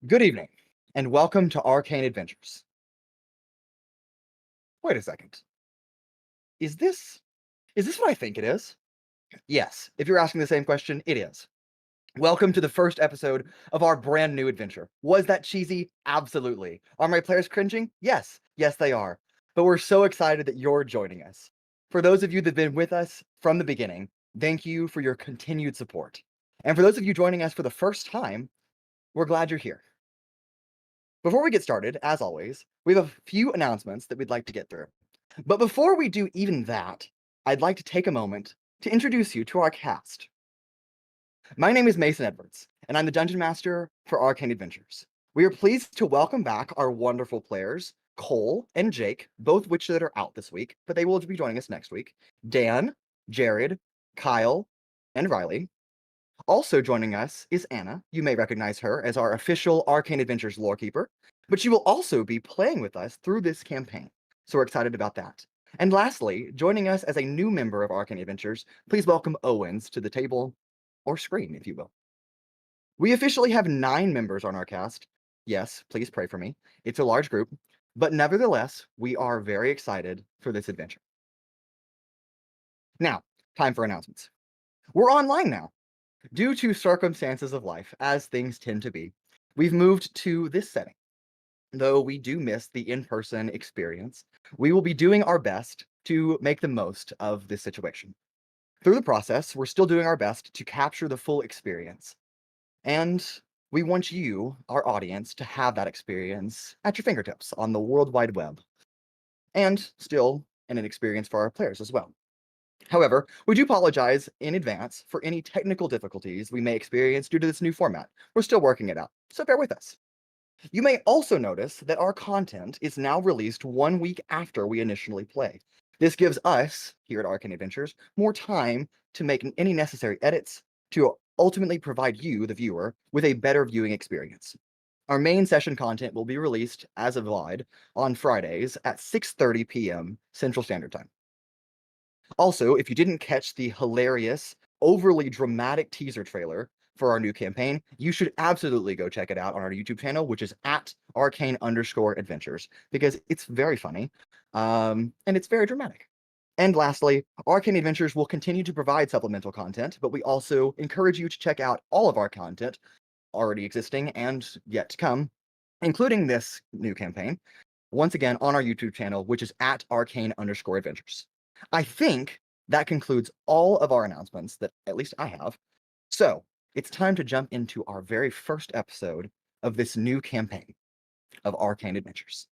Good evening, and welcome to Arcane Adventures. Wait a second. Is this what I think it is? Yes, if you're asking the same question, it is. Welcome to the first episode of our brand new adventure. Was that cheesy? Absolutely. Are my players cringing? Yes. Yes, they are. But we're so excited that you're joining us. For those of you that've been with us from the beginning, thank you for your continued support. And for those of you joining us for the first time, we're glad you're here. Before we get started, as always, we have a few announcements that we'd like to get through. But before we do even that, I'd like to take a moment to introduce you to our cast. My name is Mason Edwards, and I'm the Dungeon Master for Arcane Adventures. We are pleased to welcome back our wonderful players, Cole and Jake, both which that are out this week, but they will be joining us next week, Dan, Jared, Kyle, and Riley. Also joining us is Anna. You may recognize her as our official Arcane Adventures lorekeeper, but she will also be playing with us through this campaign, so we're excited about that. And lastly, joining us as a new member of Arcane Adventures, please welcome Owens to the table, or screen, if you will. We officially have 9 members on our cast. Yes, please pray for me. It's a large group, but nevertheless, we are very excited for this adventure. Now, time for announcements. We're online now. Due to circumstances of life, as things tend to be, we've moved to this setting. Though we do miss the in-person experience, we will be doing our best to make the most of this situation. Through the process, we're still doing our best to capture the full experience. And we want you, our audience, to have that experience at your fingertips on the World Wide Web. And still an experience for our players as well. However, we do apologize in advance for any technical difficulties we may experience due to this new format. We're still working it out, so bear with us. You may also notice that our content is now released 1 week after we initially play. This gives us, here at Arcane Adventures, more time to make any necessary edits to ultimately provide you, the viewer, with a better viewing experience. Our main session content will be released as a VOD on Fridays at 6:30 p.m. Central Standard Time. Also, if you didn't catch the hilarious, overly dramatic teaser trailer for our new campaign, you should absolutely go check it out on our YouTube channel, which is at Arcane_Adventures, because it's very funny, and it's very dramatic. And lastly, Arcane Adventures will continue to provide supplemental content, but we also encourage you to check out all of our content already existing and yet to come, including this new campaign, once again on our YouTube channel, which is at Arcane_Adventures. I think that concludes all of our announcements that at least I have. So it's time to jump into our very first episode of this new campaign of Arcane Adventures.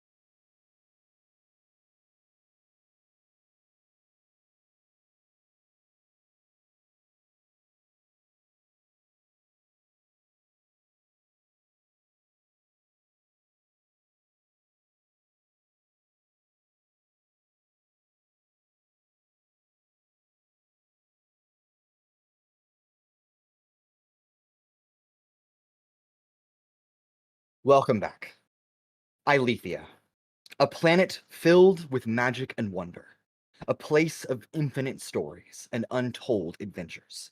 Welcome back. Ilethia, a planet filled with magic and wonder, a place of infinite stories and untold adventures.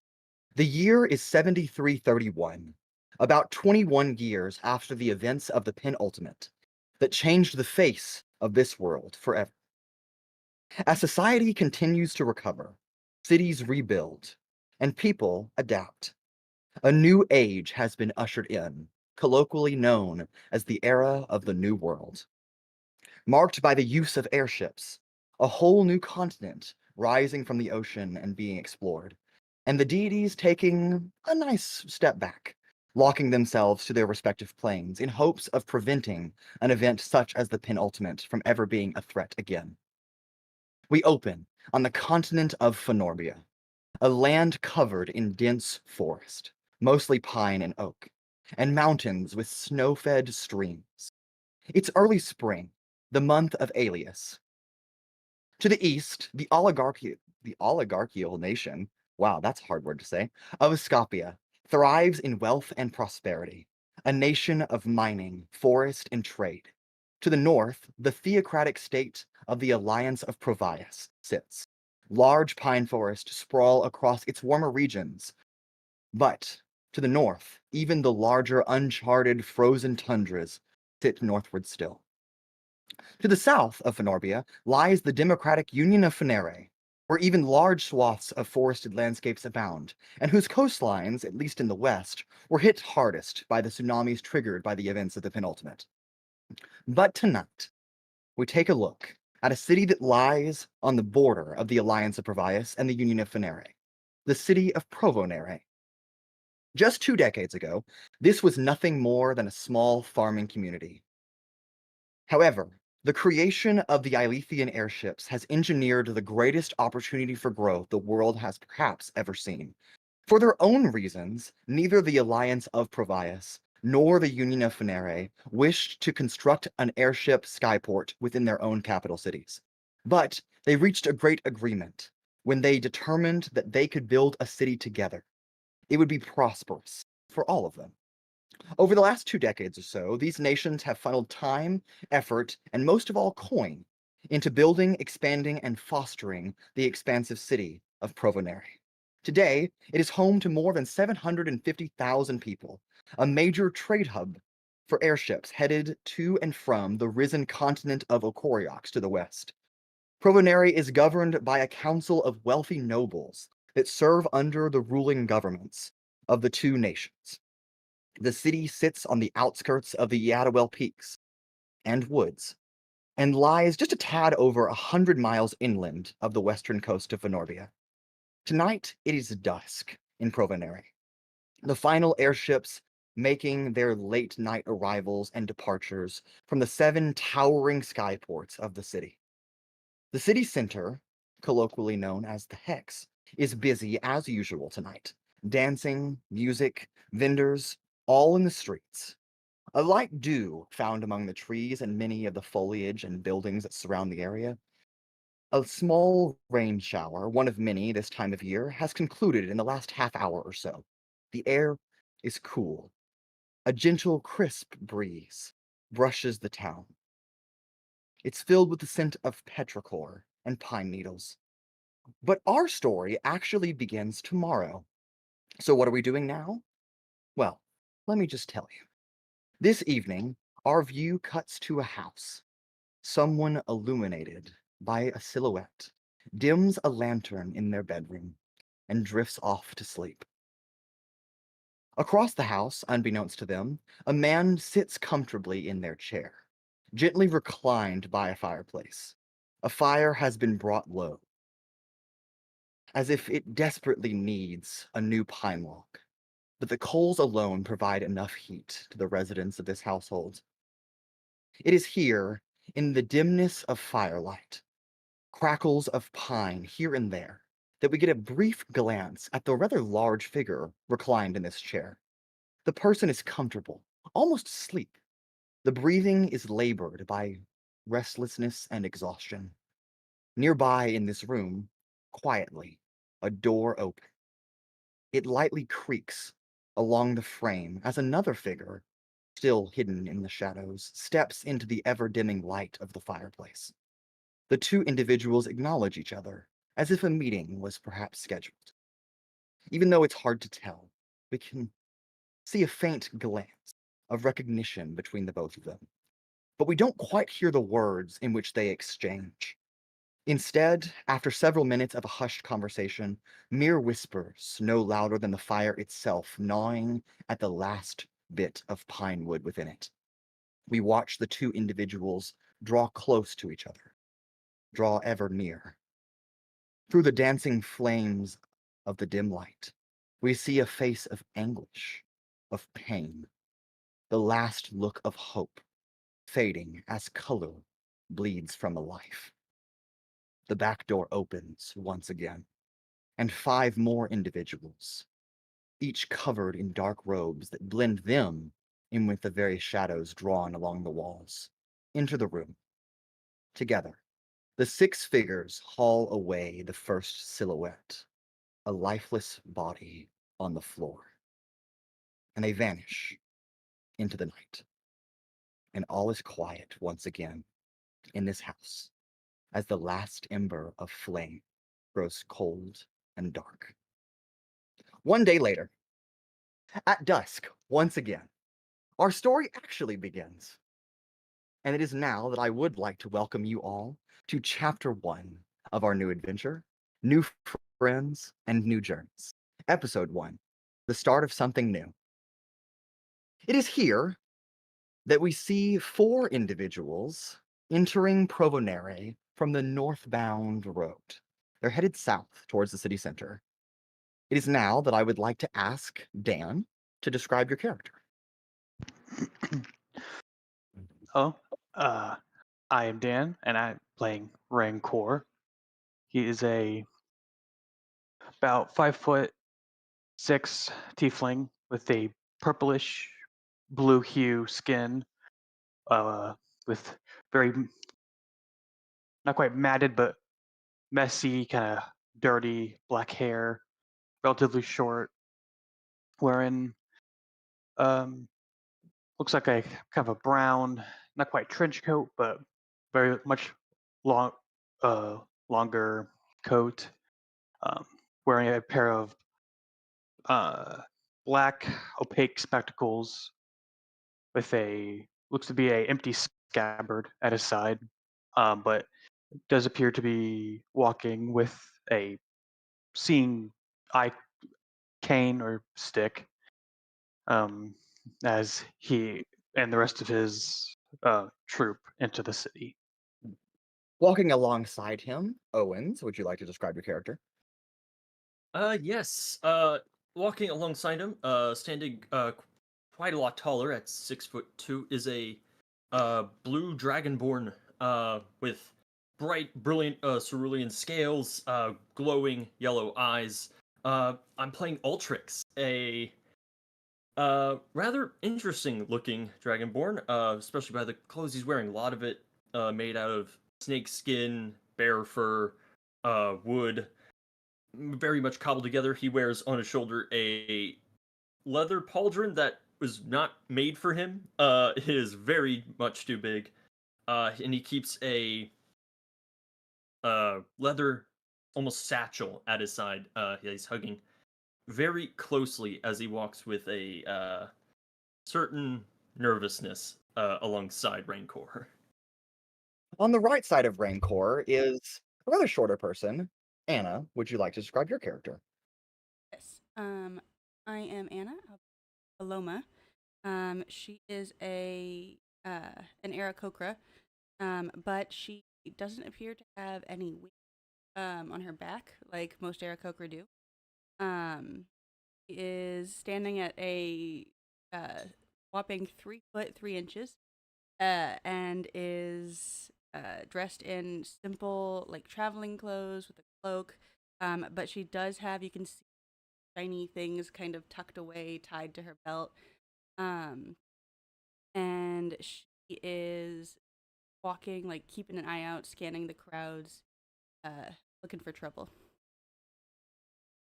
The year is 7331, about 21 years after the events of the penultimate that changed the face of this world forever. As society continues to recover, cities rebuild, and people adapt, a new age has been ushered in, colloquially known as the era of the New World. Marked by the use of airships, a whole new continent rising from the ocean and being explored, and the deities taking a nice step back, locking themselves to their respective planes in hopes of preventing an event such as the penultimate from ever being a threat again. We open on the continent of Phenorbia, a land covered in dense forest, mostly pine and oak, and mountains with snow-fed streams. It's early spring, the month of Alias. To the east, the oligarchical nation, wow, that's a hard word to say, of Scopia thrives in wealth and prosperity, a nation of mining, forest, and trade. To the north, the theocratic state of the Alliance of Provias sits. Large pine forests sprawl across its warmer regions, but To the north, even the larger uncharted frozen tundras sit northward still. To the south of Fenorbia lies the Democratic Union of Provonere, where even large swaths of forested landscapes abound, and whose coastlines, at least in the west, were hit hardest by the tsunamis triggered by the events of the penultimate. But tonight, we take a look at a city that lies on the border of the Alliance of Provias and the Union of Provonere, the city of Provonere. Just 2 decades ago, this was nothing more than a small farming community. However, the creation of the Ilethian airships has engineered the greatest opportunity for growth the world has perhaps ever seen. For their own reasons, neither the Alliance of Provias nor the Union of Provonere wished to construct an airship skyport within their own capital cities. But they reached a great agreement when they determined that they could build a city together. It would be prosperous for all of them. Over the last 2 decades or so, these nations have funneled time, effort, and most of all coin into building, expanding, and fostering the expansive city of Provonere. Today, it is home to more than 750,000 people, a major trade hub for airships headed to and from the risen continent of Okoriox to the west. Provonere is governed by a council of wealthy nobles that serve under the ruling governments of the 2 nations. The city sits on the outskirts of the Yadawel Peaks and woods, and lies just a tad over 100 miles inland of the western coast of Fenorbia. Tonight, it is dusk in Provonere. The final airships making their late-night arrivals and departures from the 7 towering skyports of the city. The city center, colloquially known as the Hex, is busy as usual tonight. Dancing, music, vendors, all in the streets. A light dew found among the trees and many of the foliage and buildings that surround the area. A small rain shower, one of many this time of year, has concluded in the last half hour or so. The air is cool. A gentle, crisp breeze brushes the town. It's filled with the scent of petrichor and pine needles. But our story actually begins tomorrow. So what are we doing now? Well, let me just tell you. This evening, our view cuts to a house. Someone illuminated by a silhouette dims a lantern in their bedroom and drifts off to sleep. Across the house, unbeknownst to them, a man sits comfortably in their chair, gently reclined by a fireplace. A fire has been brought low, as if it desperately needs a new pine log. But the coals alone provide enough heat to the residents of this household. It is here, in the dimness of firelight, crackles of pine here and there, that we get a brief glance at the rather large figure reclined in this chair. The person is comfortable, almost asleep. The breathing is labored by restlessness and exhaustion. Nearby in this room, quietly, a door opens. It lightly creaks along the frame as another figure, still hidden in the shadows, steps into the ever-dimming light of the fireplace. The 2 individuals acknowledge each other, as if a meeting was perhaps scheduled. Even though it's hard to tell, we can see a faint glance of recognition between the both of them. But we don't quite hear the words in which they exchange. Instead, after several minutes of a hushed conversation, mere whispers no louder than the fire itself gnawing at the last bit of pine wood within it, we watch the 2 individuals draw close to each other, draw ever near. Through the dancing flames of the dim light, we see a face of anguish, of pain, the last look of hope, fading as color bleeds from a life. The back door opens once again, and 5 more individuals, each covered in dark robes that blend them in with the very shadows drawn along the walls, enter the room. Together, the 6 figures haul away the first silhouette, a lifeless body on the floor, and they vanish into the night. And all is quiet once again in this house, as the last ember of flame grows cold and dark. One day later, At dusk, once again, our story actually begins. And it is now that I would like to welcome you all to Chapter 1 of our new adventure, New Friends and New Journeys. Episode 1, the start of something new. It is here that we see 4 individuals entering Provonere from the northbound road. They're headed south towards the city center. It is now that I would like to ask Dan to describe your character. Oh, uh, I am Dan, and I'm playing Rancor. He is a about 5'6" tiefling with a purplish blue hue skin, with very not quite matted but messy, kind of dirty black hair, relatively short, wearing looks like a kind of a brown, not quite trench coat, but very much long, longer coat. Um, Wearing a pair of black opaque spectacles with a looks to be a empty scabbard at his side, but does appear to be walking with a seeing eye cane or stick, um, as he and the rest of his troop into the city. Walking alongside him, Owens, would you like to describe your character? Yes. Walking alongside him, standing quite a lot taller at 6'2", is a blue dragonborn with bright, brilliant cerulean scales, glowing yellow eyes. I'm playing Altrix, a rather interesting looking dragonborn, especially by the clothes he's wearing. A lot of it made out of snake skin, bear fur, wood, very much cobbled together. He wears on his shoulder a leather pauldron that was not made for him. It is very much too big. And he keeps a leather almost satchel at his side. He's hugging very closely as he walks with a certain nervousness alongside Rancor. On the right side of Rancor is a rather shorter person. Anna, would you like to describe your character? Yes. I am Anna Paloma. She is an Aarakocra, but she doesn't appear to have any wings on her back like most Aarakocra do. She is standing at a whopping 3'3", and is dressed in simple like traveling clothes with a cloak. But she does have, you can see, shiny things kind of tucked away, tied to her belt. And she is walking, like keeping an eye out, scanning the crowds, looking for trouble.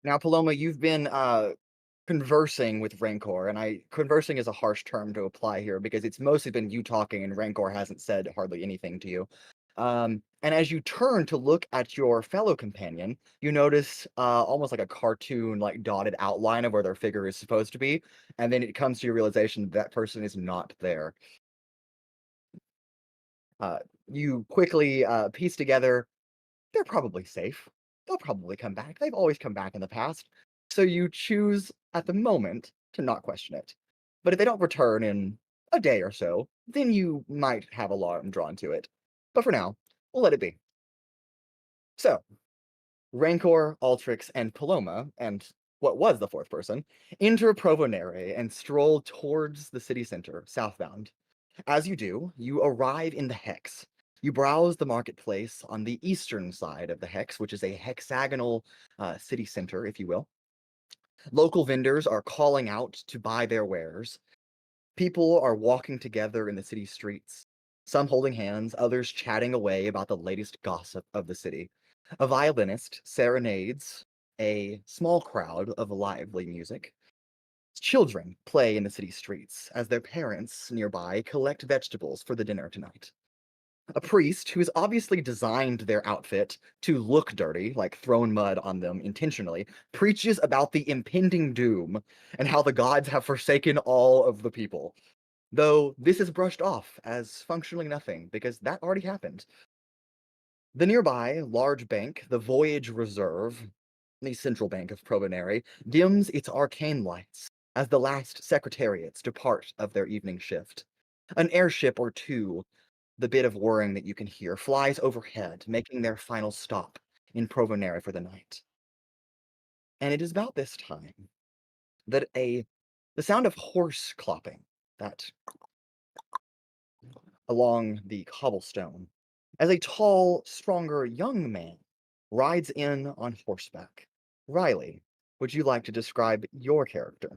Now, Paloma, you've been conversing with Rancor, and conversing is a harsh term to apply here because it's mostly been you talking, and Rancor hasn't said hardly anything to you. And as you turn to look at your fellow companion, you notice almost like a cartoon, like dotted outline of where their figure is supposed to be, and then it comes to your realization that person is not there. You quickly piece together, they're probably safe. They'll probably come back. They've always come back in the past. So you choose at the moment to not question it. But if they don't return in a day or so, then you might have alarm drawn to it. But for now, we'll let it be. So, Rancor, Altrix, and Paloma, and what was the 4th person, enter Provonere and stroll towards the city center, southbound. As you do, you arrive in the Hex. You browse the marketplace on the eastern side of the Hex, which is a hexagonal city center, if you will. Local vendors are calling out to buy their wares. People are walking together in the city streets, some holding hands, others chatting away about the latest gossip of the city. A violinist serenades a small crowd of lively music. Children play in the city streets as their parents nearby collect vegetables for the dinner tonight. A priest who has obviously designed their outfit to look dirty, like thrown mud on them intentionally, preaches about the impending doom and how the gods have forsaken all of the people. Though this is brushed off as functionally nothing, because that already happened. The nearby large bank, the Voyage Reserve, the central bank of Provonere, dims its arcane lights as the last secretariats depart of their evening shift. An airship or two, the bit of whirring that you can hear, flies overhead, making their final stop in Provonere for the night. And it is about this time that the sound of horse clopping, that along the cobblestone, as a tall, stronger young man rides in on horseback. Riley, would you like to describe your character?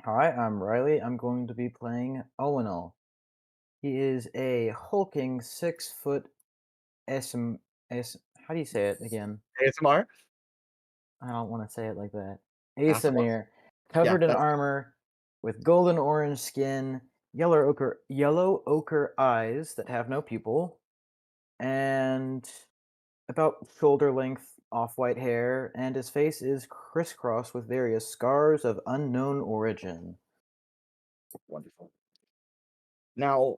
Hi, I'm Riley. I'm going to be playing Owunul. He is a hulking 6 foot how do you say it again? ASMR? I don't want to say it like that. ASMR? Asamir, Yeah, covered in that's armor, with golden orange skin, yellow ochre eyes that have no pupil, and about shoulder length off-white hair, and his face is crisscrossed with various scars of unknown origin. wonderful. Now,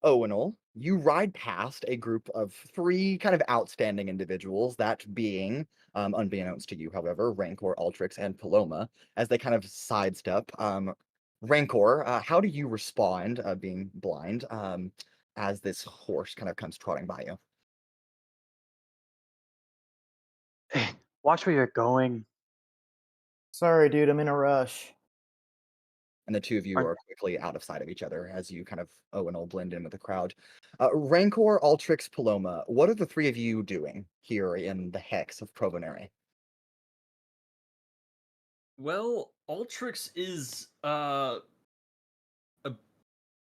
Owenal, you ride past a group of three kind of outstanding individuals, that being, unbeknownst to you, however, Rancor, Altrix, and Paloma, as they kind of sidestep. Rancor, how do you respond, being blind, as this horse kind of comes trotting by you? Watch where you're going. Sorry, dude, I'm in a rush. And the two of you Aren't- are quickly out of sight of each other as you kind of Owenal blend in with the crowd. Rancor, Altrix, Paloma, what are the three of you doing here in the hex of Provonere? Well, Altrix is a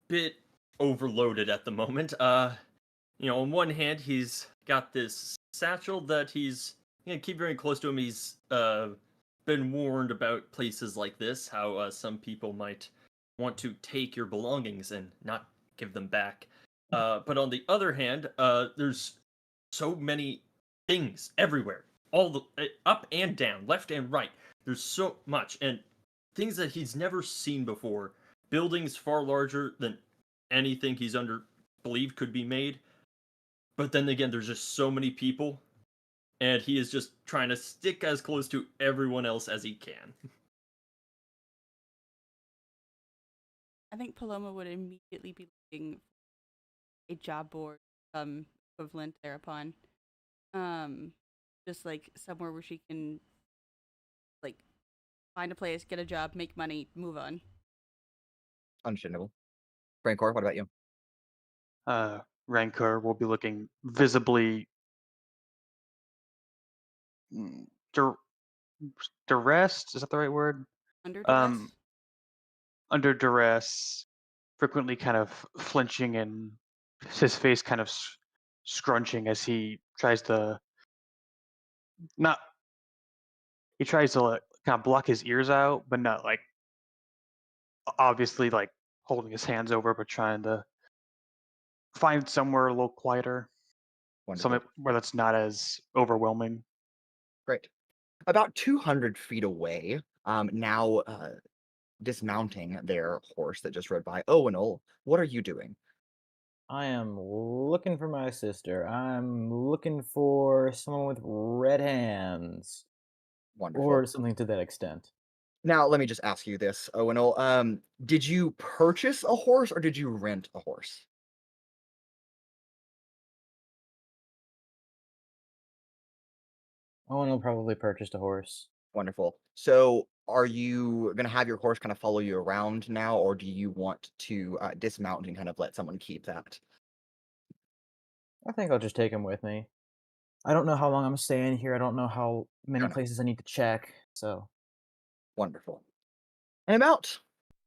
bit overloaded at the moment. On one hand, he's got this satchel that he's keep very close to him. He's been warned about places like this, how some people might want to take your belongings and not give them back. But on the other hand, there's so many things everywhere, all the up and down, left and right. There's so much, and things that he's never seen before. Buildings far larger than anything he's believed could be made. But then again, there's just so many people, and he is just trying to stick as close to everyone else as he can. I think Paloma would immediately be looking for a job board equivalent thereupon. Just like somewhere where she can like find a place, get a job, make money, move on. Understandable. Rancor, what about you? Rancor will be looking visibly dur- duress. Is that the right word? Under duress? Um, under duress, frequently kind of flinching and his face kind of scrunching as he tries to not. He tries to like, kind of block his ears out, but not like obviously like holding his hands over, but trying to find somewhere a little quieter, Wonderful. somewhere where that's not as overwhelming. Great. About 200 feet away, now dismounting their horse that just rode by. Owenal, what are you doing? I am looking for my sister. I'm looking for someone with red hands. Wonderful. Or something to that extent. Now, let me just ask you this, Owenal. Did you purchase a horse or did you rent a horse? Owen will probably purchased a horse. Wonderful. So, are you going to have your horse kind of follow you around now, or do you want to dismount and kind of let someone keep that? I think I'll just take him with me. I don't know how long I'm staying here. I don't know how many Fair enough. places I need to check. So Wonderful. And about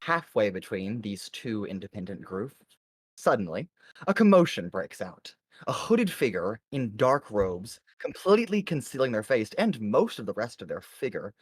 halfway between these two independent groups, suddenly, a commotion breaks out. A hooded figure in dark robes, completely concealing their face and most of the rest of their figure,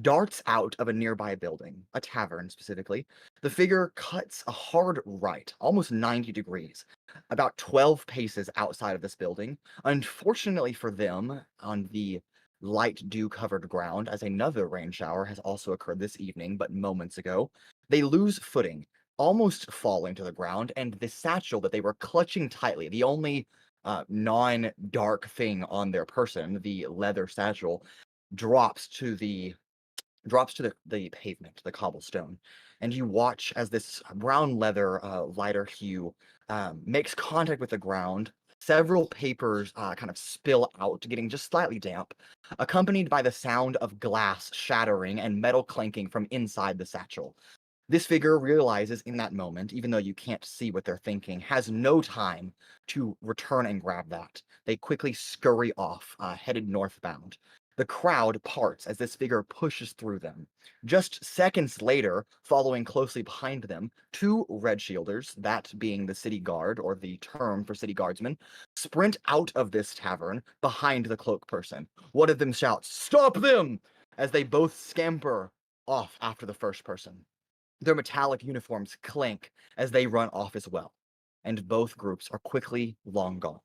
darts out of a nearby building, a tavern specifically. The figure cuts a hard right, almost 90 degrees, about 12 paces outside of this building. Unfortunately for them, on the light dew-covered ground, as another rain shower has also occurred this evening, but moments ago, they lose footing, almost falling to the ground, and the satchel that they were clutching tightly, the only non-dark thing on their person, the leather satchel, drops to the pavement, the cobblestone, and you watch as this brown leather, lighter hue, makes contact with the ground. Several papers kind of spill out, getting just slightly damp, accompanied by the sound of glass shattering and metal clanking from inside the satchel. This figure realizes in that moment, even though you can't see what they're thinking, has no time to return and grab that. They quickly scurry off, headed northbound. The crowd parts as this figure pushes through them. Just seconds later, following closely behind them, two red shielders, that being the city guard, or the term for city guardsmen, sprint out of this tavern behind the cloak person. One of them shouts, "Stop them!" as they both scamper off after the first person. Their metallic uniforms clank as they run off as well, and both groups are quickly long gone.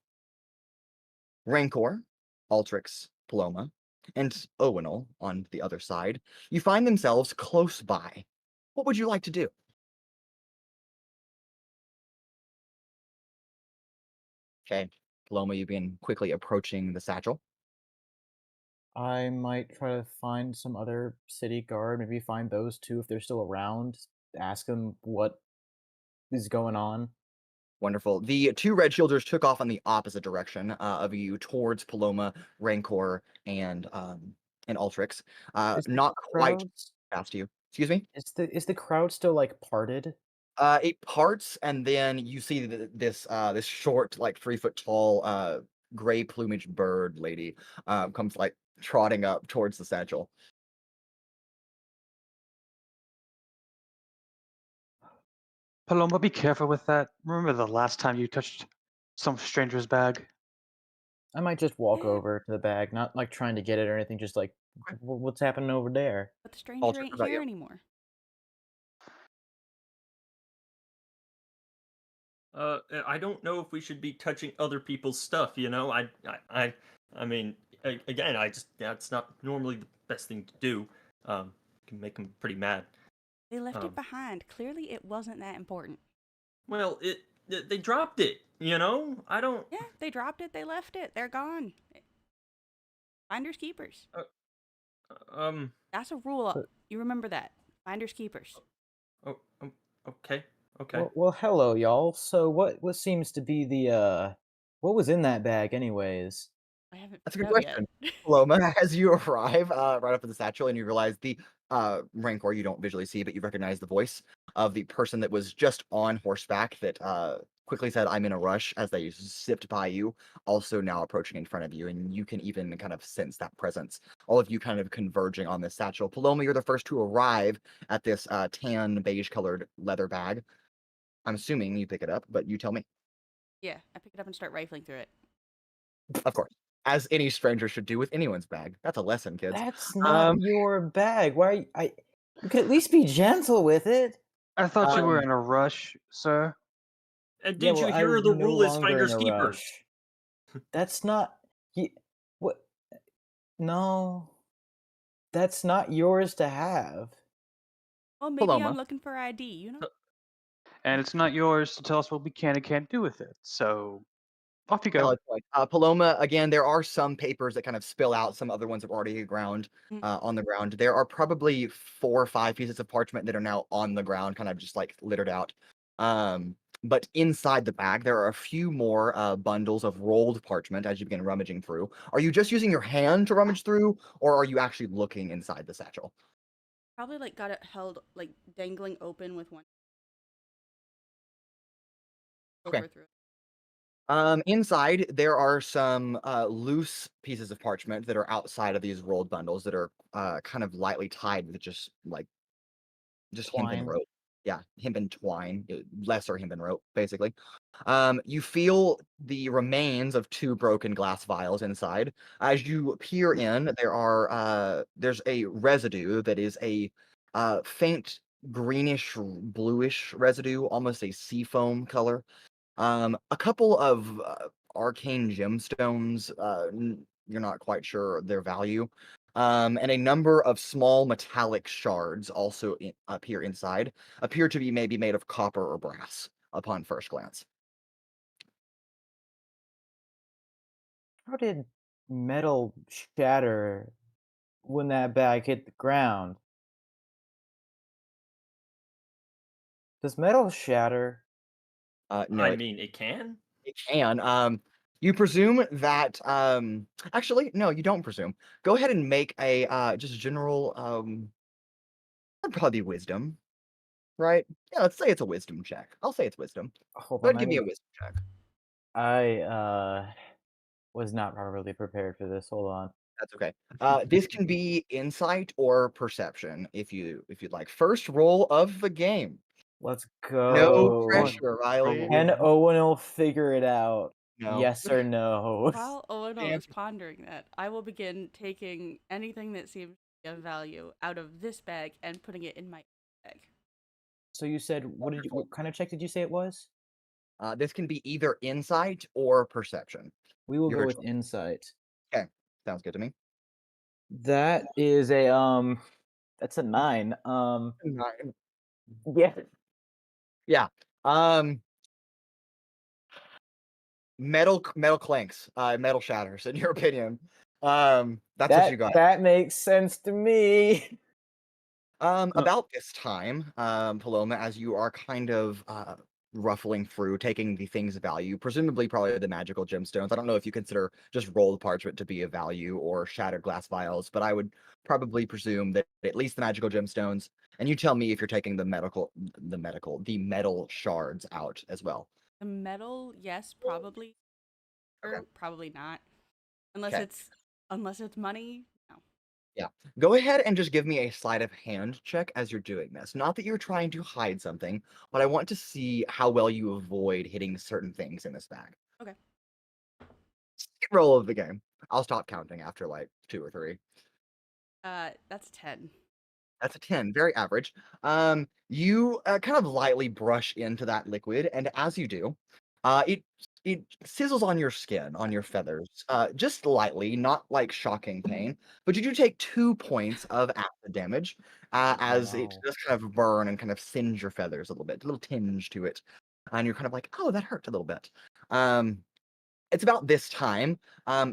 Rancor, Altrix, Paloma, and Owunul on the other side, you find themselves close by. What would you like to do? Okay, Paloma, you begin quickly approaching the satchel. I might try to find some other city guard, maybe find those two if they're still around, ask them what is going on. Wonderful. The two red shielders took off on the opposite direction of you towards Paloma, Rancor, and Altrix. Is the Not quite crowd past you. Excuse me? is the crowd still like parted? It parts, and then you see this short, like 3 foot tall, gray plumage bird lady comes like trotting up towards the satchel. Paloma, be careful with that. Remember the last time you touched some stranger's bag? I might just walk Yeah, over to the bag, not like trying to get it or anything, just like Okay. What's happening over there?" but the stranger Altrix, what ain't about here you? anymore. I don't know if we should be touching other people's stuff. You know, I mean, again, that's not normally the best thing to do. Can make them pretty mad. They left it Um, behind. Clearly, it wasn't that important. well, they dropped it. You know, I don't. Yeah, they dropped it. They left it. They're gone. Finders keepers. Uh, um. That's a rule. But You remember that. Finders keepers. Oh. Okay. Okay. well, hello, y'all. So what seems to be the what was in that bag, anyways? I haven't That's a good found out question. yet. Paloma, as you arrive right up to the satchel, and you realize the Rancor you don't visually see, but you recognize the voice of the person that was just on horseback that quickly said, "I'm in a rush," as they zipped by you, also now approaching in front of you, and you can even kind of sense that presence. All of you kind of converging on this satchel. Paloma, you're the first to arrive at this tan beige colored leather bag. I'm assuming you pick it up, but you tell me. Yeah, I pick it up and start rifling through it. Of course, as any stranger should do with anyone's bag. That's a lesson, kids. That's not Um, your bag. Why? You could at least be gentle with it. I thought you were um, in a rush, sir. And Yeah, did well, you hear I'm the no rule is longer in finders a keepers? rush. That's not. What? No, that's not yours to have. Well, maybe I'm Paloma. looking for ID. You know. And it's not yours to tell us what we can and can't do with it. So off you go. Valid point. Paloma, again, there are some papers that kind of spill out. Some other ones have already Mm. on the ground. There are probably 4 or 5 pieces of parchment that are now on the ground, kind of just like littered out. But inside the bag, there are a few more bundles of rolled parchment as you begin rummaging through. Are you just using your hand to rummage through, or are you actually looking inside the satchel? Probably like got it held like dangling open with one Okay. over through it. Inside there are some loose pieces of parchment that are outside of these rolled bundles that are kind of lightly tied with just hempen Twine. rope. yeah, hempen twine, lesser hempen rope, basically. You feel the remains of 2 broken glass vials inside. As you peer in, there's a residue that is a faint greenish bluish residue, almost a seafoam color. A couple of arcane gemstones. You're not quite sure their value. And a number of small metallic shards also appear inside, appear to be maybe made of copper or brass upon first glance. How did metal shatter when that bag hit the ground? Does metal shatter? No, I it, mean, it can. it can. You presume that. Actually, no, you don't presume. Go ahead and make a just general. That'd probably be wisdom, right? Yeah, let's say it's a wisdom check. I'll say it's wisdom. Hold Go ahead on, and give me a wisdom check. I was not properly prepared for this. Hold on. That's okay. This can be insight or perception if you'd like. First roll of the game. Let's No go. pressure, Riley. Can Owunul figure it out? No. Yes or no? While Owunul Yeah. is pondering that, I will begin taking anything that seems to be of value out of this bag and putting it in my bag. So you said what kind of check did you say it was? This can be either insight or perception. We will Your go with choice. insight. Okay, sounds good to me. That is a that's a 9. Nine. Yeah. Yeah. Metal clanks, metal shatters. In your opinion, that's what you got. That makes sense to me. About this time, Paloma, as you are kind of ruffling through, taking the things of value, presumably probably the magical gemstones. I don't know if you consider just rolled parchment to be of value or shattered glass vials, but I would probably presume that at least the magical gemstones. And you tell me if you're taking the metal shards out as well. The metal, yes, probably. Okay. Or probably not. Unless Okay. it's money. No. Yeah. Go ahead and just give me a sleight of hand check as you're doing this. Not that you're trying to hide something, but I want to see how well you avoid hitting certain things in this bag. Okay. Second roll of the game. I'll stop counting after like 2 or 3. That's 10. That's a 10, very average. You kind of lightly brush into that liquid, and as you do, it sizzles on your skin, on your feathers, just lightly, not like shocking pain, but you do take 2 points of acid damage, as it Wow. does kind of burn and kind of singe your feathers a little bit, a little tinge to it, and you're kind of like, oh, that hurt a little bit. It's about this time,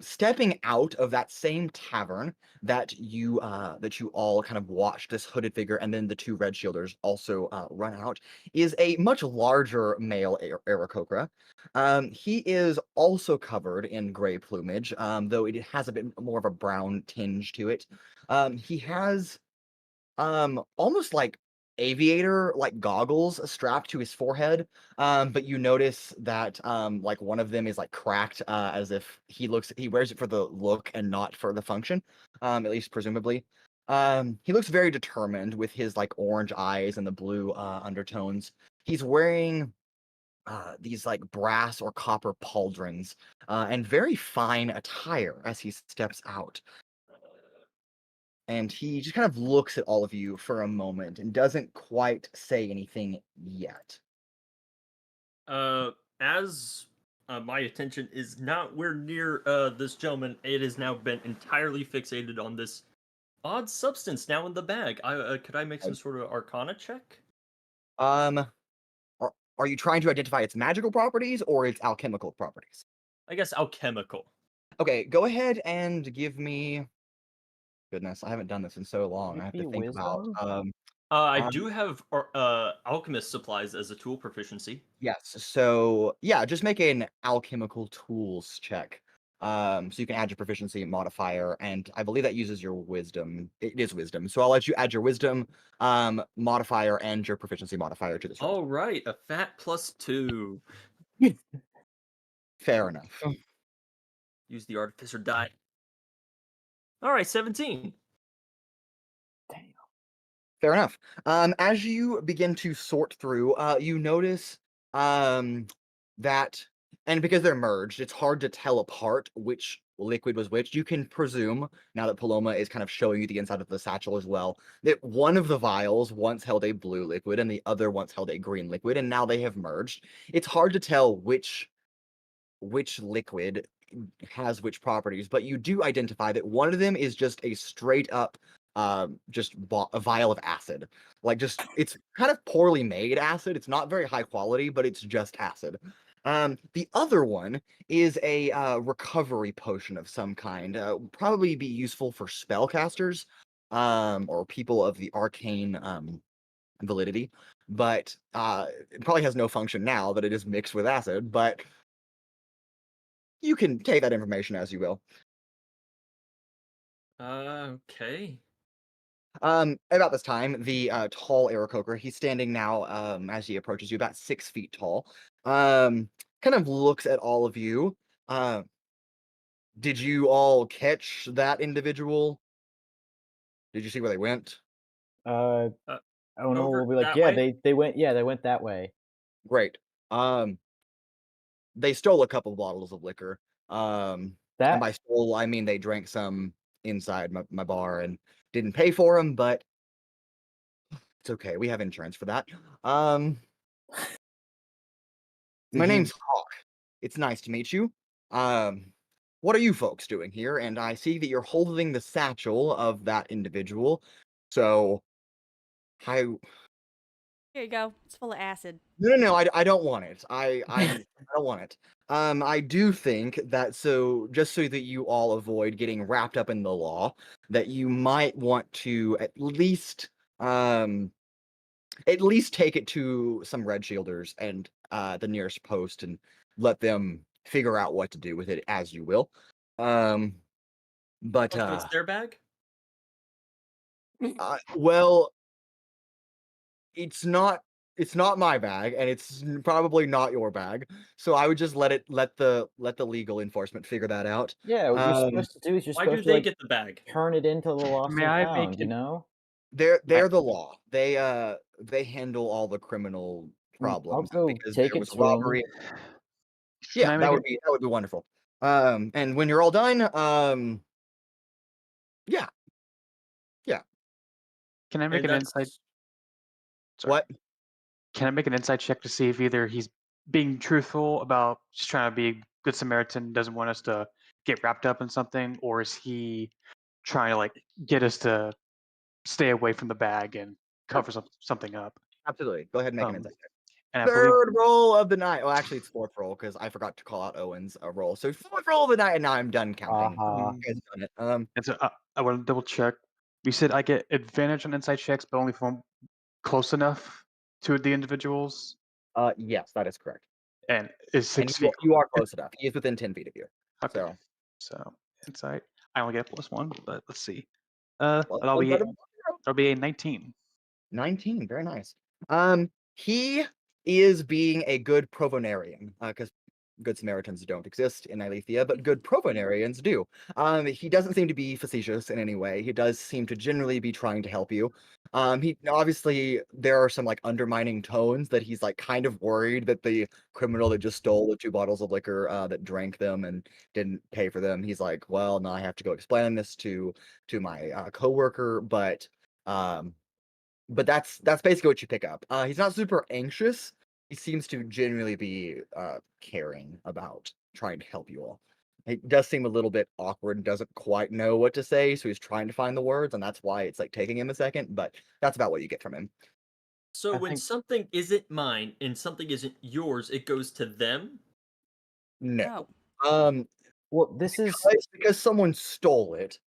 stepping out of that same tavern that you all kind of watched this hooded figure, and then the 2 red shielders also run out, is a much larger male Aarakocra. He is also covered in gray plumage, though it has a bit more of a brown tinge to it. He has almost like aviator like goggles strapped to his forehead, but you notice that like one of them is like cracked, as if he wears it for the look and not for the function, at least presumably. He looks very determined with his like orange eyes and the blue undertones. He's wearing these like brass or copper pauldrons, and very fine attire as he steps out. And he just kind of looks at all of you for a moment and doesn't quite say anything yet. As my attention is nowhere near this gentleman, it has now been entirely fixated on this odd substance now in the bag. Could I make some sort of Arcana check? Um, are you trying to identify its magical properties or its alchemical properties? I guess alchemical. Okay, go ahead and give me. Goodness, I haven't done this in so long. Would I it have be to think about. wisdom? I Um, do have alchemist supplies as a tool proficiency. yes. So yeah, just make an alchemical tools check. So you can add your proficiency modifier, and I believe that uses your wisdom. It is wisdom. So I'll let you add your wisdom modifier and your proficiency modifier to this roll. All right, a fat +2. Fair enough. Use the artificer die. All right, 17. Damn. Fair enough. As you begin to sort through, you notice that, and because they're merged, it's hard to tell apart which liquid was which. You can presume, now that Paloma is kind of showing you the inside of the satchel as well, that one of the vials once held a blue liquid and the other once held a green liquid, and now they have merged. It's hard to tell which liquid has which properties, but you do identify that one of them is just a straight up a vial of acid. Like, just, it's kind of poorly made acid. It's not very high quality, but it's just acid. The other one is a recovery potion of some kind. Probably be useful for spellcasters, or people of the arcane validity, but it probably has no function now that it is mixed with acid, but you can take that information as you will. Okay. About this time, the tall Aarakocra, he's standing now, as he approaches you, about 6 feet tall. Kind of looks at all of you. Did you all catch that individual? Did you see where they went? Uh, Uh, Owunul over will be like, that yeah, way? they went that way. Great. They stole a couple bottles of liquor. And That by stole, I mean they drank some inside my bar and didn't pay for them, but it's okay. We have insurance for that. My did you? name's Hawk. It's nice to meet you. What are you folks doing here? And I see that you're holding the satchel of that individual. So, Here you go. It's full of acid. no, I don't want it. I don't want it. I do think that, so just so that you all avoid getting wrapped up in the law, that you might want to at least take it to some red shielders and the nearest post and let them figure out what to do with it as you will. But Oh, so it's their bag? well, it's not my bag, and it's probably not your bag. So I would just let the legal enforcement figure that out. Yeah, what you're supposed to do is you're Why do supposed to they like get the bag? turn it into the lost May and I make found. You an know. They're the law. They handle all the criminal I'll problems go because take there was its a ring. robbery. Can Yeah, I make that would be wonderful. And when you're all done, yeah, yeah. Can I make And an insight? that's Sorry. What? Can I make an insight check to see if either he's being truthful about just trying to be a good Samaritan, doesn't want us to get wrapped up in something, or is he trying to like get us to stay away from the bag and cover something up? Absolutely. Go ahead and make an Um, insight check. and I believe Third roll of the night. Well, actually, it's fourth roll because I forgot to call out Owens a roll. So fourth roll of the night, and now I'm done counting. Aha. You guys have done it. and so I want to double check. We said I get advantage on insight checks, but only if I'm close enough to the individuals. Yes, that is correct. And is And 6 feet. you are close enough. He is within 10 feet of you. Okay. So, So insight. I only get +1, but let's see. well, That'll be a 19. 19. Very nice. He is being a good Provonerian, because good Samaritans don't exist in Ilethia, but good Provonerians do. He doesn't seem to be facetious in any way. He does seem to generally be trying to help you. He obviously, there are some like undermining tones that he's like kind of worried that the criminal that just stole the 2 bottles of liquor, that drank them and didn't pay for them, he's like, well, now I have to go explain this to my coworker, but that's basically what you pick up. He's not super anxious. He seems to genuinely be caring about trying to help you all. He does seem a little bit awkward and doesn't quite know what to say, so he's trying to find the words, and that's why it's like taking him a second, but that's about what you get from him. so I when think- something isn't mine and something isn't yours, it goes to them? No. No. Well, this is Because someone stole it.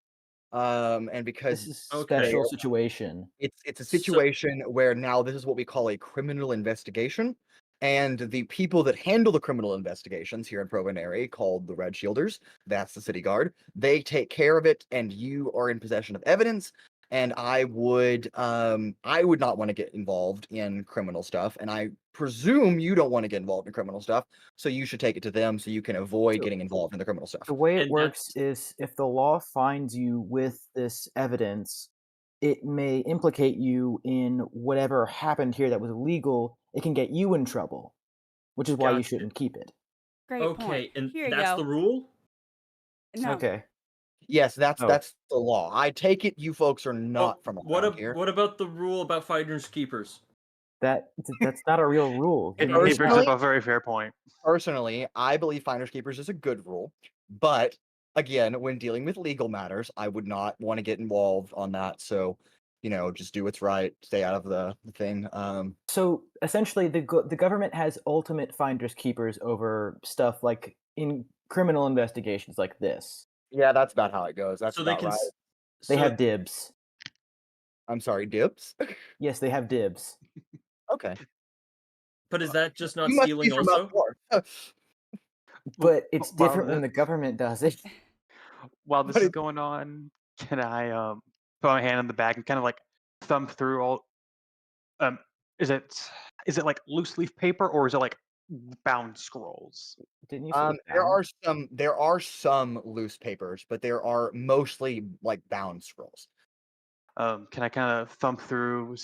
And because this is Okay. special situation. it's a So- situation where now this is what we call a criminal investigation, and the people that handle the criminal investigations here in Provonere, called the Red Shielders, that's the city guard, they take care of it, and you are in possession of evidence. And I would not want to get involved in criminal stuff, and I presume you don't want to get involved in criminal stuff, so you should take it to them so you can avoid getting involved in the criminal stuff. The way it And works is if the law finds you with this evidence, it may implicate you in whatever happened here that was illegal. It can get you in trouble, which is why you Gotcha. shouldn't keep it. Great Okay, point. and Here you that's go. the rule? No. Okay. Yes, that's Oh. that's the law. I take it you folks are not from around here. What about the rule about finders keepers? That's not a real rule. He You may brings Personally- up a very fair point. Personally, I believe finders keepers is a good rule, but again, when dealing with legal matters, I would not want to get involved on that. So, just do what's right, stay out of the thing. So essentially, the government has ultimate finders keepers over stuff like in criminal investigations like this. Yeah, that's about how it goes. That's So they about can. right. They so- have dibs. I'm sorry, dibs. Yes, they have dibs. Okay. But is that just not You must be stealing from also? up north. But it's while different when the- the government does it. While this But is it- going on, can I put my hand in the bag and kind of like thumb through all? Is it like loose leaf paper or is it like bound scrolls? Didn't you say There are some loose papers, but there are mostly like bound scrolls. Can I kind of thumb through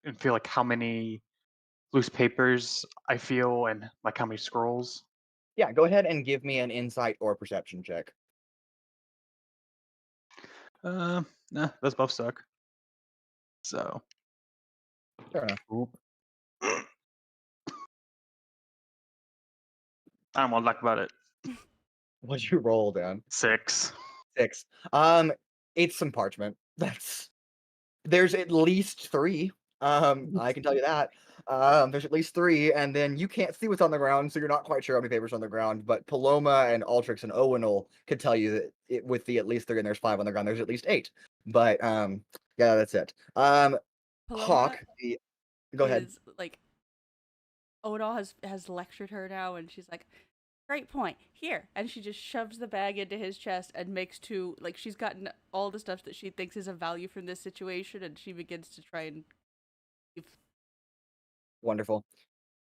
and feel like how many loose papers I feel and like how many scrolls? Yeah, go ahead and give me an insight or perception check. Nah, those both suck. So Fair enough. Oop. I'm all luck about it. What'd you roll, Dan? 6. 6. It's some parchment. There's at least 3. I can tell you that. There's at least 3, and then you can't see what's on the ground, so you're not quite sure how many papers are on the ground. But Paloma and Altrix and Owunul could tell you that with the at least 3 and there's 5 on the ground, there's at least 8. But yeah, that's it. Paloma Hawk, go ahead. is like Odal has lectured her now, and she's like, "Great point. Here," and she just shoves the bag into his chest and makes 2. Like she's gotten all the stuff that she thinks is of value from this situation, and she begins to try and. Wonderful.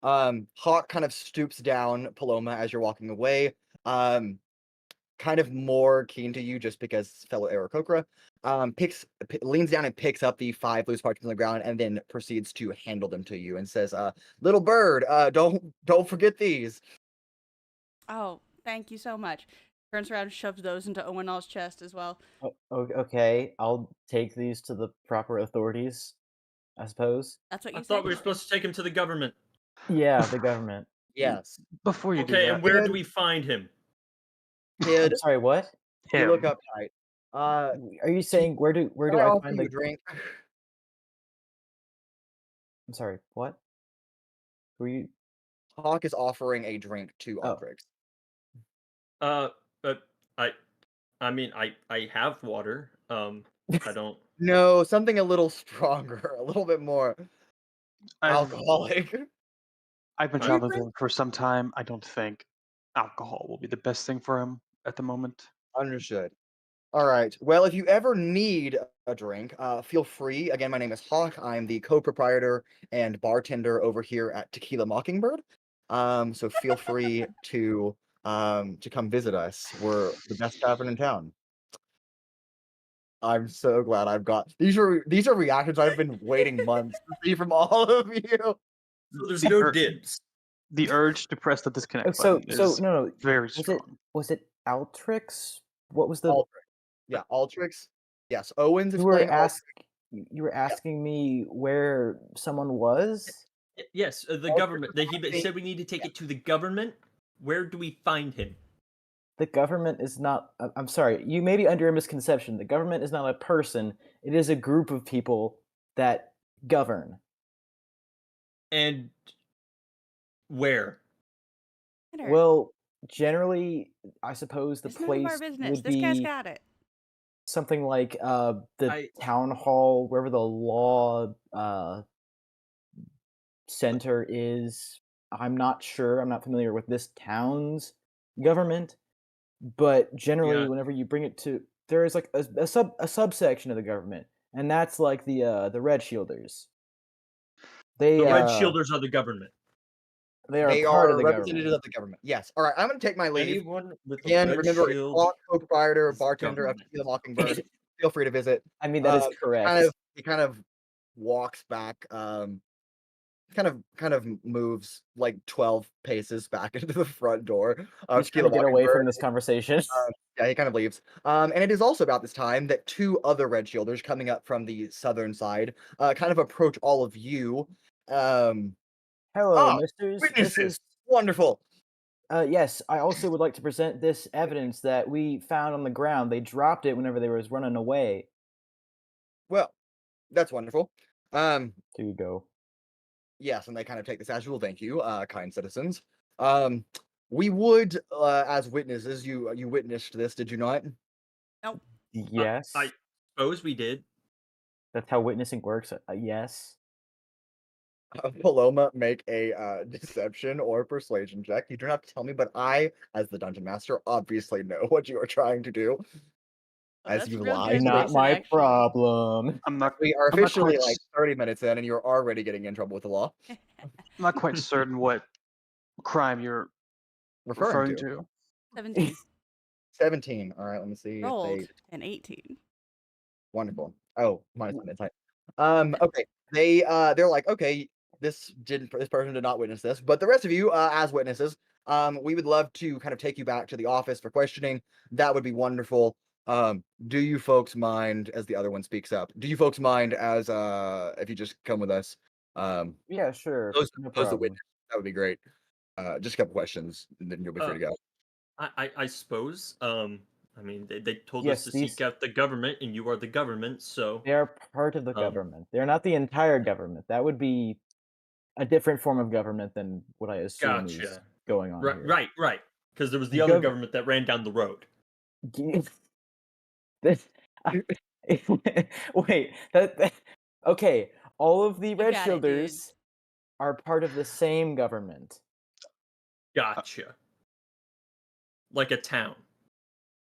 Hawk kind of stoops down Paloma as you're walking away. Kind of more keen to you just because fellow Aarakocra. Leans down and picks up the 5 loose parchments on the ground and then proceeds to handle them to you and says, "Little bird, don't forget these." Oh, thank you so much. Turns around, and shoves those into Owunul's chest as well. Okay, I'll take these to the proper authorities, I suppose. That's what I you thought said. we were supposed to take him to the government. Yeah, the government. Yes. Before you do Okay, that, and where Kid. do we find him? Kid, I'm sorry, what? you him. look up tight. Are you saying where do Can I I offer find you the a drink? I'm sorry, what? Who are you? Hawk is offering a drink to Oh. Altrix. But I mean, I have water. I don't. No, something a little stronger, a little bit more I've, alcoholic. I've been Do you traveling with think- him for some time. I don't think alcohol will be the best thing for him at the moment. Understood. All right. Well, if you ever need a drink, feel free. Again, my name is Hawk. I'm the co-proprietor and bartender over here at Tequila Mockingbird. So feel free to come visit us. We're the best tavern in town. I'm so glad I've got these are reactions I've been waiting months to see from all of you. So there's The no ur- dibs. The urge to press the disconnect So button is no, very strong. was it Altrix? What was the Altrix. Yeah, Altrix. Yes, Owens is you were playing Altrix. you were asking me where someone was? Yes, the Also, government. He said we need to take it to the government. Where do we find him? The government is not I'm sorry, you may be under a misconception. The government is not a person. It is a group of people that govern. And where? Hunter, Well, generally, I suppose the it's none of our place business. would This guy's be got it. something like the I- town hall, wherever the law center is. I'm not sure. I'm not familiar with this town's government, but generally, Yeah. whenever you bring it to, there is like a subsection of the government, and that's like the Red Shielders. They The Red uh, Shielders are the government. They are They part are of the representatives government. of the government. Yes. All right. I'm going to take my leave. Anyone with Again, a red remember, shield. Hawk, co-proprietor, is bartender of government. Tequila Mockingbird. Feel free to visit. I mean, that is Kind correct. of, he kind of walks back, kind of moves like 12 paces back into the front door. He's To kill trying a to get away from mockingbird. this conversation. Yeah, he kind of leaves. And it is also about this time that two other red shielders coming up from the southern side, kind of approach all of you. Um, Hello, ah, misters. This witnesses. is Wonderful. yes. I also would like to present this evidence that we found on the ground. They dropped it whenever they was running away. Well, that's wonderful. Here you go. Yes, and they kind of take this as well. Thank you, kind citizens. We would, as witnesses, you witnessed this, did you not? Nope. Yes, I suppose we did. that's how witnessing works. Yes. Paloma, make a deception or persuasion check. You don't have to tell me, but I, as the dungeon master, obviously know what you are trying to do. Oh, As that's you real lie good, to Not us. Mason, my actually. problem. I'm not. We are I'm not officially quite like 30 minutes in, and you're already getting in trouble with the law. I'm not quite certain what crime you're Referring referring to to. 17. 17. All right, let me see if Rolled they an 18. wonderful. Oh, minus one insight. Okay. They're like, okay, this person did not witness this, but the rest of you, as witnesses, we would love to kind of take you back to the office for questioning. That would be wonderful. Do you folks mind, as the other one speaks up, do you folks mind as if you just come with us? Yeah, sure. Those No the problem. witness, that would be great. Just a couple questions, and then you'll be free to go. I suppose. I mean, they told us Yes, to these seek out the government, and you are the government, so they are part of the um, government. They're not the entire government. That would be a different form of government than what I assume is gotcha. going on here. Right. Because there was the The other gov- government that ran down the road. This, wait, okay. All of the red got it, dude. shielders are part of the same government. Gotcha. Like a town.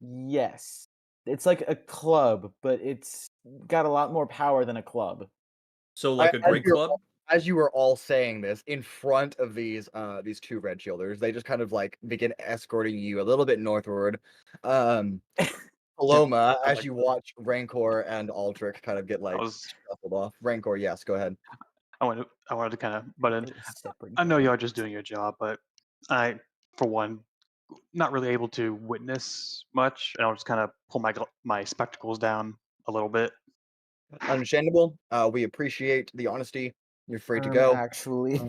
Yes. It's like a club, but it's got a lot more power than a club. So like a great club. As you were all saying this in front of these two red shielders, they just kind of like begin escorting you a little bit northward. Paloma, I as like- you watch Rancor and Altrix kind of get I like was. shuffled off. Rancor, yes, go ahead. I wanted to kind of butt in. Separate I know you are governments. just doing your job, but I, for one, not really able to witness much, and I'll just kind of pull my spectacles down a little bit. Understandable. We appreciate the honesty. You're free to go. Actually,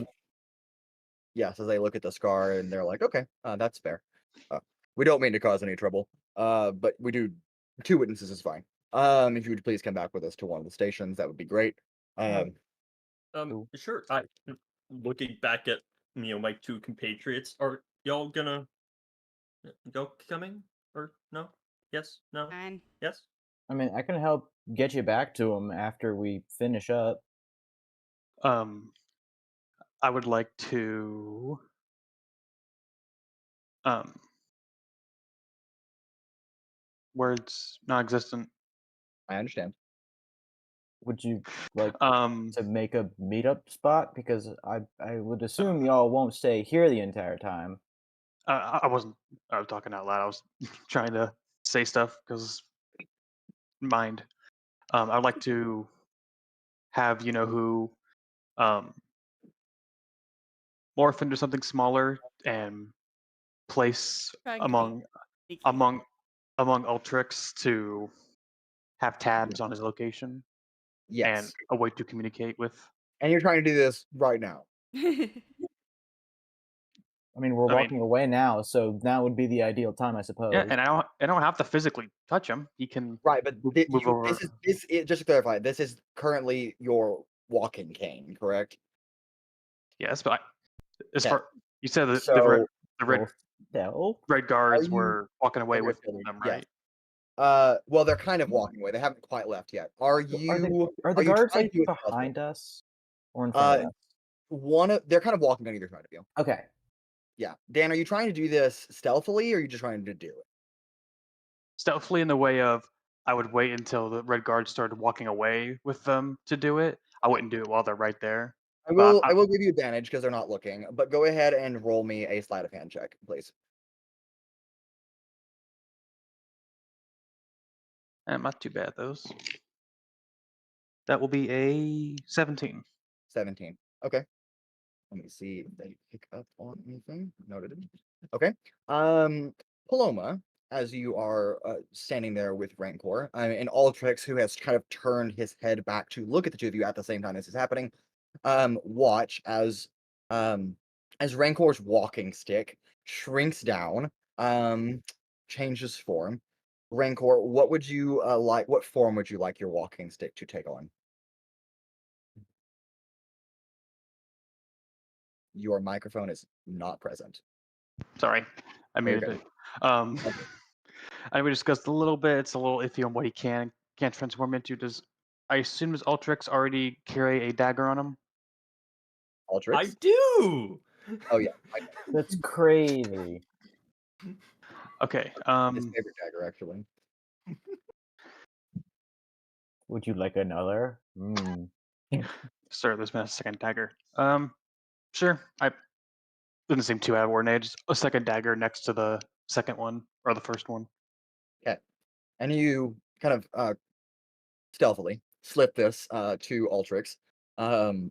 Yes, as they look at the scar and they're like, okay, that's fair. We don't mean to cause any trouble. But we do. Two witnesses is fine. If you would please come back with us to one of the stations, that would be great. Cool. Sure. Looking back at my two compatriots, are y'all gonna go coming or no? Yes, no, Fine. yes. I mean, I can help get you back to them after we finish up. I would like to. Um, words non-existent. I understand. Would you like Um, to make a meetup spot? Because I would assume y'all won't stay here the entire time. I wasn't. I was talking out loud. I was trying to say stuff because mind. I'd like to have who um, morph into something smaller and place Trying to be among sneaky. among among Ultrix to have tabs on his location Yes. and a way to communicate with. And you're trying to do this right now. I mean, we're I mean- walking away now, so now would be the ideal time, I suppose. Yeah, and I don't have to physically touch him. He can Right, but move over. just to clarify, this is currently your walking cane, correct? Yes, but as Okay. far you said that So Well, red guards you- were walking away red with shielders, them, yes. right? Well, they're kind of walking away. They haven't quite left yet. Are are you? the you guards trying like to do it stealthily? behind us or in front of us? They're kind of walking on either side of you. Okay. Yeah, Dan, are you trying to do this stealthily, or are you just trying to do it? Stealthily in the way of I would wait until the red guards started walking away with them to do it. I wouldn't do it while they're right there. I But will give you advantage because they're not looking. But go ahead and roll me a sleight of hand check, please. Not too bad those. That will be a 17. 17. Okay. Let me see if they pick up on anything. Noted. Okay. Paloma, as you are standing there with Rancor, and Altrix, who has kind of turned his head back to look at the two of you at the same time this is happening, watch as Rancor's walking stick shrinks down, changes form. Rancor, what would you like? What form would you like your walking stick to take on? Your microphone is not present. Sorry, I There you muted go. it. I we discussed a little bit. It's a little iffy on what he can't transform into. I assume does Ultrix already carry a dagger on him? I Altrix? do. Oh yeah, That's crazy. Okay. his favorite dagger actually. Would you like another? Sir, this man has a second dagger. Sure. I doesn't seem too out of ordinary. Just a second dagger next to the second one or the first one. Okay, and you kind of stealthily slip this to Altrix, and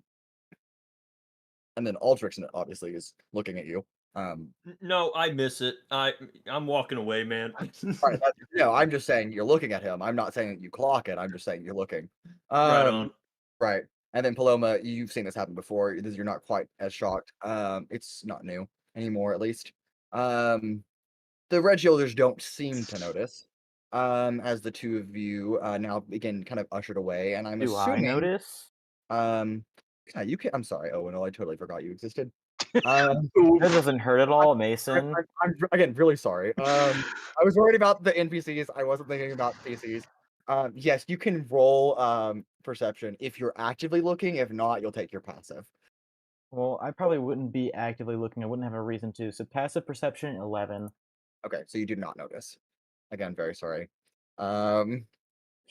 then Altrix obviously is looking at you. No, I miss it. I'm walking away, man. Right, no, I'm just saying you're looking at him. I'm not saying that you clock it. I'm just saying you're looking. Right on. Right. And then Paloma, you've seen this happen before. You're not quite as shocked. It's not new anymore, at least. The red shielders don't seem to notice. As the two of you now begin kind of ushered away, and I'm Do I assuming. notice? Yeah, you can. I'm sorry, Owunul. I totally forgot you existed. Um, That doesn't hurt at all, Mason. I'm again really sorry. I was worried about the NPCs. I wasn't thinking about PCs. Yes, you can roll perception if you're actively looking. If not, you'll take your passive. Well, I probably wouldn't be actively looking. I wouldn't have a reason to. So passive perception, 11. Okay, so you do not notice. Again, very sorry. Um,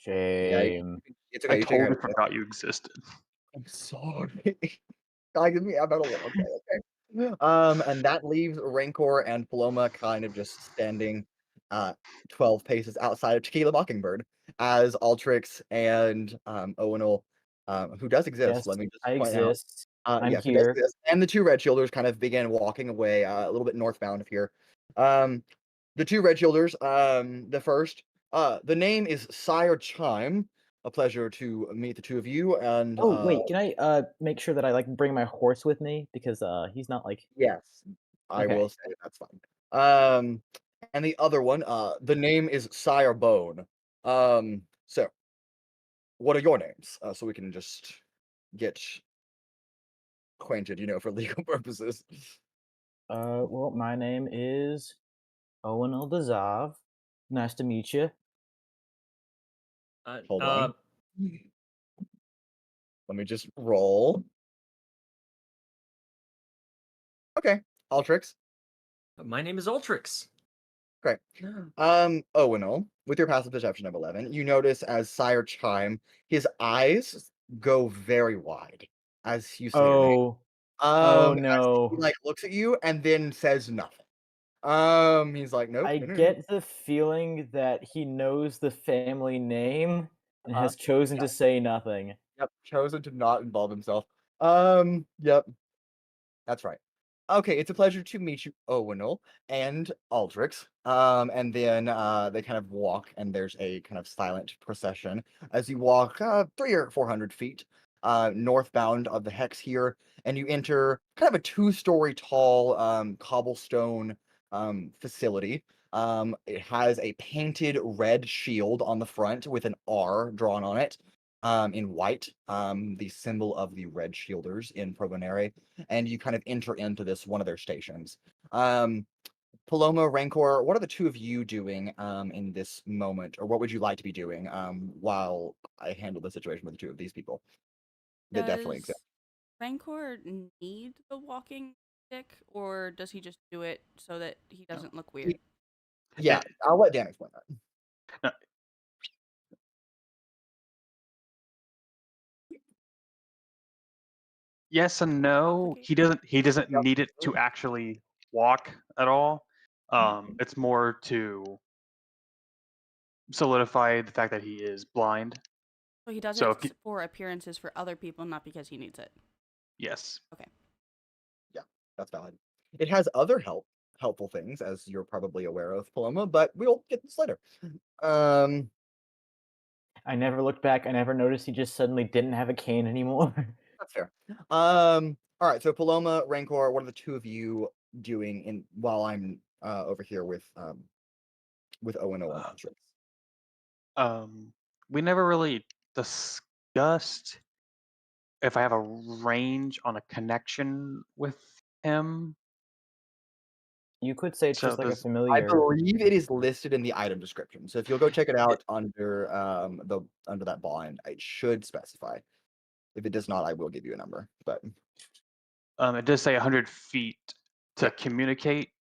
yeah, Shame. it's I okay. You take your totally head. forgot you existed. I'm sorry. God, give me. I'm at a long day. Okay. And that leaves Rancor and Paloma kind of just standing 12 paces outside of Tequila Mockingbird as Altrix and Owunul, who does exist, Yes, let me just I point out. exist. I'm Yes, who does here. exist. And the two red shielders kind of begin walking away a little bit northbound of here. The two red shielders, the first, the name is Sire Chime. A pleasure to meet the two of you. And Oh wait, can I make sure that I like bring my horse with me because he's not like yes, I okay. will say that's fine. And the other one, the name is Sire Bone. So what are your names? So we can just get acquainted, for legal purposes. Well, my name is Owunul Dazav. Nice to meet you. Hold on. Let me just roll. Okay, Altrix. My name is Ultrix. Great. Owunul, with your passive perception of 11, you notice as Sire Chime, his eyes go very wide as you say your name. Oh As no. he, like, looks at you and then says nothing. He's like, "Nope, I no, no, no." get the feeling that he knows the family name and Uh, has chosen yeah, to say nothing. yep, chosen to not involve himself. Yep, that's right. Okay, it's a pleasure to meet you, Owunul and Aldrix. And then they kind of walk, and there's a kind of silent procession as you walk 300 or 400 feet northbound of the hex here, and you enter kind of a two-story tall cobblestone facility. It has a painted red shield on the front with an R drawn on it in white, the symbol of the red shielders in Provonere, and you kind of enter into this one of their stations. Paloma, Rancor, what are the two of you doing in this moment, or what would you like to be doing while I handle the situation with the two of these people that definitely Does exist? Rancor need the walking stick, or does he just do it so that he No. doesn't look weird? Yeah, I'll let Dan explain that. No, yes and no. He doesn't Yep. need it to actually walk at all. It's more to solidify the fact that he is blind. So he does So it for appearances for other people, not because he needs it. yes. Yeah, that's valid. It has other helpful things, as you're probably aware of, Paloma, but we'll get this later. Um, I never looked back. I never noticed he just suddenly didn't have a cane anymore. that's fair. All right. So Paloma, Rancor, what are the two of you doing while I'm over here with Owunul and Uh, Altrix? we never really discussed if I have a range on a connection with him. You could say it's So just like a does I familiar. believe it is listed in the item description. So if you'll go check it out under that bond, it should specify. If it does not, I will give you a number. But it does say 100 feet to Yeah. communicate,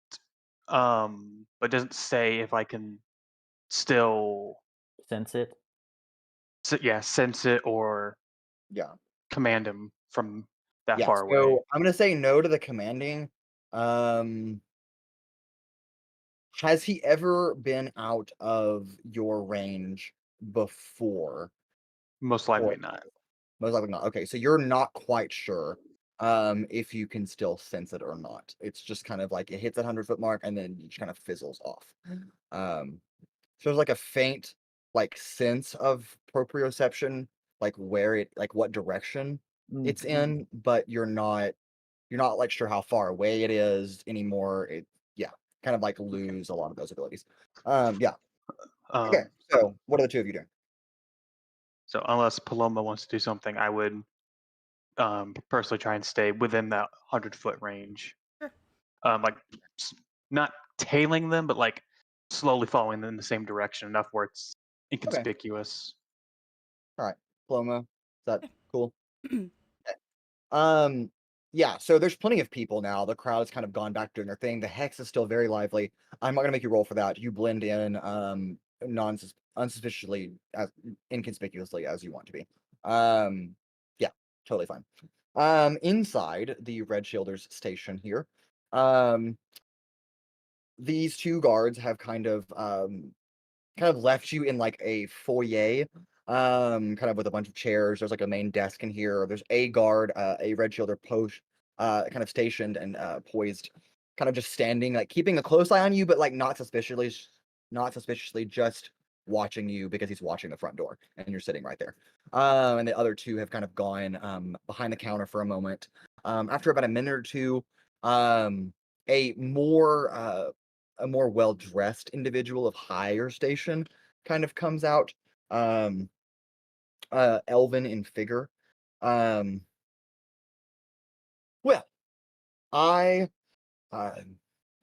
but doesn't say if I can still Sense it. sense it or yeah. command him from that Yeah. far So away. I'm gonna say no to the commanding. Has he ever been out of your range before? Most likely not. Most likely not. Okay, so you're not quite sure if you can still sense it or not. It's just kind of like it hits that 100-foot mark and then it just kind of fizzles off. So there's like a faint like sense of proprioception, like what direction it's in, but you're not like sure how far away it is anymore. Kind of like lose a lot of those abilities. Yeah. Okay. So what are the two of you doing? So unless Paloma wants to do something, I would personally try and stay within that 100-foot range. Sure. Like not tailing them, but like slowly following them in the same direction enough where it's inconspicuous. All right, Paloma, is that Yeah. cool? Yeah, so there's plenty of people now. The crowd has kind of gone back doing their thing. The hex is still very lively. I'm not gonna make you roll for that. You blend in unsuspiciously as inconspicuously as you want to be. Yeah, totally fine. Inside the Red Shielders station here, these two guards have kind of left you in like a foyer, kind of with a bunch of chairs. There's like a main desk in here. There's a guard, a red shielder post, kind of stationed and poised, kind of just standing, like keeping a close eye on you, but like not suspiciously, just watching you because he's watching the front door and you're sitting right there. And the other two have kind of gone behind the counter for a moment. After about a minute or two, a more well-dressed individual of higher station kind of comes out, elven in figure. Well, I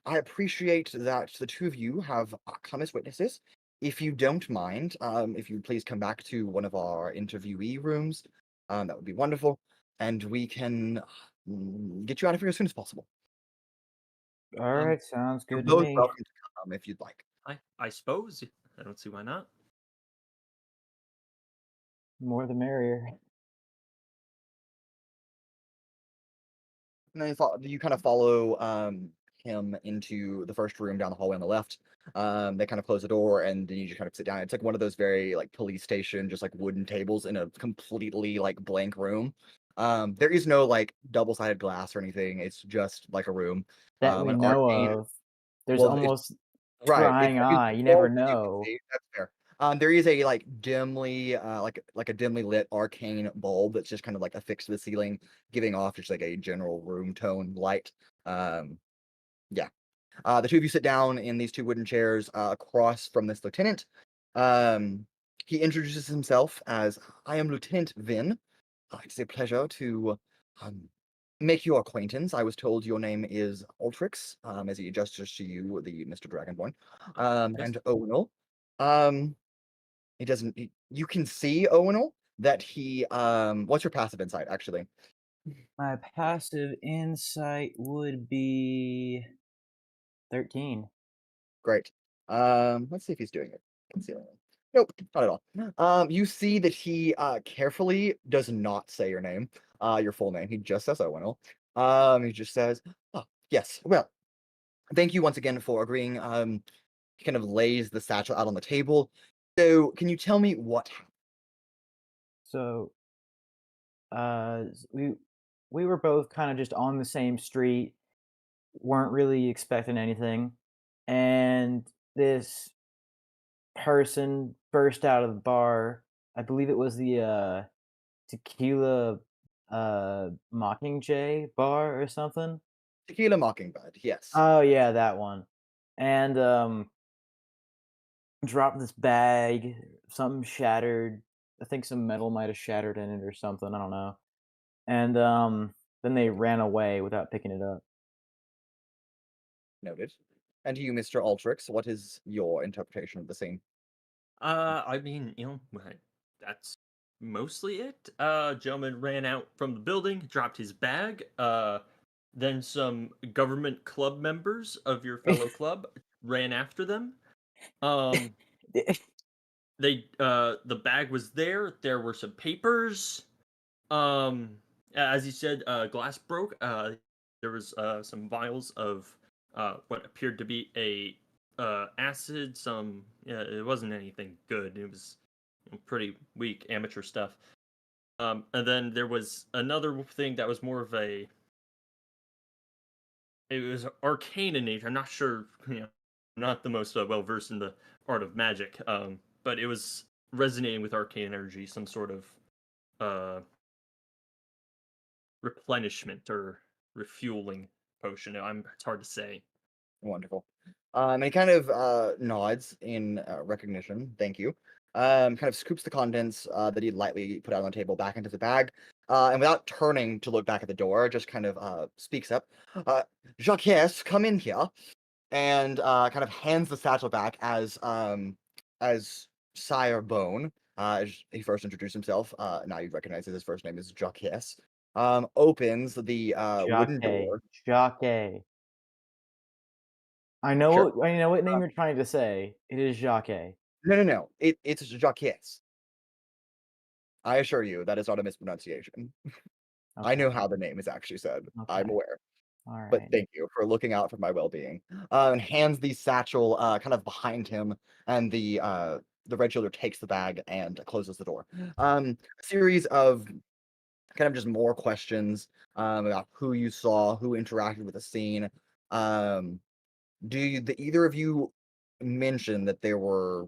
appreciate that the two of you have come as witnesses. If you don't mind, if you please come back to one of our interviewee rooms, that would be wonderful, and we can get you out of here as soon as possible. All right, sounds You're good to both me. welcome to come if you'd like. I suppose. I don't see why not. More the merrier. And then you kind of follow him into the first room down the hallway on the left. They kind of close the door, and then you just kind of sit down. It's like one of those very like police station, just like wooden tables in a completely like blank room. There is no like double-sided glass or anything. It's just like a room. That we An know arcane. of. There's Well, almost right. prying It's eye. You small never as you can know. see. That's fair. There is a like dimly, like a dimly lit arcane bulb that's just kind of like affixed to the ceiling, giving off just like a general room tone light. Yeah. The two of you sit down in these two wooden chairs across from this lieutenant. He introduces himself as, "I am Lieutenant Vin. It's a pleasure to make your acquaintance. I was told your name is Altrix," as he gestures to you, the Mr. Dragonborn, Yes. and Owunul. He doesn't. You can see Owunul that he. What's your passive insight, actually? My passive insight would be 13. Great. Let's see if he's doing it. Concealing it. Nope, not at all. You see that he carefully does not say your name, your full name. He just says Owunul. He just says, "Oh, yes. Well, thank you once again for agreeing." He kind of lays the satchel out on the table. So, can you tell me what happened? So, we were both kind of just on the same street, weren't really expecting anything, and this person burst out of the bar. I believe it was the tequila Mockingjay bar or something. Tequila Mockingbird, yes. Oh yeah, that one. And dropped this bag, something shattered. I think some metal might have shattered in it or something, I don't know. And then they ran away without picking it up. Noted. And you, Mr. Altrix, what is your interpretation of the scene? I mean, that's mostly it. Gentleman ran out from the building, dropped his bag. Then some government club members of your fellow club ran after them. Um, the bag was there. There were some papers. As you said, glass broke. There was some vials of what appeared to be a acid. It wasn't anything good. It was pretty weak amateur stuff. And then there was another thing that was more of a. It was arcane in nature. I'm not sure. Not the most well versed in the art of magic. But it was resonating with arcane energy. Some sort of replenishment or refueling potion. It's hard to say. Wonderful. And he kind of nods in recognition. Thank you. Kind of scoops the contents that he lightly put out on the table back into the bag. And without turning to look back at the door, just kind of speaks up. Jacques, come in here. And kind of hands the satchel back as Sire Bone. He first introduced himself. Now you recognize that his first name is Jacques. Opens the wooden door. Jacques. I know what name you're trying to say. It is Jacques. No. It's Jacques. I assure you that is not a mispronunciation. I know how the name is actually said. I'm Okay. aware. All right. But thank you for looking out for my well-being. And hands the satchel kind of behind him, and the red shoulder takes the bag and closes the door. A series of kind of just more questions about who you saw, who interacted with the scene. Either of you mention that there were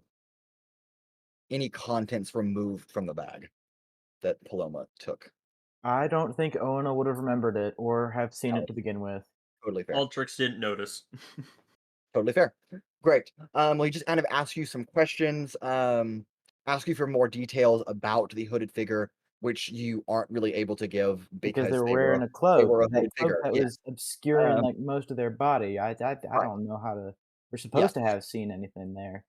any contents removed from the bag that Paloma took? I don't think Owunul would have remembered it or have seen it to begin with. Totally fair. Altrix didn't notice. Totally fair. Great. We just kind of ask you some questions, ask you for more details about the hooded figure, which you aren't really able to give Because because they were wearing a cloak. were a That hooded cloak figure. that Yeah. was obscuring Um, like most of their body. I Right. don't know how to. We're supposed to have seen anything there.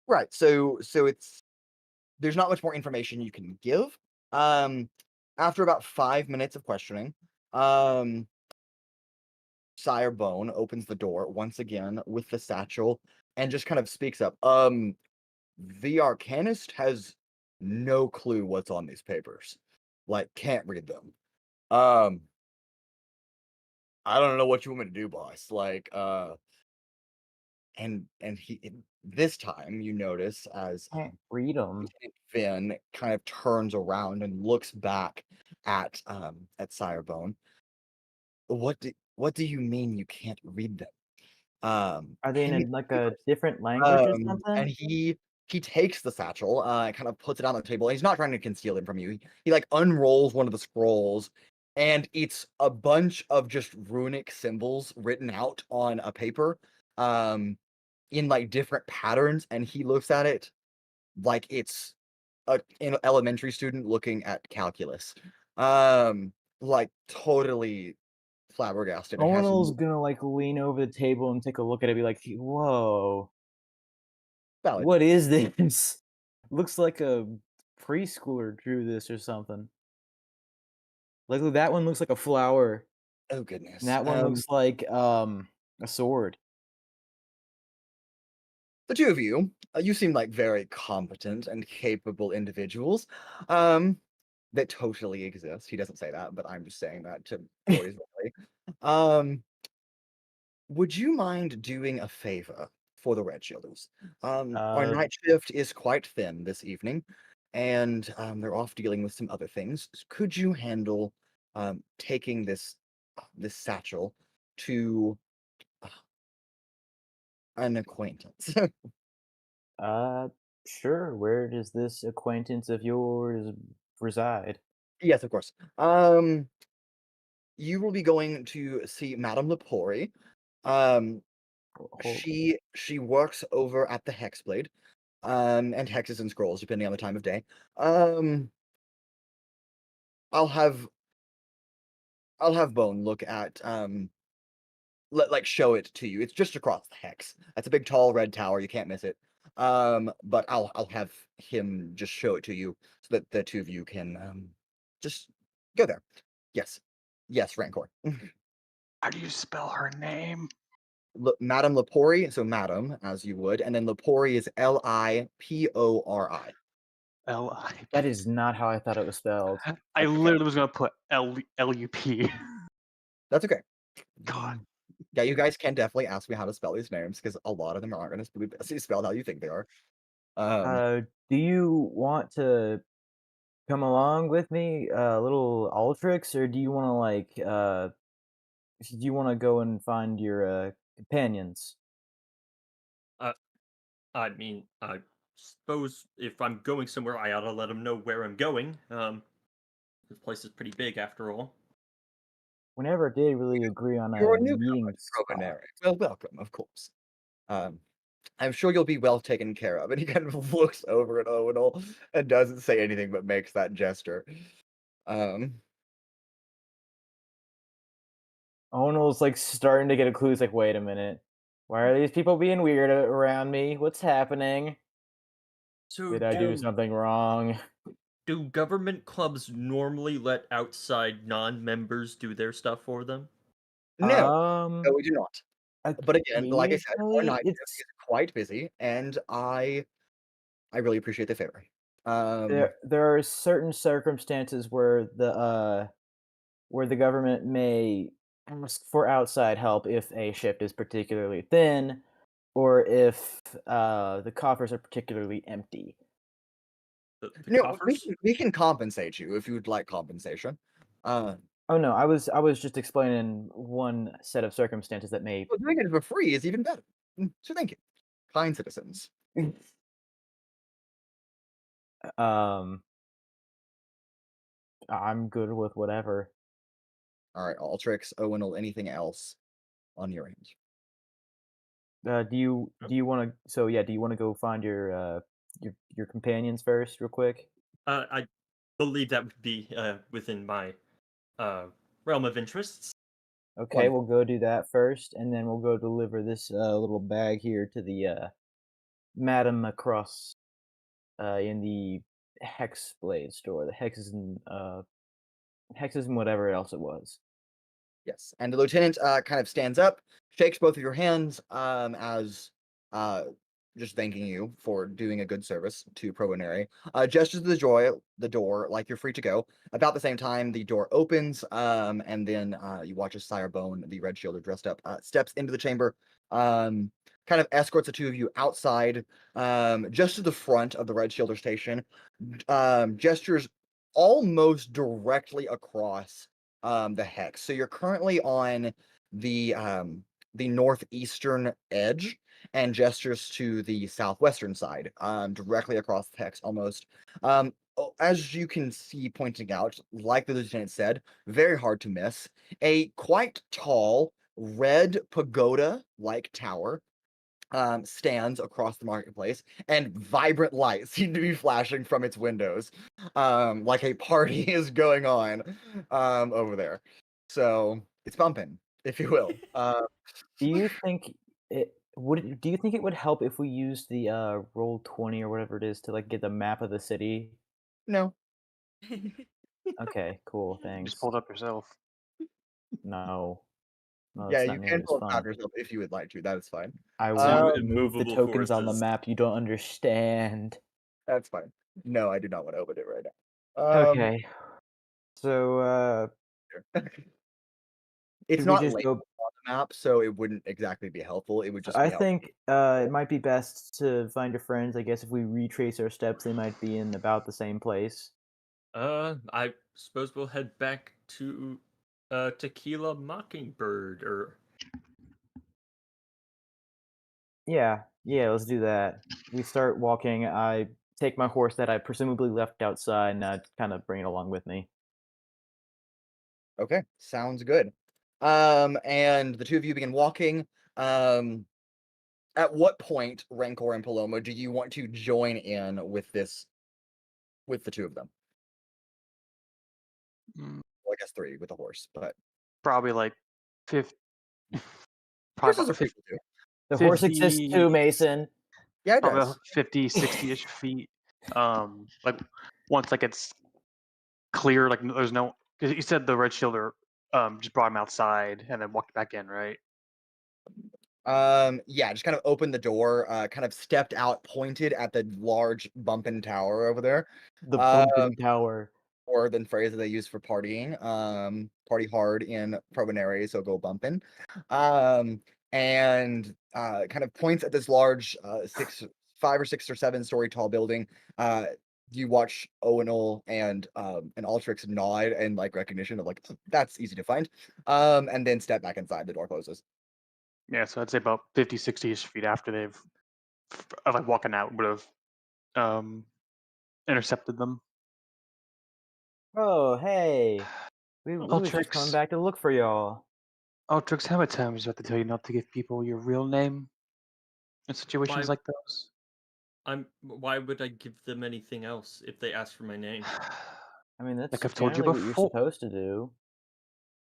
Right. So there's not much more information you can give. After about 5 minutes of questioning, Sire Bone opens the door once again with the satchel and just kind of speaks up. The Arcanist has no clue what's on these papers. Like, can't read them. I don't know what you want me to do, boss. Like, and this time you notice as Can't read them. Lieutenant Finn kind of turns around and looks back at Sirebone. What do you mean you can't read them? Are they Hand me in the like a papers. different language or And something? he takes the satchel, kind of puts it on the table. He's not trying to conceal it from you. He like unrolls one of the scrolls, and it's a bunch of just runic symbols written out on a paper, in like different patterns. And he looks at it like it's an elementary student looking at calculus, like totally flabbergasted. And has Owunul's gonna like lean over the table and take a look at it, be like, "Whoa, valid. what is this? Looks like a preschooler drew this or something." Like that one looks like a flower, Oh and goodness. that one looks like a sword. The two of you, you seem like very competent and capable individuals. That totally exist. He doesn't say that, but I'm just saying that to Corey's volley. Would you mind doing a favor for the Red Shielders? Our Uh, night shift is quite thin this evening, and they're off dealing with some other things. Could you handle taking this satchel to an acquaintance? Sure. Where does this acquaintance of yours reside? Yes, of course. You will be going to see Madame Lepori. Um, Hold. she works over at the Hexblade, and hexes and scrolls depending on the time of day. Um, I'll have Bone look at like show it to you. It's just across the hex. That's a big tall red tower. You can't miss it. But I'll have him just show it to you so that the two of you can just go there. Yes, yes, Rancor. How do you spell her name? Madame Lepori, so Madame as you would, and then Lepori is Lipori. L-I. That is not how I thought it was spelled. I That's okay. literally was gonna put L-U-P. That's okay. God. Yeah, you guys can definitely ask me how to spell these names because a lot of them aren't going to be spelled how you think they are. Do you want to come along with me, little Altrix, or do you want to do you want to go and find your companions? I mean, I suppose if I'm going somewhere, I ought to let them know where I'm going. This place is pretty big after all. We never did really agree on You're a a newcomer meeting to spot. Provonere. Well, welcome, of course. I'm sure you'll be well taken care of. And he kind of looks over at Owunul and doesn't say anything but makes that gesture. Owunul's like starting to get a clue. He's like, wait a minute. Why are these people being weird around me? What's happening? So Did I do something wrong? do government clubs normally let outside non-members do their stuff for them? No, we do not. But again, like I said, our Occasionally, night shift it's is quite busy, and I really appreciate the favor. there are certain circumstances where the government may ask for outside help if a shift is particularly thin, or if the coffers are particularly empty. The No, coffers? we can compensate you if you would like compensation. Oh no, I was just explaining one set of circumstances that may. Well, doing it for free is even better. So thank you, kind citizens. um, I'm good with whatever. All right, Altrix, Owunul, anything else on your end? Do you want to? So yeah, do you want to go find your companions first, real quick? I believe that would be within my realm of interests. Okay, Wonderful. we'll go do that first, and then we'll go deliver this little bag here to the madam across in the Hex Blade store. The Hexes and whatever else it was. Yes, and the lieutenant kind of stands up, shakes both of your hands as uh, just thanking you for doing a good service to Provonere. Gestures to the door, like you're free to go. About the same time, the door opens, and then you watch as Sire Bone, the red shielder dressed up, steps into the chamber, kind of escorts the two of you outside, just to the front of the red shielder station, gestures almost directly across the hex. So you're currently on the northeastern edge and gestures to the southwestern side, directly across the hex almost. As you can see pointing out, like the lieutenant said, very hard to miss, a quite tall red pagoda-like tower stands across the marketplace, and vibrant lights seem to be flashing from its windows, like a party is going on over there. So it's bumping, if you will. Do you think Do you think it would help if we used the roll 20 or whatever it is to like get the map of the city? No, Okay, cool. You Thanks. just pulled up yourself. No, no, yeah, that's you not can nearly as pull it out fun. yourself if you would like to. That is fine. I To want to move the immovable tokens on the forces. map. You don't understand. That's fine. No, I do not want to open it right now. Okay. So, It's should we not just labeled go? on map, so it wouldn't exactly be helpful. It would just I be helpful. think it might be best to find your friends. I guess if we retrace our steps, they might be in about the same place. I suppose we'll head back to Tequila Mockingbird, or Yeah, let's do that. We start walking. I take my horse that I presumably left outside, and I kind of bring it along with me. Okay, sounds good. And the two of you begin walking. At what point, Rancor and Paloma, do you want to join in with this, with the two of them? Mm, Well, I guess three with the horse, but Probably like 50. horse Probably is about official too. The horse exists too, 50, Mason. Yeah, it probably does. about 50, 60-ish feet. Like once like it's clear, like there's no. Because you said the red shielder just brought him outside and then walked back in, right? Yeah, just kind of opened the door, kind of stepped out, pointed at the large bumpin' tower over there. The Uh, bumping tower. or than phrase that they use for partying. Party hard in Provonere, so go bumpin'. And kind of points at this large 5 or 6 or 7 story tall building. You watch Owunul and Altrix nod and like recognition of like, "Oh, that's easy to find." And then step back inside. The door closes. Yeah, so I'd say about 50, 60-ish feet after they've like walking out would have intercepted them. Oh, hey. We was just coming Altrix, back to look for y'all. Altrix, how many times do I have to tell you not to give people your real name in situations Why- like those? why would I give them anything else if they ask for my name? I mean, that's Like I've told you generally what you're before. supposed to do.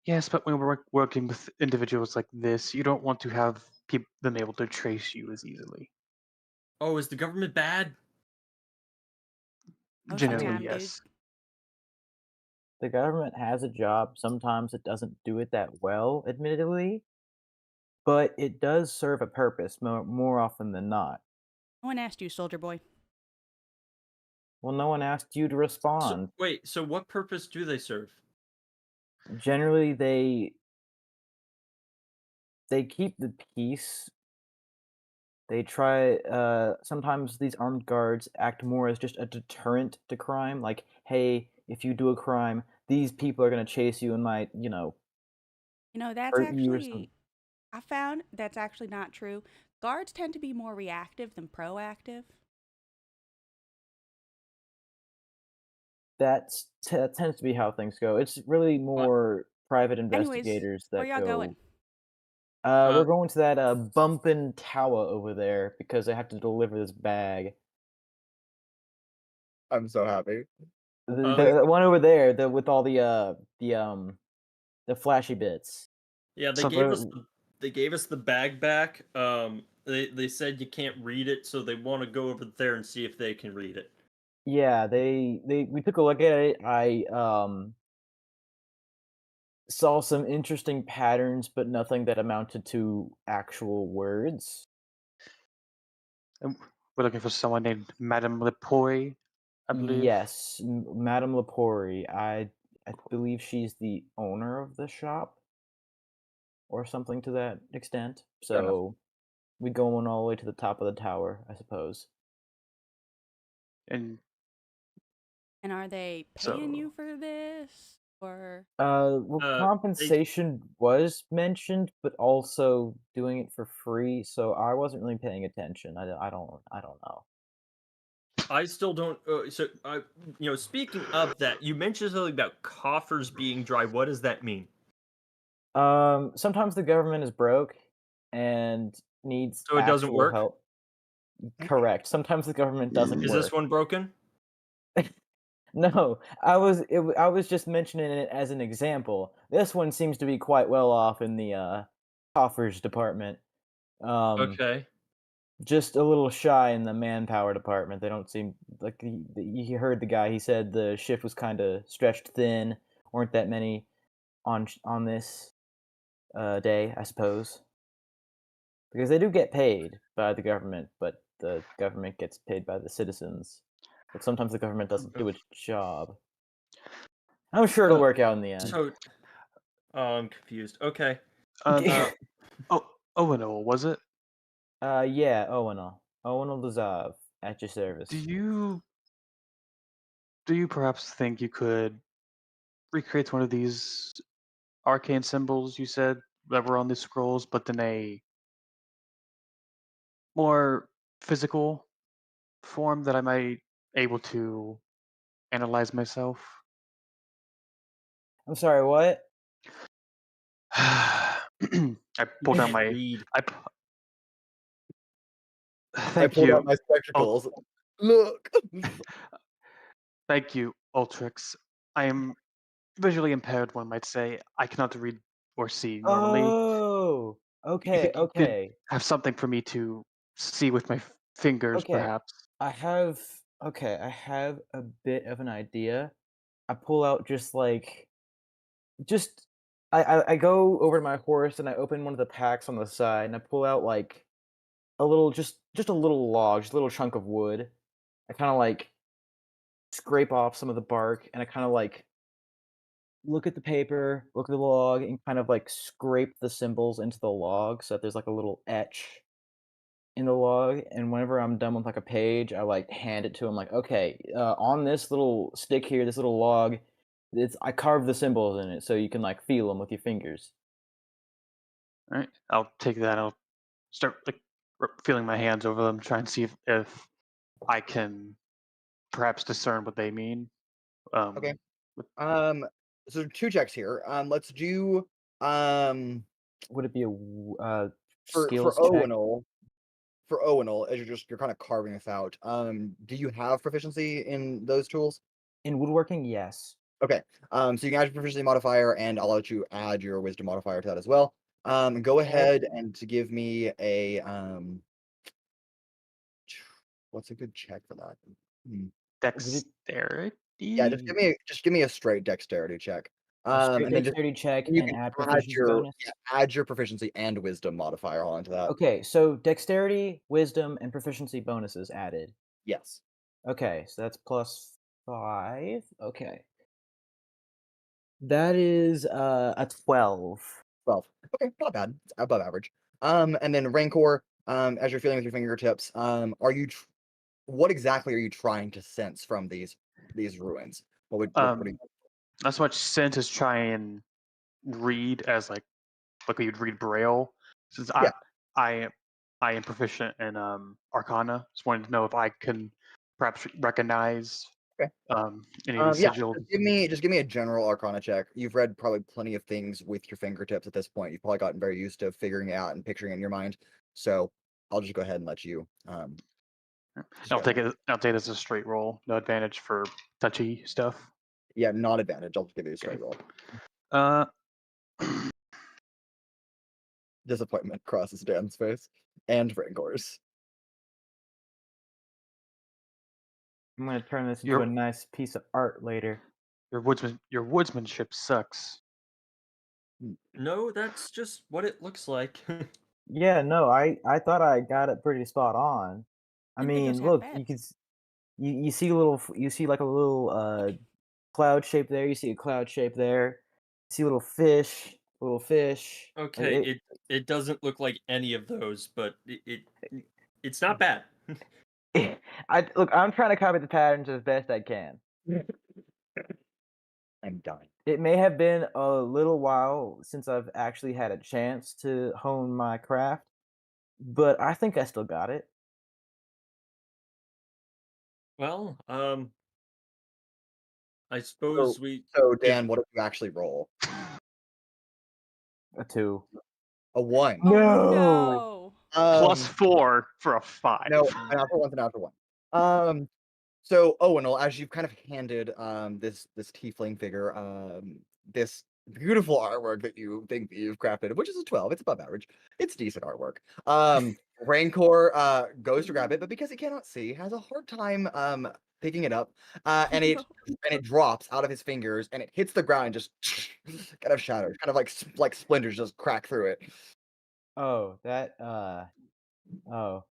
Yes, but when we're working with individuals like this, you don't want to have them able to trace you as easily. Oh, is the government bad? Most of the Generally, time, dude. yes. The government has a job. Sometimes it doesn't do it that well, admittedly, but it does serve a purpose more often than not. No one asked you, soldier boy. Well, no one asked you to So, respond. wait, so what purpose do they serve? Generally, they keep the peace. They try. Sometimes these armed guards act more as just a deterrent to crime. Like, hey, if you do a crime, these people are gonna chase you and might, That's hurt you or actually, something. I found that's actually not true. Guards tend to be more reactive than proactive. That tends to be how things go. It's really more private Anyways, investigators where that y'all go. going? We're going to that bumpin' tower over there because I have to deliver this bag. I'm so happy. The one over there, with all the flashy bits. Yeah, they Something- gave us the bag back. They said you can't read it, so they want to go over there and see if they can read it. Yeah, we took a look at it. I saw some interesting patterns, but nothing that amounted to actual words. And we're looking for someone named Madame Lepori, I believe. Yes, Madame Lepori. I believe she's the owner of the shop, or something to that extent. Fair enough. So we going all the way to the top of the tower, I suppose. And And are they paying So- you for this? Or Well, compensation was mentioned, but also doing it for free. So I wasn't really paying attention. I don't know. I still don't. Speaking of that, you mentioned something about coffers being dry. What does that mean? Sometimes the government is broke and needs So it doesn't actual work? help. Correct. Sometimes the government doesn't Is work. this one broken? No, I was just mentioning it as an example. This one seems to be quite well off in the coffers department. Okay. Just a little shy in the manpower department. They don't seem like you heard the guy. He said the shift was kind of stretched thin. Weren't that many on this day, I suppose, because they do get paid by the government, but the government gets paid by the citizens. But sometimes the government doesn't do its job. I'm sure it'll work out in the end. So, I'm confused. Okay. Oh, Owunul, was it? Yeah, Owunul. Owunul Dazav, at your service. Do you perhaps think you could recreate one of these arcane symbols you said that were on the scrolls, but in a more physical form that I might able to analyze myself? I'm sorry, what? I pulled out Can't my. read. I Thank pulled out you. my spectacles. Look. Thank you, Altrix. I am visually impaired, one might say. I cannot read or see normally. Oh, You okay, think you could okay, have something for me to see with my fingers, okay. perhaps? I have a bit of an idea. I pull out just I go over to my horse and I open one of the packs on the side and I pull out like a little just a little log, just a little chunk of wood. I kind of like scrape off some of the bark and I kind of like look at the paper, look at the log, and kind of like scrape the symbols into the log so that there's like a little etch in the log. And whenever I'm done with like a page, I like hand it to him, like, okay, on this little stick here, this little log, I carved the symbols in it so you can like feel them with your fingers. All right, I'll take that. I'll start like feeling my hands over them, try and see if I can perhaps discern what they mean. Okay. With- So 2 checks here. Let's do Would it be a for skills check Owunul. For Owunul, as you're kind of carving this out. Do you have proficiency in those tools? in woodworking? Yes. Okay. So you can add your proficiency modifier, and I'll let you add your wisdom modifier to that as well. Go ahead and to give me a what's a good check for that? Hmm. Dexterity. Yeah, just give me a straight dexterity check. A straight And then just dexterity check and you and can add add proficiency bonus. add your proficiency and wisdom modifier onto that. Okay, so dexterity, wisdom, and proficiency bonuses added. Yes. Okay, so that's +5. Okay. That is a 12. 12. Okay, not bad. It's above average. And then Rancor, as you're feeling with your fingertips, what exactly are you trying to sense from these ruins? What do you Not so much sense as try and read as like you'd read Braille. Since Yeah. I am proficient in Arcana, just wanted to know if I can perhaps recognize Okay. any of these Yeah, sigils. just give me a general Arcana check. You've read probably plenty of things with your fingertips at this point. You've probably gotten very used to figuring it out and picturing it in your mind. So I'll just go ahead and let you. I'll take it as a straight roll, no advantage for touchy stuff. Yeah, not advantage. I'll just give you a straight roll. Uh, Disappointment crosses Dan's face and Rancor's. I'm gonna turn this into You're- a nice piece of art later. your woodsmanship sucks. No, that's just what it looks like. Yeah, no, I thought I got it pretty spot on. I Didn't think it was mean, half look, bad. you can you see you see like a little cloud shape there. You see a cloud shape there. You see a little fish, little fish. Like, Okay, it doesn't look like any of those, but it's not bad. I'm trying to copy the patterns as best I can. I'm dying. It may have been a little while since I've actually had a chance to hone my craft, but I think I still got it. Well, I suppose So Dan, what did you actually roll? A 2. A 1. Oh, No. no. +4 for a 5. No, an after one's an after one. So Owenel, as you've kind of handed this tiefling figure this beautiful artwork that you think that you've crafted, which is a 12, it's above average. It's decent artwork. Rancor goes to grab it, but because he cannot see, has a hard time picking it up. And it drops out of his fingers and it hits the ground and just kind of shatters, kind of like splinters just crack through it. Oh, that oh.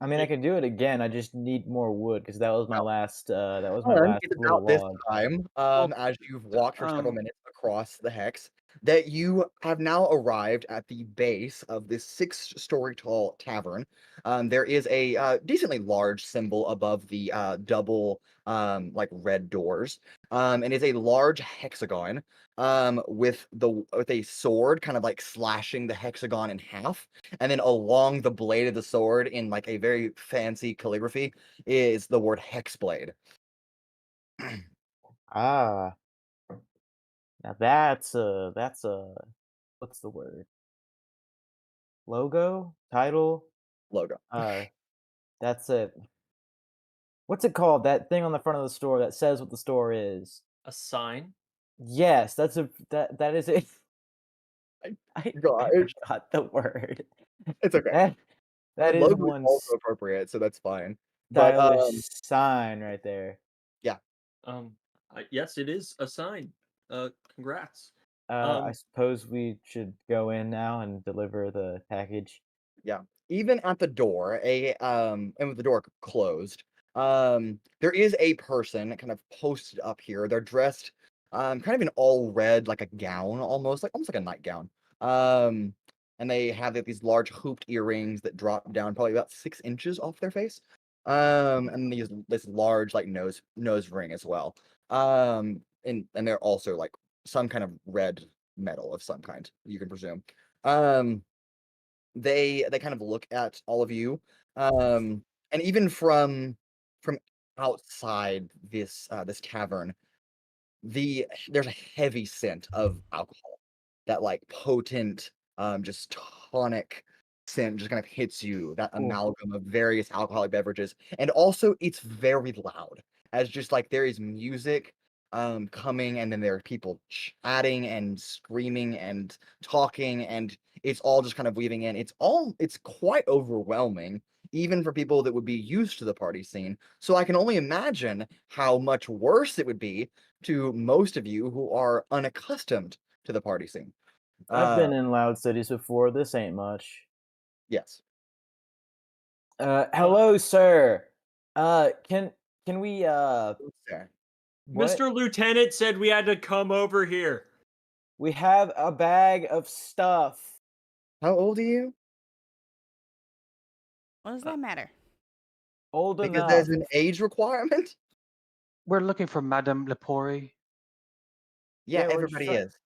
I mean, I could do it again. I just need more wood because that was my last It's little about this log. time, as you've walked for several minutes across the hex, that you have now arrived at the base of this 6-story tall tavern. There is a decently large symbol above the double like red doors, and is a large hexagon with a sword kind of like slashing the hexagon in half, and then along the blade of the sword in like a very fancy calligraphy is the word hexblade. Ah, now that's a what's the word? Logo? Title? Logo. Uh, that's a what's it called? That thing on the front of the store that says what the store is. A sign. Yes, that is it. I I God, forgot the word. it's okay. That I that mean, is logo is one also appropriate, so that's fine. But stylish sign right there. yeah, Yes, it is a sign. Congrats. I suppose we should go in now and deliver the package. yeah. Even at the door, and with the door closed, there is a person kind of posted up here. They're dressed, kind of in all red, like a gown, almost like a nightgown. And they have like, these large hooped earrings that drop down probably about 6 inches off their face. And this large like nose ring as well. And they're also like some kind of red metal of some kind, you can presume. Um, they kind of look at all of you, and even from outside this tavern, there's a heavy scent of alcohol, that like potent, just tonic scent just kind of hits you, that Ooh. amalgam of various alcoholic beverages, and also it's very loud, as just like there is music coming, and then there are people chatting and screaming and talking, and it's all just kind of weaving in. It's quite overwhelming, even for people that would be used to the party scene. So I can only imagine how much worse it would be to most of you who are unaccustomed to the party scene. I've been in loud cities before. This ain't much. Yes. Hello, sir. Can we Sir. what? Mr. Lieutenant said we had to come over here. We have a bag of stuff. How old are you? What does that matter? Old Because enough. there's an age requirement? We're looking for Madame Lepori. Yeah, Yeah, we're everybody try- is.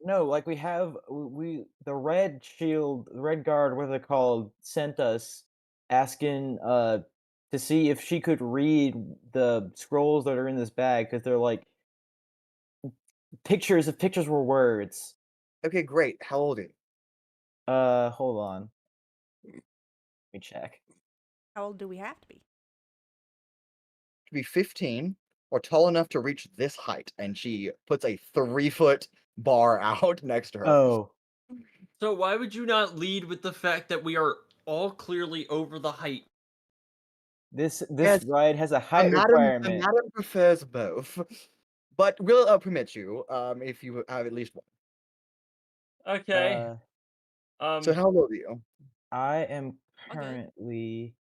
No, like we have we the red shield, the red guard, what are they called, sent us asking to see if she could read the scrolls that are in this bag because they're like pictures. If pictures were words. Okay, great. How old are you? Hold on. Let me check. How old do we have to be? To be 15 or tall enough to reach this height. And she puts a 3-foot bar out next to her. Oh, So why would you not lead with the fact that we are all clearly over the height? this Yes, ride has a A height requirement. madam prefers both. But we'll permit you, if you have at least one. Okay. So how old are you? I am Okay. currently.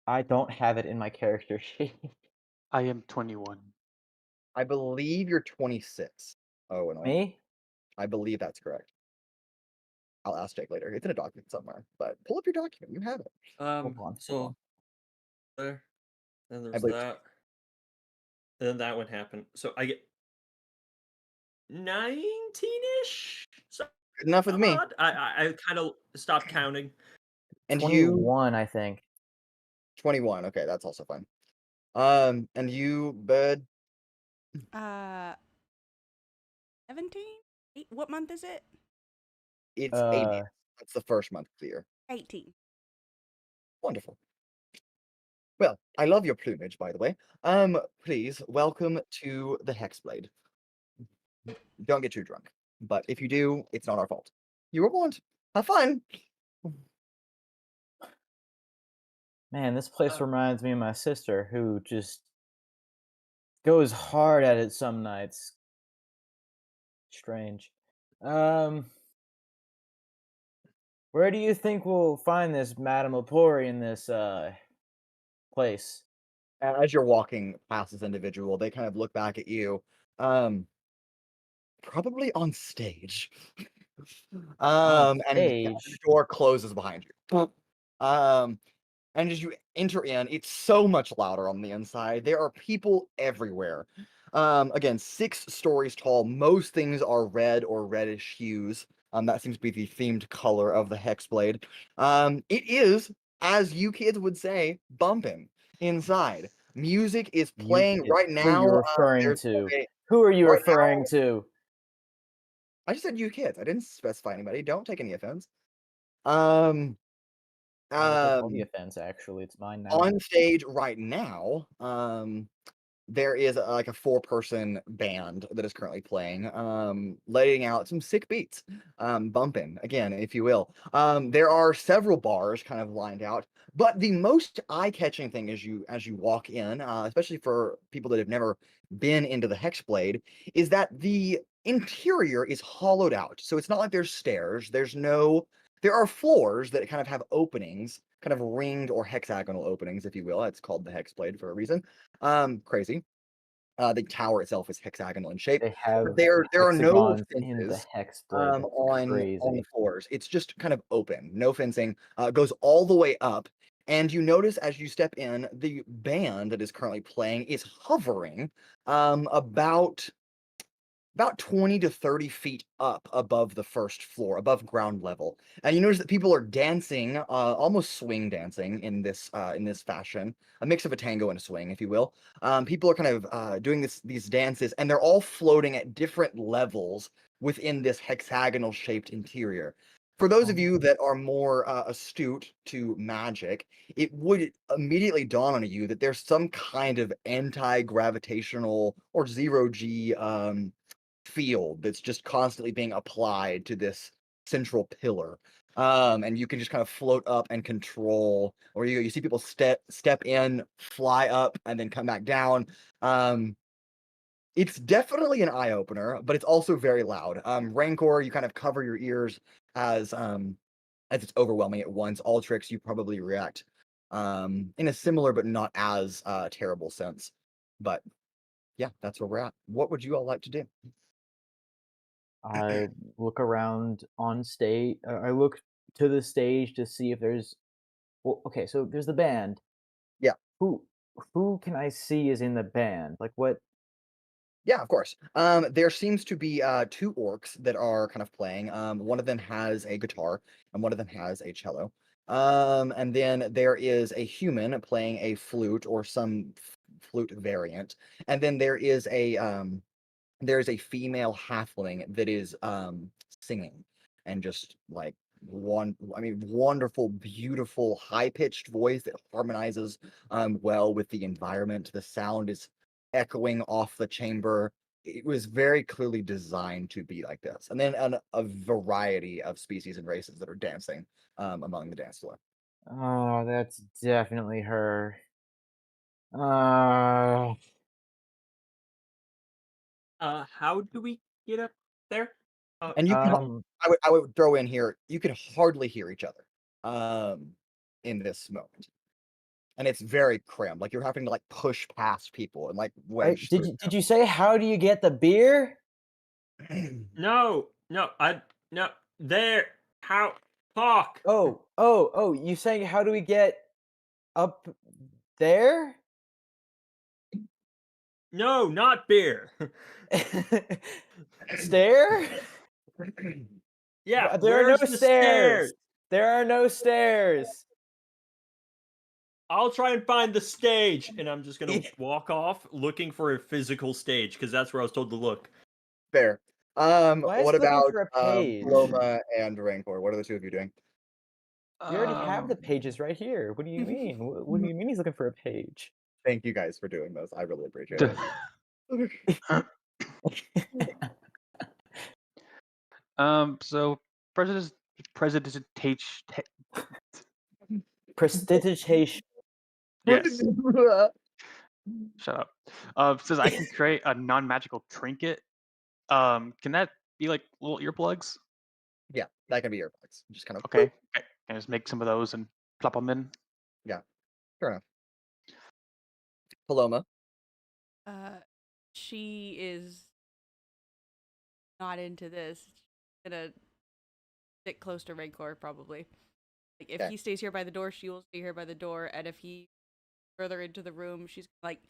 I don't have it in my character sheet. I am 21. I believe you're 26. Oh, no. Me? I believe that's correct. I'll ask Jake later. It's in a document somewhere, but pull up your document. You have it. Hold on. So there, then I there's believe that. Then that one happened. So I get 19-ish. So good enough with me. odd. I kind of stopped counting. And you 21, I think. 21. Okay, that's also fine. And you, Bird, 17? What month is it? it's 80. That's the first month of the year. 18. Wonderful. Well, I love your plumage, by the way. Please welcome to the Hexblade. Don't get too drunk, but if you do, it's not our fault. You were warned. Have fun. Man, this place Uh, reminds me of my sister who just goes hard at it some nights. Strange. Um, where do you think we'll find this Madame Lepori in this place? As you're walking past this individual, they kind of look back at you. Um, Probably on stage. On And yeah, the stage. door closes behind you. Um, and as you enter in, it's so much louder on the inside. There are people everywhere. Again, 6 stories tall. Most things are red or reddish hues. That seems to be the themed color of the Hexblade. It is, as you kids would say, bumping inside. Music is You playing kids. right Who are now. you referring There's to? a, Who are you right referring to? I just said you kids. I didn't specify anybody. Don't take any offense. Um, I'll take all the um, offense, actually. It's mine now. on stage right now, there is like a 4-person band that is currently playing, letting out some sick beats, bumping again, if you will. There are several bars kind of lined out, but the most eye-catching thing as you walk in, especially for people that have never been into the Hexblade, is that the interior is hollowed out. So it's not like there's stairs. There are floors that kind of have openings, kind of ringed or hexagonal openings, if you will. It's called the Hexblade for a reason. Crazy. The tower itself is hexagonal in shape, They have but there are no hexagons in the fences Hexblade. That's on the crazy. floors. It's just kind of open, no fencing. It goes all the way up, and you notice as you step in, the band that is currently playing is hovering about 20 to 30 feet up above the first floor, above ground level. And you notice that people are dancing, almost swing dancing in this fashion, a mix of a tango and a swing, if you will. People are kind of doing these dances, and they're all floating at different levels within this hexagonal shaped interior. For those of you that are more astute to magic, it would immediately dawn on you that there's some kind of anti-gravitational or zero G field that's just constantly being applied to this central pillar. And you can just kind of float up and control, or you see people step in, fly up, and then come back down. It's definitely an eye opener, but it's also very loud. Rancor, you kind of cover your ears as it's overwhelming at once. Altrix, you probably react in a similar but not as terrible sense. But yeah, that's where we're at. What would you all like to do? I look around on stage. I look to the stage to see if there's. Well, okay, so there's the band. Yeah. Who can I see is in the band? Like what? Yeah, of course. There seems to be 2 orcs that are kind of playing. One of them has a guitar, and one of them has a cello. And then there is a human playing a flute or some flute variant, and then there's a female halfling that is singing, and just like wonderful, beautiful, high-pitched voice that harmonizes well with the environment. The sound is echoing off the chamber. It was very clearly designed to be like this. And then a variety of species and races that are dancing among the dance floor. Oh, that's definitely her. Uh, How do we get up there? And you can um, I would throw in here, you can hardly hear each other in this moment. And it's very cramped. Like you're having to like push past people and like wedge did through you say how do you get the beer? them. No, no. There. How? Talk. Oh! You saying how do we get up there? No, not beer. Stair? Yeah, There are no where's the stairs. stairs? There are no stairs. I'll try and find the stage, and I'm just gonna walk off looking for a physical stage because that's where I was told to look. Fair. Why is What he looking about for a page? Paloma and Rancor? What are the 2 of you doing? We already have the pages right here. What do you mean? What do you mean he's looking for a page? Thank you guys for doing those. I really appreciate it. So presentation. Prestidigitation. Yes. Shut up. Says I can create a non-magical trinket. Can that be like little earplugs? Yeah, that can be earplugs. Just kind of Okay. Okay. Can I just make some of those and plop them in? Yeah, fair enough. Paloma. She is not into this. She's gonna stick close to Rancor probably. Like if Okay. he stays here by the door, she will stay here by the door, and if he further into the room, she's like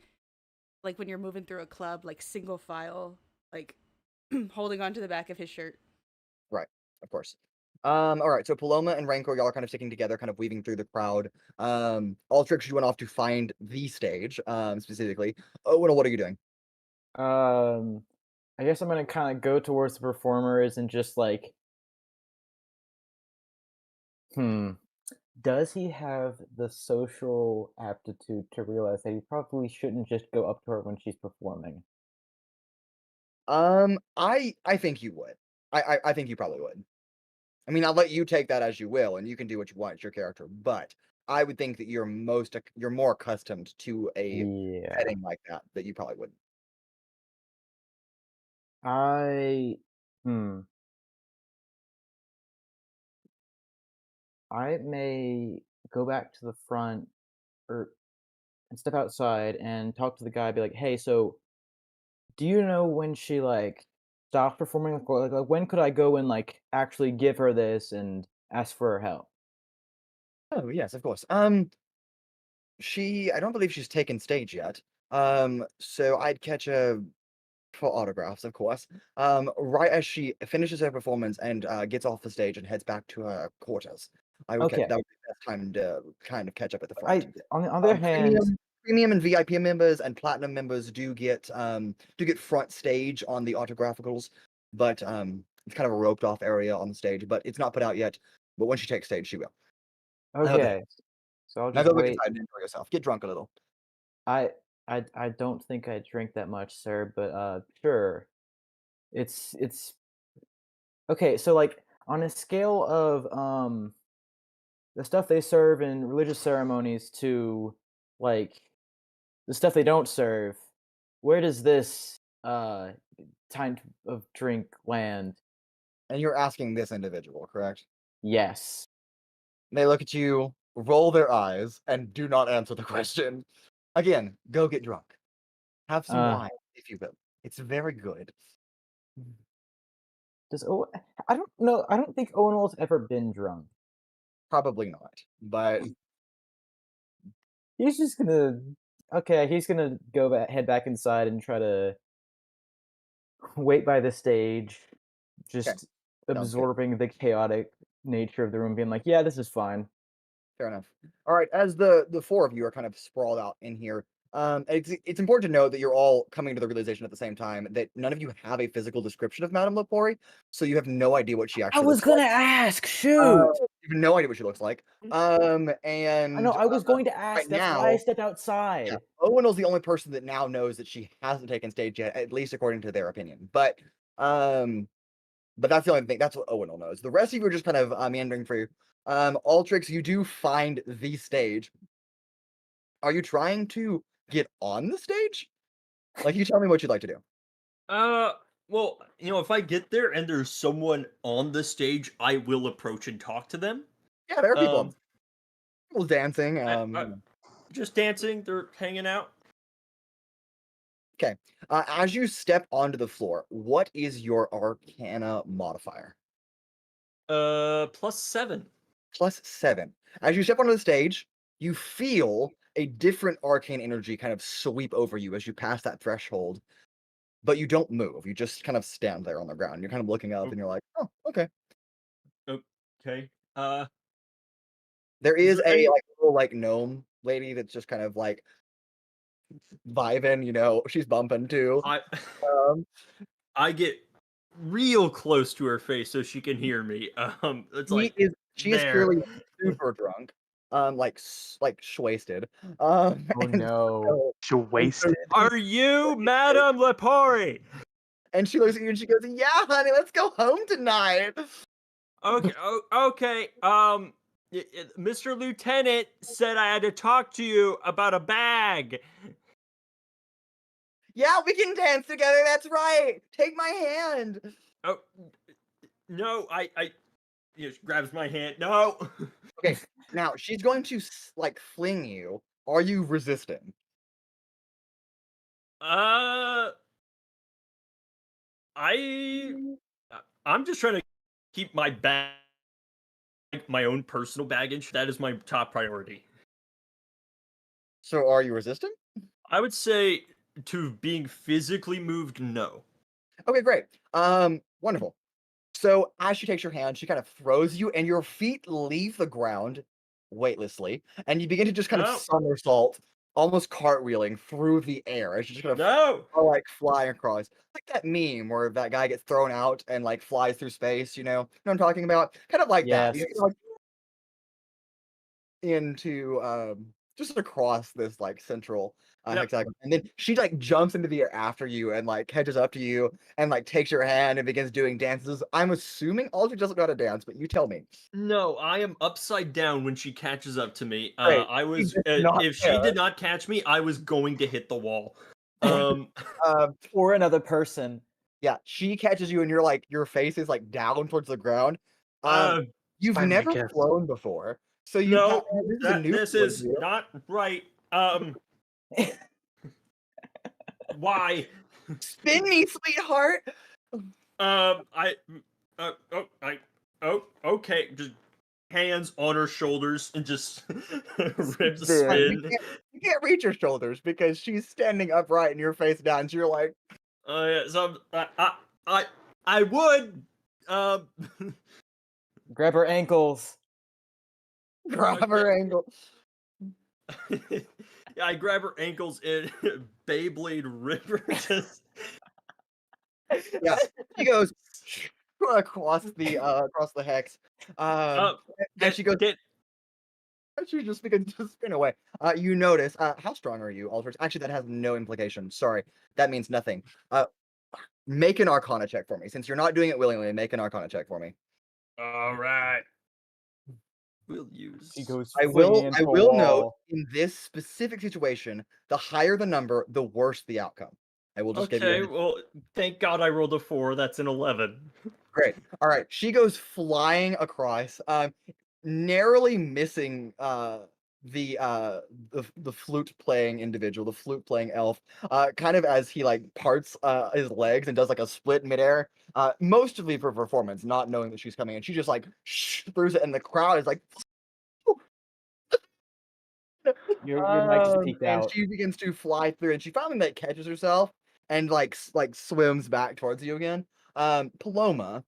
when you're moving through a club, like single file, like holding onto the back of his shirt. Right, of course. All right, so Paloma and Rancor, y'all are kind of sticking together, kind of weaving through the crowd. Altrix, you went off to find the stage, specifically. Owunul, what are you doing? I guess I'm gonna kind of go towards the performers and just like, does he have the social aptitude to realize that he probably shouldn't just go up to her when she's performing? I think you would. I think you probably would. I mean, I'll let you take that as you will, and you can do what you want. It's your character, but I would think that you're more accustomed to a Yeah. setting like that you probably wouldn't. I may go back to the front or and step outside and talk to the guy. Be like, hey, so do you know when she like stopped performing? Like, when could I go and like actually give her this and ask for her help? Oh yes, of course. I don't believe she's taken stage yet. So I'd catch her for autographs, of course. Right as she finishes her performance and gets off the stage and heads back to her quarters. That would be the best time to kind of catch up at the front. On the other hand, Premium and VIP members and platinum members do get front stage on the autographicals, but it's kind of a roped off area on the stage, but it's not put out yet. But when she takes stage, she will. okay, so I'll Now just go back wait. inside and enjoy yourself. Get drunk a little. I don't think I drink that much, sir, but sure. It's okay. So like on a scale of the stuff they serve in religious ceremonies to like the stuff they don't serve, where does this kind of drink land? And you're asking this individual, correct? Yes. They look at you, roll their eyes, and do not answer the question. Again, go get drunk. Have some wine, if you will. It's very good. I don't know. I don't think Owunul's ever been drunk. Probably not, but He's just gonna he's gonna head back inside and try to wait by the stage, just good. absorbing the chaotic nature of the room, being like, yeah, this is fine. Fair enough. All right, as the four of you are kind of sprawled out in here, it's important to note that you're all coming to the realization at the same time that none of you have a physical description of Madame Lepori, so you have no idea what she actually looks like. Ask. Shoot. You have no idea what she looks like. And I know. I was going to ask. right that's why I now, stepped outside. yeah, Owunul's the only person that now knows that she hasn't taken stage yet, at least according to their opinion. But that's the only thing. That's what Owunul knows. The rest of you are just kind of meandering through. Altrix, you do find the stage. Are you trying to get on the stage? Like, you tell me what you'd like to do. Well, if I get there and there's someone on the stage, I will approach and talk to them. Yeah, there are people. People dancing. Just dancing. They're hanging out. Okay. As you step onto the floor, what is your Arcana modifier? +7. +7. As you step onto the stage, you feel a different arcane energy kind of sweep over you as you pass that threshold, but you don't move. You just kind of stand there on the ground. You're kind of looking up and you're like, oh, okay. Okay. There is there any- little gnome lady that's just kind of like vibing, she's bumping too. I get real close to her face so she can hear me. It's she is clearly super drunk. Wasted. Oh no. Wasted. Are you Madame Lepori? And she looks at you and she goes, "Yeah, honey, let's go home tonight." Okay. Okay. Mr. Lieutenant said I had to talk to you about a bag. Yeah, we can dance together. That's right. Take my hand. Oh no! She grabs my hand. No. Okay. Now she's going to fling you. Are you resisting? I'm just trying to keep my bag, my own personal baggage. That is my top priority. So are you resistant? I would say to being physically moved, no. Okay, great. Wonderful. So as she takes your hand, she kind of throws you, and your feet leave the ground weightlessly, and you begin to just kind of No. somersault, almost cartwheeling through the air as you just kind of No. are like flying across. Like that meme where that guy gets thrown out and like flies through space, you know what I'm talking about? Kind of like that. Yes. You know, like into just across this like central Yep. hexagon, and then she like jumps into the air after you and like catches up to you and like takes your hand and begins doing dances. I'm assuming Aldrich doesn't know how to dance, but you tell me. No, I am upside down when she catches up to me. Great. I She was did not if she care. did not catch me, I was going to hit the wall. Or another person. Yeah, she catches you and you're like your face is like down towards the ground. Uh, You've Spider-Man never kiss. flown before, so you no, this is a new this feeling is for you. not right. Why? Spin me, sweetheart. Okay, just hands on her shoulders and just ribs Spin. spin. You can't reach her shoulders because she's standing upright and your face down. So you're like, Yeah, so I would Grab her ankles. grab her ankle. yeah, I grab her ankles and Beyblade rip her. Just Yeah, she goes across the hex. And she goes. She just begins to spin away. You notice. How strong are you, Altrix? Actually, that has no implication. Sorry, that means nothing. Make an Arcana check for me. Since you're not doing it willingly, make an Arcana check for me. all right. We'll use. She goes. I flinging will into a note wall. in this specific situation, the higher the number, the worse the outcome. I will just give you. Okay, well, thank God I rolled a 4. That's an 11. Great. All right. She goes flying across, narrowly missing the flute playing individual, the flute playing elf, kind of as he like parts his legs and does like a split midair, mostly for performance, not knowing that she's coming, and she just like throws it, and the crowd is like. Your mic just peeked And out. she begins to fly through, and she finally like catches herself and like swims back towards you again. Paloma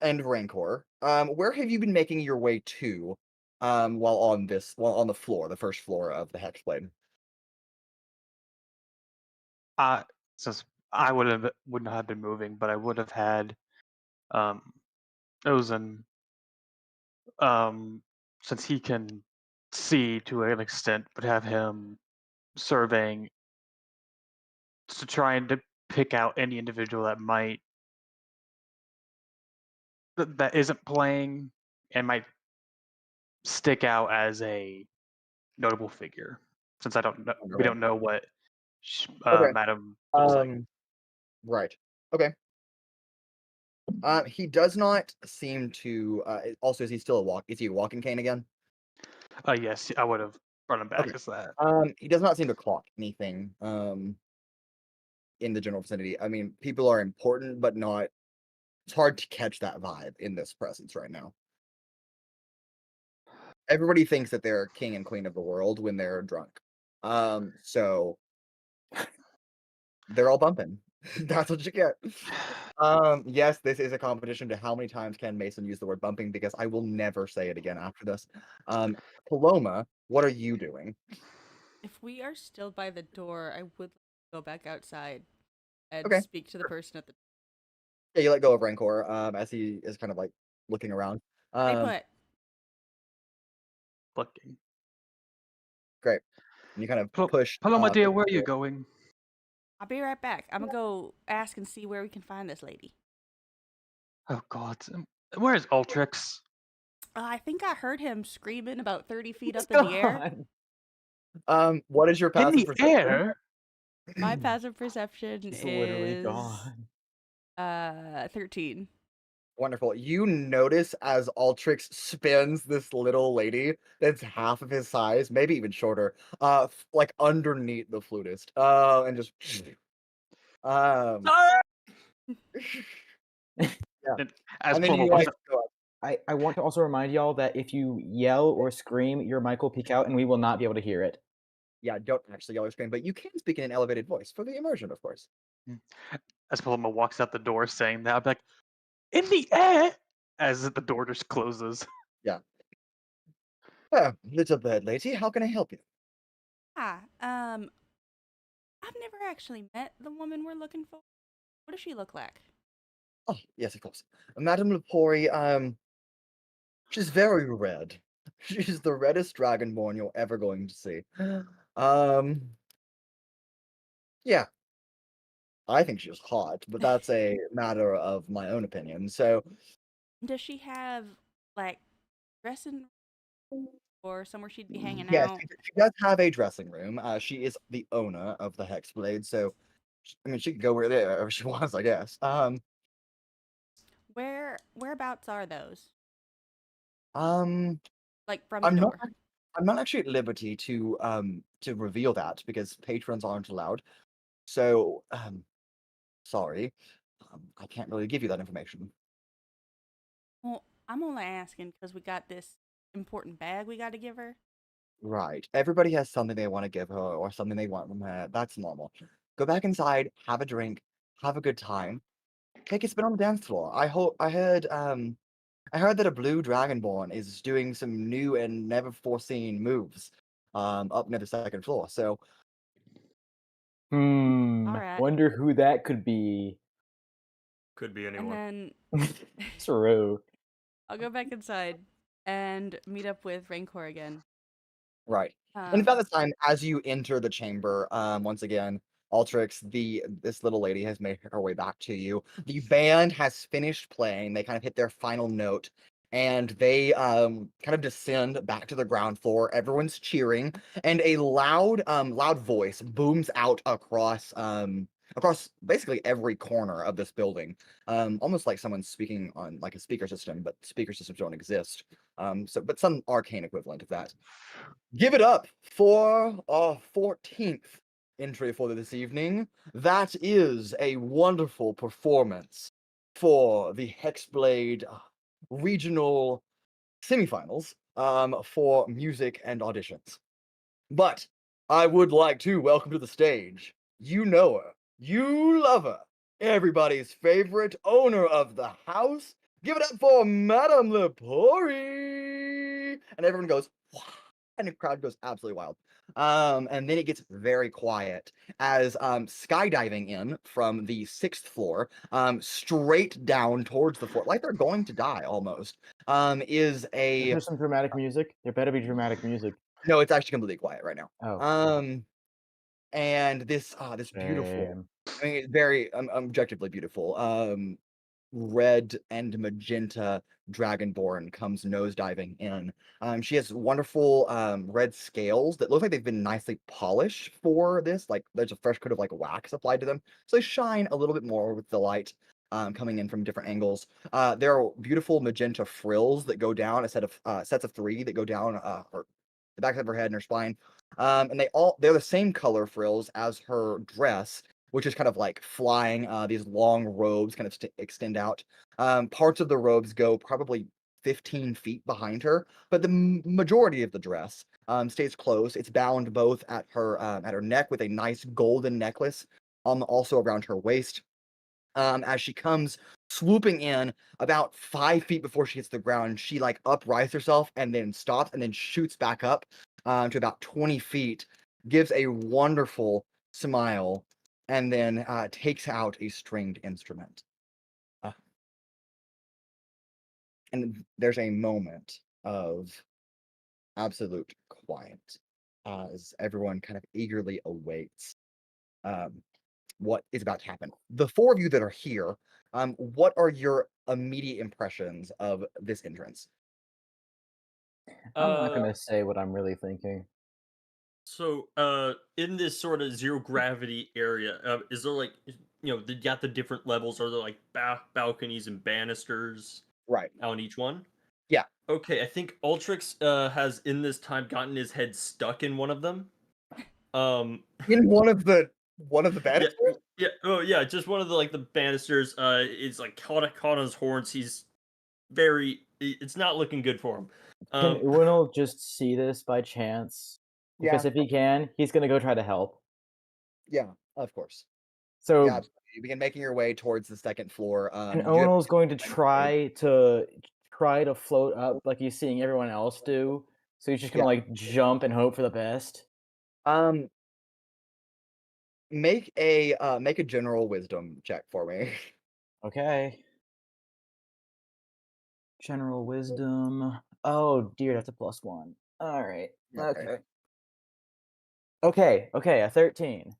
and Rancor, where have you been making your way to, while on the floor, the first floor of the Hexblade? Since I wouldn't have been moving, but I would have had Ozen, since he can see to an extent, but have him surveying to try and to pick out any individual that isn't playing and might stick out as a notable figure. Since we Wonderful. don't know what Okay. Madam looks like. Right. Okay. He does not seem to. Also, is he still is he a walking cane again? Yes, I would have run him back Okay. as that. He does not seem to clock anything. In the general vicinity. I mean, people are important, but not. It's hard to catch that vibe in this presence right now. Everybody thinks that they're king and queen of the world when they're drunk. So they're all bumping. That's what you get. Yes, this is a competition to how many times can Mason use the word bumping, because I will never say it again after this. Paloma, what are you doing? If we are still by the door, I would go back outside and Okay. speak to the person at the Yeah, you let go of Rancor, as he is kind of like looking around. Stay put. Looking. Great. And you kind of push. Paloma, dear, where are you going? I'll be right back. I'm gonna go ask and see where we can find this lady. Oh God, where is Altrix? I think I heard him screaming about 30 feet up What's in the air. going on? What is your In passive the perception? air? My passive perception He's literally is gone. 13. Wonderful. You notice as Altrix spins this little lady that's half of his size, maybe even shorter, like underneath the flutist, and just, Sorry! And as And then Paloma you walks like up, go up. I want to also remind y'all that if you yell or scream, your mic will peak out and we will not be able to hear it. Yeah, don't actually yell or scream, but you can speak in an elevated voice for the immersion, of course. as Paloma walks out the door saying that, I'll be like, in the air, as the door just closes. Oh, little bird lady, how can I help you? Hi. I've never actually met the woman we're looking for. What does she look like? Oh, yes, of course. Madame Lepori, she's very red. She's the reddest dragonborn you're ever going to see. Um, yeah, I think she's hot, but that's a matter of my own opinion. So, Does she have like dressing or somewhere she'd be hanging yes, out? she does have a dressing room. She is the owner of the Hexblade, so I mean, she could go wherever she wants, I guess. Whereabouts are those? Um, Like from the I'm not door. I'm not actually at liberty to reveal that because patrons aren't allowed. So, sorry. I can't really give you that information. Well, I'm only asking because we got this important bag we got to give her. Right. Everybody has something they want to give her or something they want from her. That's normal. Go back inside, have a drink, have a good time. Take a spin on the dance floor. I heard that a blue dragonborn is doing some new and never foreseen moves up near the second floor. So Alright. Wonder who that could be. Could be And anyone. then True. I'll go back inside and meet up with Rancor again. right. And Um, about this time, as you enter the chamber, once again, Altrix, this little lady has made her way back to you. The band has finished playing. They kind of hit their final note, and they kind of descend back to the ground floor. Everyone's cheering, and a loud voice booms out across basically every corner of this building. Almost like someone's speaking on like a speaker system, but speaker systems don't exist. But some arcane equivalent of that. Give it up for our 14th entry for this evening. That is a wonderful performance for the Hexblade regional semifinals for music and auditions. But I would like to welcome to the stage, you know her, you love her, everybody's favorite owner of the house. Give it up for Madame Lepori! And everyone goes, wow, and the crowd goes absolutely wild. And then it gets very quiet as skydiving in from the 6th floor, straight down towards the floor, like they're going to die almost, is a There's some dramatic music. There better be dramatic music. no, it's actually completely quiet right now. Oh. And this beautiful, Damn. I mean, very objectively beautiful, red and magenta dragonborn comes nosediving in. She has wonderful red scales that look like they've been nicely polished for this. Like there's a fresh coat of like wax applied to them, so they shine a little bit more with the light. Coming in from different angles. There are beautiful magenta frills that go down, a set of sets of 3 that go down her the back of her head and her spine. And they're the same color frills as her dress, which is kind of like flying. These long robes kind of extend out. Parts of the robes go probably 15 feet behind her, but the majority of the dress stays close. It's bound both at her neck with a nice golden necklace, also around her waist. As she comes swooping in about 5 feet before she hits the ground, she like uprights herself and then stops and then shoots back up to about 20 feet, gives a wonderful smile, and then takes out a stringed instrument. And there's a moment of absolute quiet as everyone kind of eagerly awaits what is about to happen. The 4 of you that are here, what are your immediate impressions of this entrance? I'm not gonna say what I'm really thinking. So, in this sort of zero gravity area, is there like, you got the different levels? Are there like balconies and banisters Right. on each one? Yeah. Okay, I think Ultrix has in this time gotten his head stuck in one of them. In one of the Yeah, banisters? Yeah. Oh, yeah. Just one of the banisters. Is like caught on his horns. He's very. It's not looking good for him. Can Owunul just see this by chance? Because Yeah. if he can, he's gonna go try to help. Yeah, of course. So Yeah, absolutely. You begin making your way towards the second floor. and You do have Owunul's going to to try to float up like he's seeing everyone else do. So he's just gonna Yeah. like jump and hope for the best. Make a general wisdom check for me. Okay. General wisdom. Oh dear, that's a +1. All right. Okay. Okay. A 13.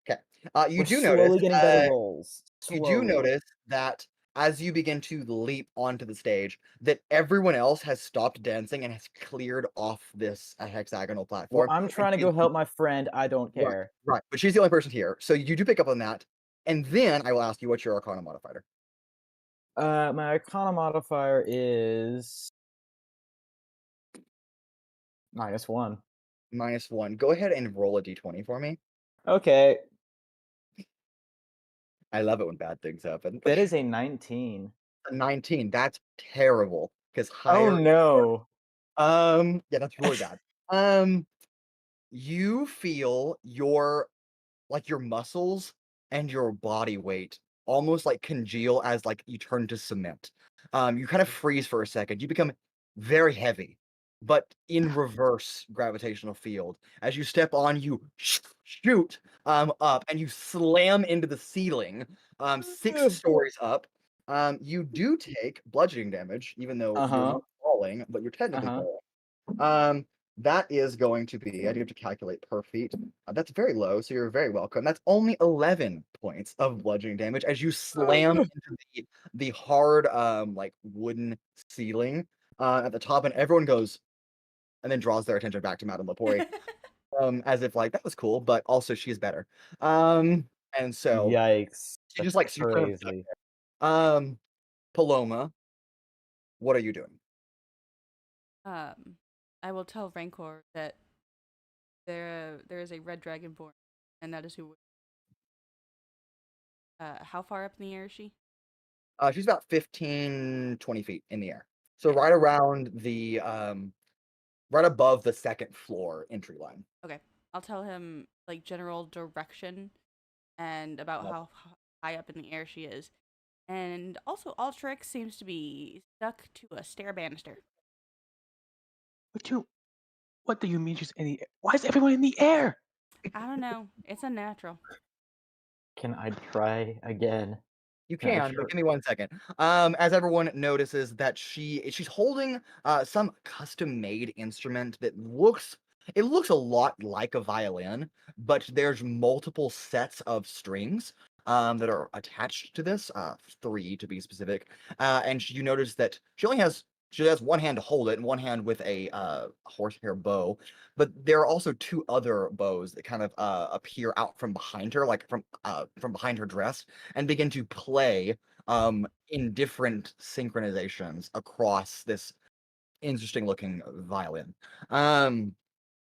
Okay. You We're do slowly notice. getting better rolls. You do Slowly. notice that as you begin to leap onto the stage, that everyone else has stopped dancing and has cleared off this hexagonal Well, platform. I'm and trying to she's go help my friend. I don't Right, care. right. But she's the only person here, so you do pick up on that. And then I will ask you what's your Arcana modifier. My Arcana modifier is -1. -1. Go ahead and roll a d20 for me. Okay, I love it when bad things happen. that is a 19. A 19. That's terrible. Because Oh higher. no. Yeah, that's really bad. You feel your muscles and your body weight almost like congeal as like you turn to cement. You kind of freeze for a second. You become very heavy, but in reverse gravitational field. As you step on, you shoot up and you slam into the ceiling 6 stories up. You do take bludgeoning damage, even though you're not falling, but you're technically falling. That is going to be, I do have to calculate per feet. That's very low, so you're very welcome. That's only 11 points of bludgeoning damage as you slam into the hard, like wooden ceiling at the top, and everyone goes, and then draws their attention back to Madame Lepori, as if like that was cool, but also she's better. And so Yikes. she just That's like she's kind of stuck crazy. there. Paloma, what are you doing? I will tell Rancor that there is a red dragonborn, and that is who. How far up in the air is she? She's about 15, 20 feet in the air. So right around the right above the second floor entry line. Okay, I'll tell him like general direction and about Yep. how high up in the air she is. And also, Altrix seems to be stuck to a stair banister. What do you mean she's in the air? Why is everyone in the air? I don't know. It's unnatural. Can I try again? You Yeah, can, sure. but give me 1 second. As everyone notices that she's holding some custom-made instrument that looks a lot like a violin, but there's multiple sets of strings that are attached to this, 3 to be specific. And you notice that she has one hand to hold it and one hand with a horsehair bow, but there are also 2 other bows that kind of appear out from behind her, like from behind her dress, and begin to play in different synchronizations across this interesting looking violin. And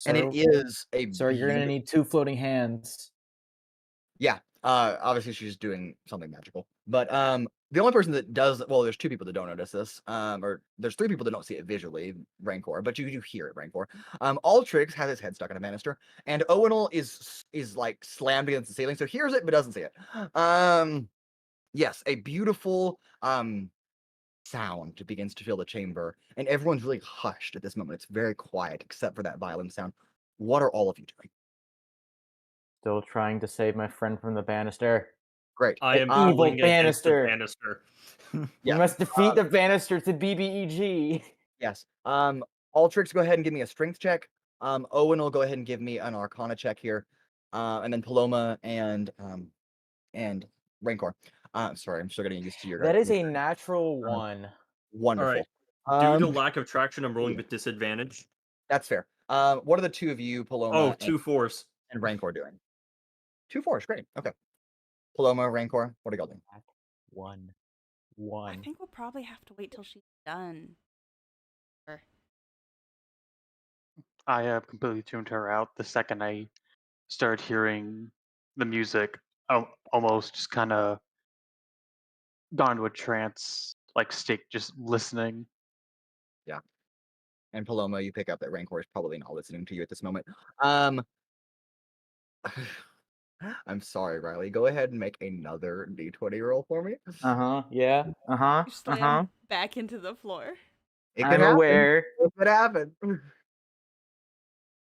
it So, is a sir, you're gonna beautiful, need 2 floating hands. yeah. Obviously she's doing something magical. But the only person that does, well, there's 2 people that don't notice this. Or there's 3 people that don't see it visually, Rancor, but you do hear it, Rancor. Altrix has his head stuck in a banister, and Owunul is like slammed against the ceiling, so hears it but doesn't see it. Yes, a beautiful sound begins to fill the chamber, and everyone's really hushed at this moment. It's very quiet, except for that violin sound. What are all of you doing? Still trying to save my friend from the banister. Great. I am evil pulling against the banister. banister. You Yes. must defeat the banister to BBEG. Yes. Altrix, go ahead and give me a strength check. Owen will go ahead and give me an Arcana check here. And then Paloma and Rancor. Sorry, I'm still getting used to your That guys' is a natural 1. wonderful. Due to lack of traction, I'm rolling with disadvantage. That's fair. What are the 2 of you, Paloma Oh, 2 4s. and Rancor, doing? 2 4s, great. Okay. Paloma, Rancor, what are y'all doing? 1. I think we'll probably have to wait till she's done. I have completely tuned her out the second I started hearing the music. almost just kind of gone into a trance, like stick, just listening. Yeah. And Paloma, you pick up that Rancor is probably not listening to you at this moment. Um, I'm sorry, Riley. Go ahead and make another D20 roll for me. Yeah. You slam back into the floor. It could I'm happen. aware. It could happen.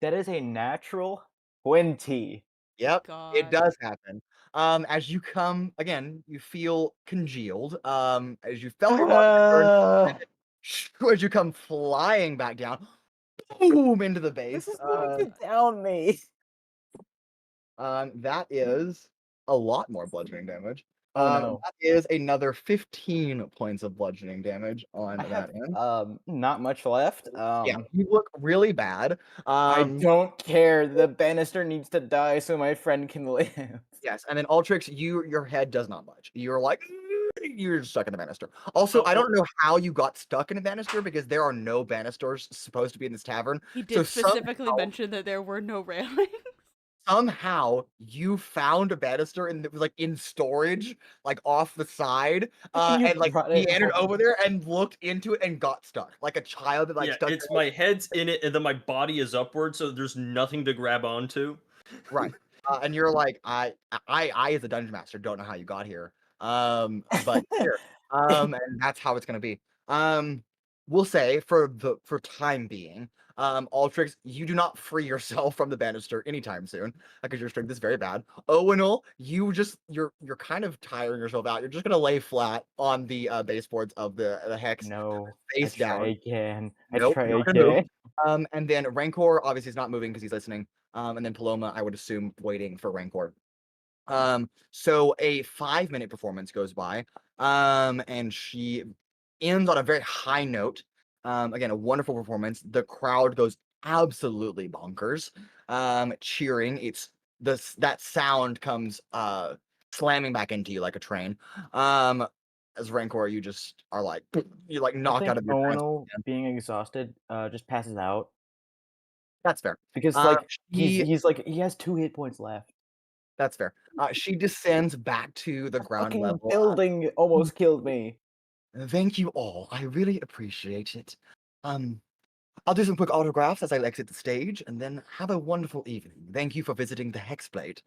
That is a natural 20. Yep, it God. does happen. As you come again, you feel congealed. As you felt your body turn, and then as you come flying back down, boom into the base. This is going to down me. That is a lot more bludgeoning damage. Oh no. That is another 15 points of bludgeoning damage on I that have end. not much left. Yeah, you look really bad. I don't care. The banister needs to die so my friend can live. Yes, and then Altrix, your head does not budge. You're like you're stuck in the banister. Also, I don't know how you got stuck in a banister because there are no banisters supposed to be in this tavern. He So did specifically mention that there were no railings. somehow you found a banister and it was like in storage, like off the side, You and like brought it meandered home. over there and looked into it and got stuck, like a child that like yeah, stuck. it's my head's in it, and then my body is upward, so there's nothing to grab onto. Right. And you're like, I as a dungeon master don't know how you got here. But here. And that's how it's gonna be. We'll say for time being, Altrix, you do not free yourself from the banister anytime soon, because your strength is very bad. Owunul, you're kind of tiring yourself out. You're just gonna lay flat on the baseboards of the hex, No. face I try down. again. Nope, I try you're not gonna move. again. And then Rancor obviously is not moving because he's listening. And then Paloma, I would assume, waiting for Rancor. So a 5-minute performance goes by, and she ends on a very high note. Again, a wonderful performance. The crowd goes absolutely bonkers, cheering. That sound comes slamming back into you like a train. As Rancor, you just are like you're like I knocked think out of your trance. Owunul, being exhausted, just passes out. That's fair. Because he's like he has 2 hit points left. That's fair. She descends back to the ground Fucking level. building almost killed me. Thank you all. I really appreciate it. I'll do some quick autographs as I exit the stage, and then have a wonderful evening. Thank you for visiting the Hexblade.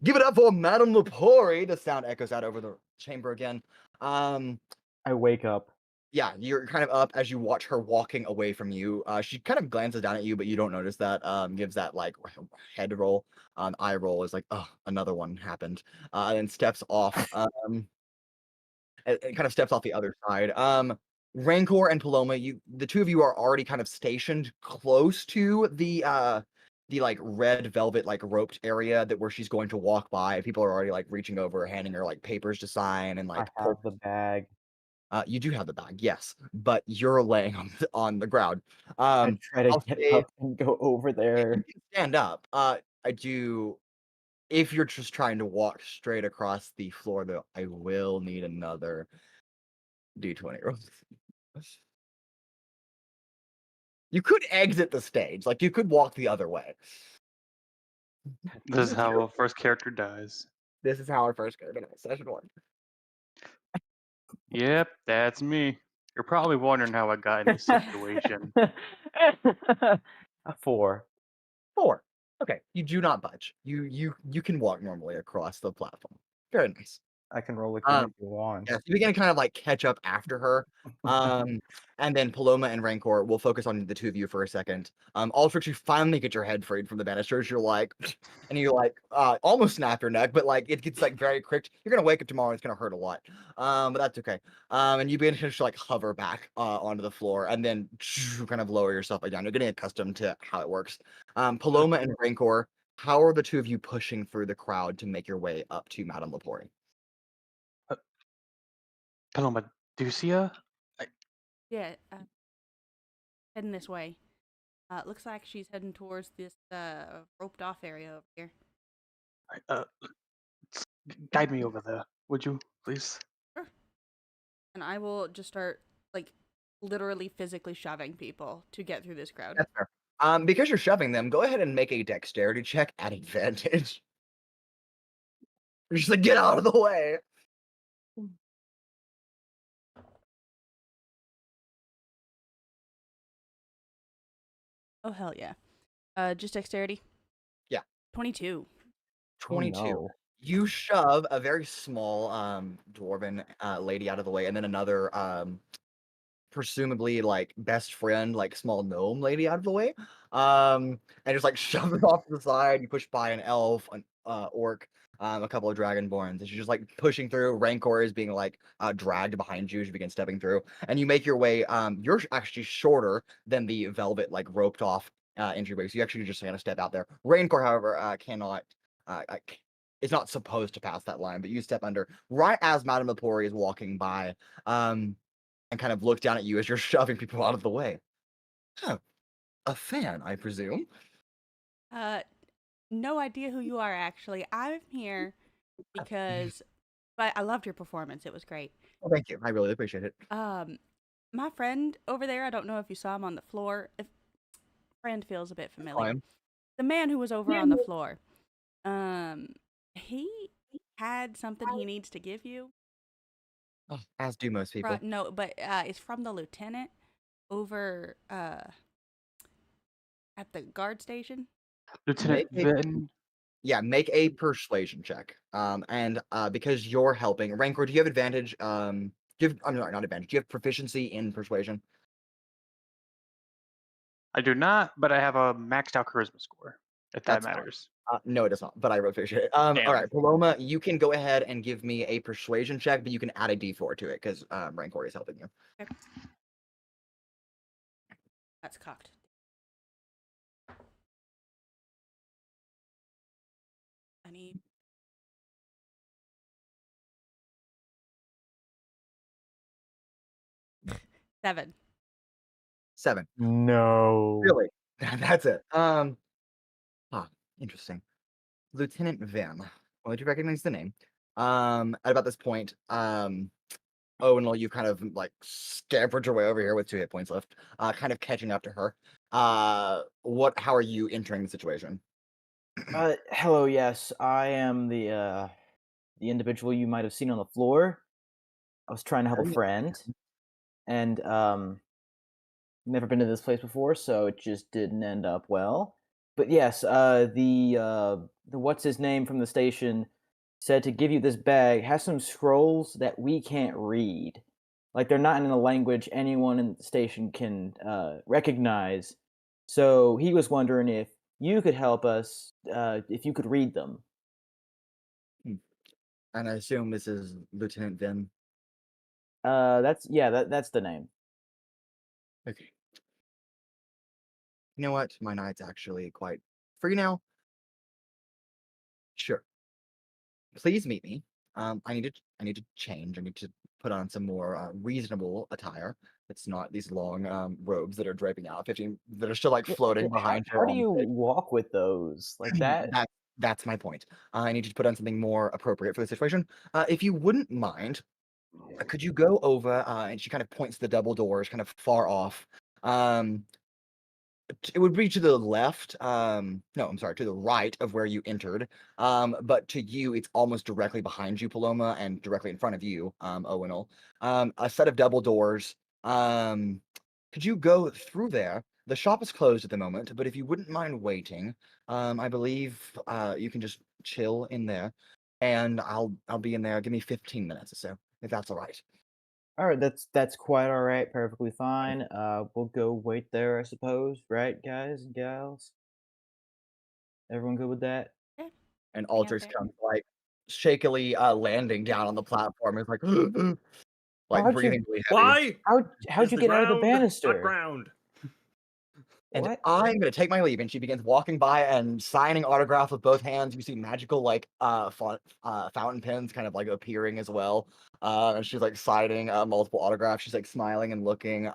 Give it up for Madame Lepori. The sound echoes out over the chamber again. I wake up. Yeah, you're kind of up as you watch her walking away from you. She kind of glances down at you, but you don't notice that. Gives that like head roll, eye roll is like, oh, another one happened, and then steps off. It kind of steps off the other side. Rancor and Paloma, the two of you are already kind of stationed close to the like red velvet like roped area where she's going to walk by. People are already like reaching over, handing her like papers to sign and like I have the bag. you do have the bag, yes, but you're laying on the ground. I try to I'll get say up and go over you there. can stand up. I do. If you're just trying to walk straight across the floor, though, I will need another D20 roll. You could exit the stage, like you could walk the other way. This is how a first character dies. This is how our first character dies. Session 1. Yep, that's me. You're probably wondering how I got in this situation. A 4. 4. Okay, you do not budge. You can walk normally across the platform. Very nice. I can roll again Um, if you want. Yeah, you begin to kind of like catch up after her. And then Paloma and Rancor will focus on the two of you for a second. Altrix, you finally get your head freed from the banisters. You're like, and you like almost snap your neck, but like it gets like very cricked. You're gonna wake up tomorrow. It's gonna hurt a lot, but that's okay. And you begin to just like hover back onto the floor, and then kind of lower yourself back down. You're getting accustomed to how it works. Paloma and Rancor, how are the two of you pushing through the crowd to make your way up to Madame Lepori? Paloma, do you see her? Yeah, heading this way. Looks like she's heading towards this roped off area over here. Guide me over there, would you, please? Sure. And I will just start like literally physically shoving people to get through this crowd. That's fair. Because you're shoving them, go ahead and make a dexterity check at advantage. You're just like, get out of the way. Oh hell yeah. Just dexterity. Yeah. 22. 22. no. You shove a very small dwarven lady out of the way, and then another presumably like best friend, like small gnome lady out of the way. And just like shove her off to the side. You push by an elf, an orc, a couple of dragonborns, and she's just like pushing through. Rancor is being like dragged behind you as you begin stepping through, and you make your way. You're actually shorter than the velvet like roped off entryway, so you actually just kind of step out there. Rancor, however, cannot. Is not supposed to pass that line, but you step under right as Madame Lepori is walking by. And kind of look down at you as you're shoving people out of the way. Huh. A fan, I presume. No idea who you are actually. I'm here because but I loved your performance. It was great. Oh, thank you. I really appreciate it. My friend over there, I don't know if you saw him on the floor. If friend feels a bit familiar. Fine. The man who was over on the floor. He had something he needs to give you. Oh, as do most people. No, but it's from the lieutenant over at the guard station. Lieutenant Make a- Vin. Yeah, make a persuasion check. And because you're helping, Rancor, do you have advantage? I'm sorry, not advantage. Do you have proficiency in persuasion? I do not, but I have a maxed out charisma score, if that That's fine. matters. No, it does not, but I really appreciate it. All Damn. right, Paloma, you can go ahead and give me a persuasion check, but you can add a d4 to it because Rancor is helping you. Okay. That's cocked. I need 7. 7. No. Really? That's it. Interesting. Lieutenant Vim. Well, did you recognize the name? At about this point, Owunul, you kind of like scampered your way over here with 2 hit points left, kind of catching up to her. How are you entering the situation? Hello, yes. I am the individual you might have seen on the floor. I was trying to help Oh, a yeah. friend, and never been to this place before, so it just didn't end up well. But yes, the what's his name from the station said to give you this bag has some scrolls that we can't read. Like they're not in a language anyone in the station can recognize. So he was wondering if you could help us, if you could read them. And I assume this is Lieutenant Vim. That's that's the name. Okay. You know what? My night's actually quite free now. Sure. Please meet me. I need to change. I need to put on some more reasonable attire. It's not these long robes that are draping out, 15 that are still like floating behind How her do on you the stage. walk with those like that? That's my point. I need to put on something more appropriate for the situation. If you wouldn't mind, could you go over? And she kind of points to the double doors, kind of far off. It would be to the left. No, I'm sorry, to the right of where you entered. But to you, it's almost directly behind you, Paloma, and directly in front of you, Owunul. A set of double doors. Could you go through there? The shop is closed at the moment, but if you wouldn't mind waiting, I believe you can just chill in there, and I'll be in there. Give me 15 minutes or so, if that's all right. All right, that's quite all right, perfectly fine. We'll go wait there, I suppose, right, guys and gals? Everyone good with that? Yeah. And Hang out Altrix there. comes like shakily landing down on the platform. It's like like How'd you breathing really heavy. Why? how'd Is you the get out of the ground banister? Not ground. And What? I'm gonna take my leave. And she begins walking by and signing autographs with both hands. You see magical like fountain pens kind of like appearing as well. And she's like signing multiple autographs. She's like smiling and looking,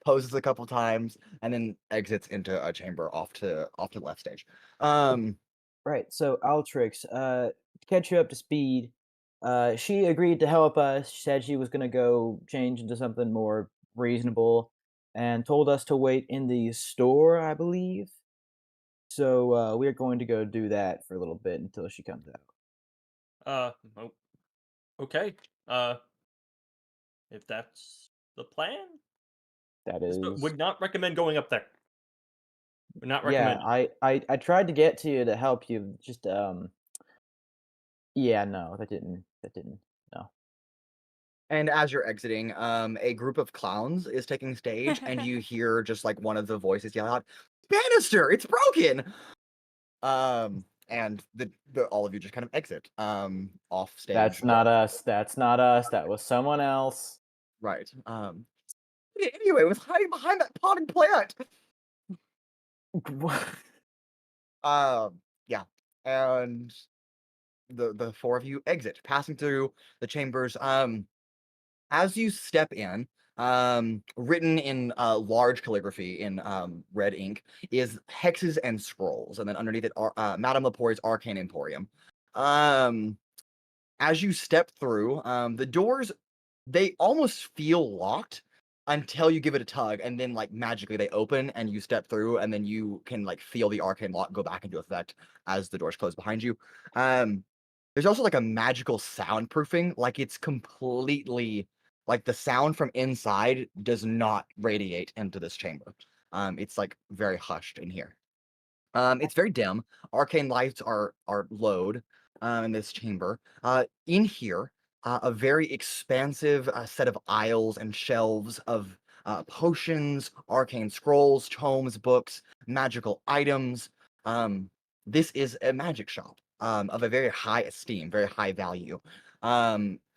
poses a couple times, and then exits into a chamber off to the left stage. Right, so Altrix, to catch you up to speed, she agreed to help us. She said she was gonna go change into something more reasonable and told us to wait in the store, I believe. So we're going to go do that for a little bit until she comes out. Uh, o- okay. Uh, if that's the plan, That but is. would not recommend going up there. Would not Yeah, recommend. I tried to get to you to help you. Just yeah, no, that didn't. No. And as you're exiting, a group of clowns is taking stage, and you hear just like one of the voices yell out, "Banister, it's broken!" And the all of you just kind of exit off stage. That's not us. That's not us. That was someone else. Right. Anyway, it was hiding behind that potted plant. Yeah, and the four of you exit, passing through the chambers. As you step in, written in large calligraphy in red ink is hexes and scrolls, and then underneath it are Madame Lepore's Arcane Emporium. As you step through, the doors, they almost feel locked until you give it a tug, and then like magically they open and you step through, and then you can like feel the arcane lock go back into effect as the doors close behind you. There's also like a magical soundproofing, like it's completely like the sound from inside does not radiate into this chamber. It's like very hushed in here. It's very dim. Arcane lights are low in this chamber. In here, a very expansive set of aisles and shelves of potions, arcane scrolls, tomes, books, magical items. This is a magic shop of a very high esteem, very high value.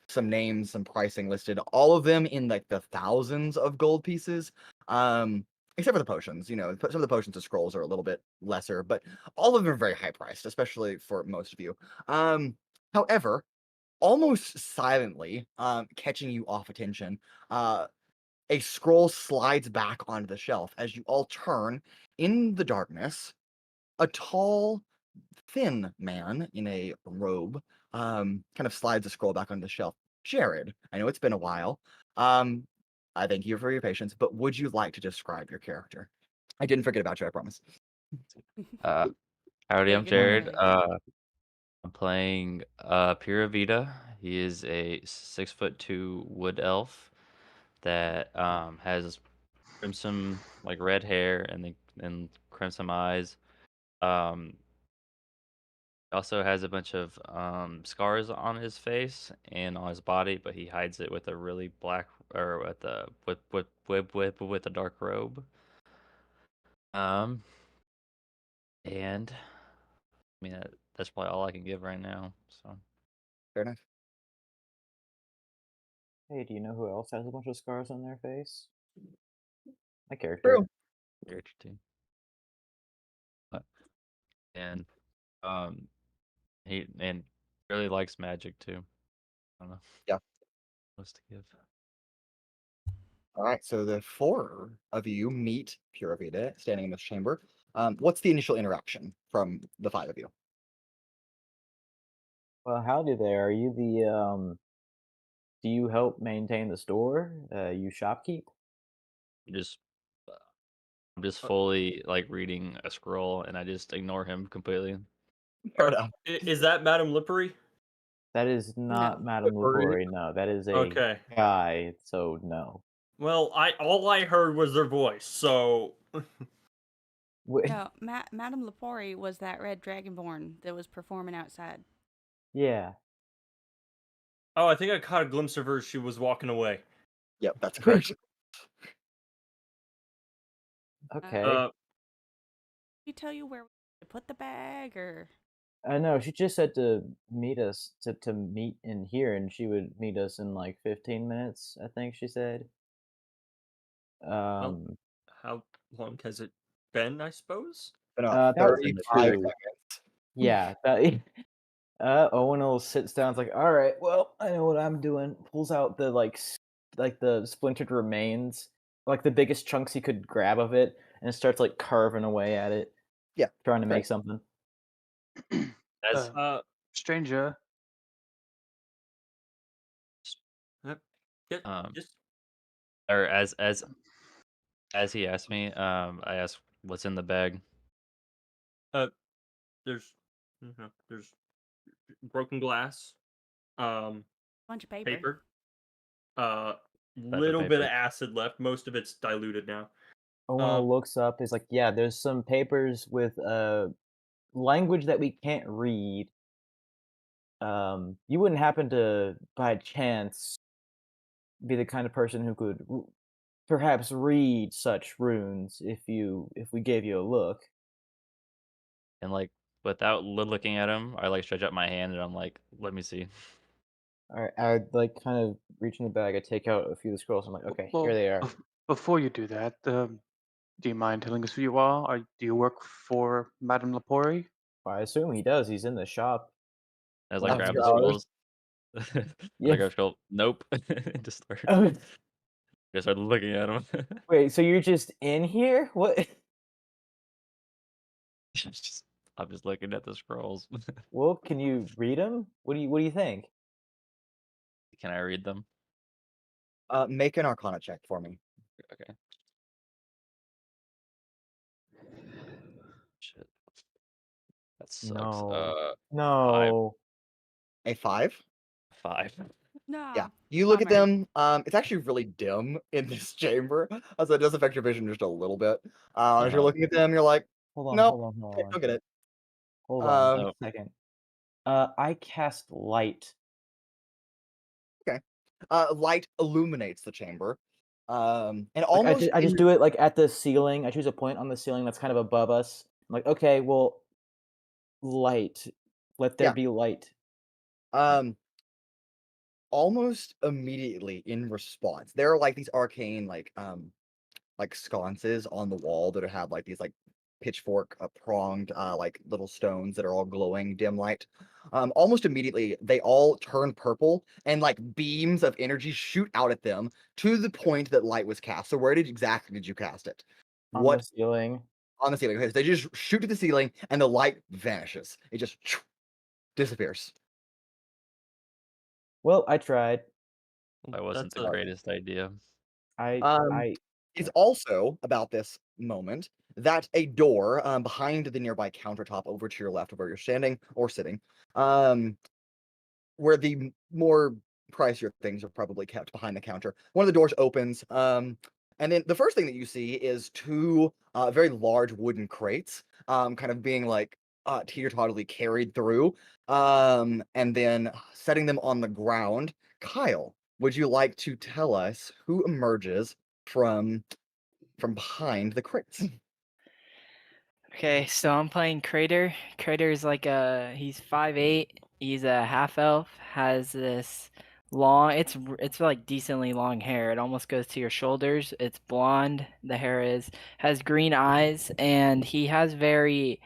Some names, some pricing listed, all of them in like the thousands of gold pieces. Except for the potions, some of the potions and scrolls are a little bit lesser, but all of them are very high priced, especially for most of you. However, almost silently, catching you off attention, a scroll slides back onto the shelf as you all turn in the darkness. A tall, thin man in a robe kind of slides the scroll back onto the shelf. Jared, I know it's been a while. Um, I thank you for your patience, but would you like to describe your character? I didn't forget about you, I promise. Uh, Howdy, Yeah, I'm good one, Jared. Jared. I'm playing Pura Vida. He is a 6'2" wood elf that has crimson like red hair and crimson eyes. Um, also has a bunch of scars on his face and on his body, but he hides it with a really black or with a dark robe. Um, and I mean that's probably all I can give right now. So. Fair enough. Hey, do you know who else has a bunch of scars on their face? My character. True. Character too. And um he really likes magic too. I don't know Yeah. what else to give. All right. So the four of you meet Pura Vida standing in this chamber. What's the initial interaction from the five of you? Well, howdy there. Are you the do you help maintain the store? You shopkeep? Just I'm just Uh, fully like reading a scroll and I just ignore him completely. Fair enough. Is that Madame Lippery? That is not No. Madame Lepori, no. That is a Okay. guy, so no. Well, all I heard was their voice, so Wait, No, Madame Lepori was that red dragonborn that was performing outside. yeah. oh, I think I caught a glimpse of her as she was walking away. Yep, that's correct. Okay. Uh, Did he tell you where to put the bag, or? No, she just said to meet us to meet in here, and she would meet us in like 15 minutes, I think she said. well, Um, how long has it been? I suppose. Been about 35 2. seconds. Yeah, that, Owunul sits down. It's like, all right, well, I know what I'm doing. Pulls out the like the splintered remains, like the biggest chunks he could grab of it, and starts like carving away at it, Yeah. trying to Right. make something. As Stranger, Yep. Get um just or as he asked me, I asked what's in the bag. there's there's broken glass, Bunch of paper. paper, of little bit of paper. acid left. Most of it's diluted now. Owunul looks up. Is like, yeah, there's some papers with language that we can't read. You wouldn't happen to, by chance, be the kind of person who could perhaps read such runes if we gave you a look. And like without looking at him, I like stretch out my hand and I'm like, let me see. All right, I'd like kind of reach in the bag. I take out a few of the scrolls. I'm like, okay, here Well, they are. before you do that, do you mind telling us who you are? Or do you work for Madame Lepori? I assume he does. He's in the shop. As I One of Of grab the the dollars. scrolls. As I Yeah. grab the scroll, nope. Just Oh, start looking at him. wait, so you're just in here? What? I'm just looking at the scrolls. Well, can you read them? What do you think? Can I read them? Make an Arcana check for me. Okay. Shit. That sucks. No. Five. No. A 5? 5. No. Yeah. You look at bummer. them. It's actually really dim in this chamber, so it does affect your vision just a little bit. As you're Uh-huh. looking at them, you're like, Hold on, nope, hold on, hold okay, on. don't get it. Hold on Um, a second. I cast light. Light illuminates the chamber. And Like, almost I just do it like at the ceiling. I choose a point on the ceiling that's kind of above us. I'm like, okay, well, light. Let there Yeah. be light. Almost immediately in response, there are like these arcane like sconces on the wall that have like these like pitchfork pronged like little stones that are all glowing dim light. Almost immediately they all turn purple and like beams of energy shoot out at them to the point that light was cast. So where exactly did you cast it? On the What ceiling. on the ceiling? Okay, so they just shoot to the ceiling and the light vanishes. It just disappears. Well, I tried. That wasn't That's the a greatest idea. I Is also about this moment that a door behind the nearby countertop over to your left of where you're standing or sitting, where the more pricier things are probably kept behind the counter. One of the doors opens, and then the first thing that you see is two very large wooden crates, kind of being like teeter-totally carried through, and then setting them on the ground. Kyle, would you like to tell us who emerges from behind the crates? Okay, so I'm playing Cradeyr. Cradeyr is like he's 5'8". He's a half elf. Has this long. It's like decently long hair. It almost goes to your shoulders. It's blonde. The hair has green eyes, and he has very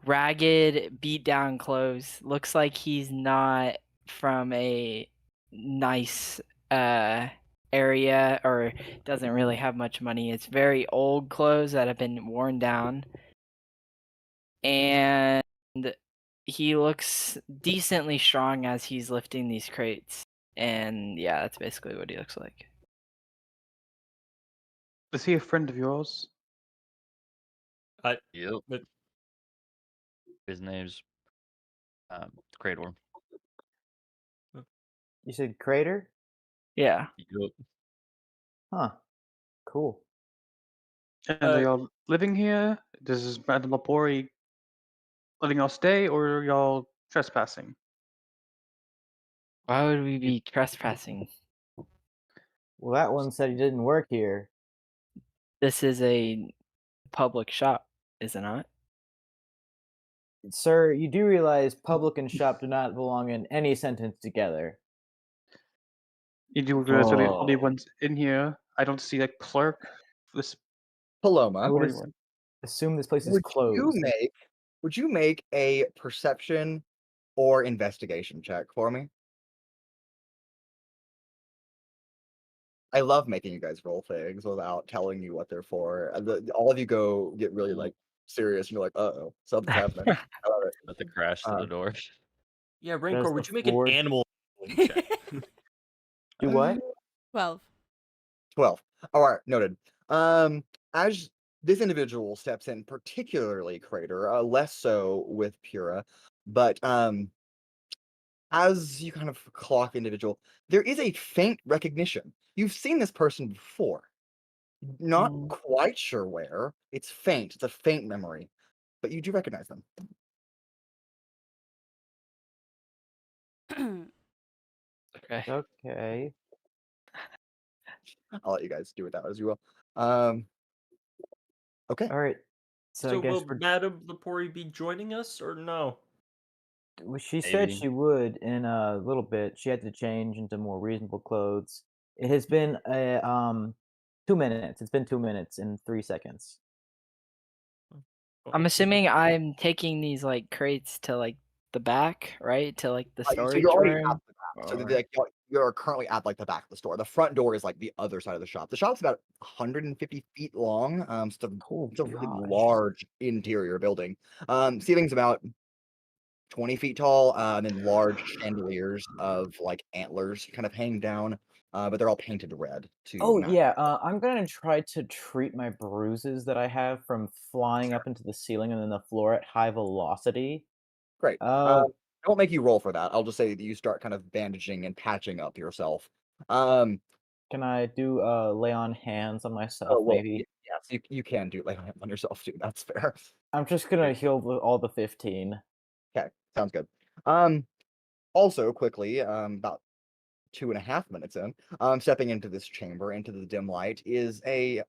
ragged, beat down clothes. Looks like he's not from a nice area, or doesn't really have much money. It's very old clothes that have been worn down. And he looks decently strong as he's lifting these crates. And yeah, that's basically what he looks like. Is he a friend of yours? Yep. But His name's Cradeyr. you said crater? Yeah. Yep. Huh. Cool. And are y'all living here? Does Madame Lepori letting y'all stay, or are y'all trespassing? Why would we be trespassing? Well, that one said he didn't work here. This is a public shop, is it not? Sir, you do realize public and shop do not belong in any sentence together. You do realize we're the only Oh. ones in here. I don't see a clerk. This Paloma, I would or as- anyone. assume this place is would closed. would you make a perception or investigation check for me? I love making you guys roll things without telling you what they're for. All of you get really like serious, and you're like, "Uh-oh, something's happening." I love it. Let the crash to the door. yeah, Rancor, would the you make an Ford- animal check? Do what? 12. 12. All right, noted. As this individual steps in, particularly Cradeyr, less so with Pura, but as you kind of clock individual, there is a faint recognition. You've seen this person before. Not Mm. quite sure where. It's faint. It's a faint memory, but you do recognize them. Okay. Okay. I'll let you guys do with that as you will. Okay. All right. So, I So guess will Madame Lepori be joining us or no? she said Maybe. she would in a little bit. She had to change into more reasonable clothes. It has been 2 minutes. It's been 2 minutes and 3 seconds. I'm assuming I'm taking these like crates to like the back, right? To like the So storage you're already at room. the back. So or- like you're currently at like the back of the store. The front door is like the other side of the shop. The shop's about 150 feet long. Oh It's a really gosh. large interior building. Ceiling's about 20 feet tall, and then large chandeliers of like antlers kind of hang down. But they're all painted red to Oh match. yeah, I'm gonna try to treat my bruises that I have from flying up into the ceiling and then the floor at high velocity. Great. Uh, I won't make you roll for that. I'll just say that you start kind of bandaging and patching up yourself. Um, can I do lay on hands on myself? oh well, Maybe yes, you can do lay on yourself too. That's fair. I'm just gonna heal all the 15. Okay, sounds good. Also quickly, about 2.5 minutes in, stepping into this chamber, into the dim light, is a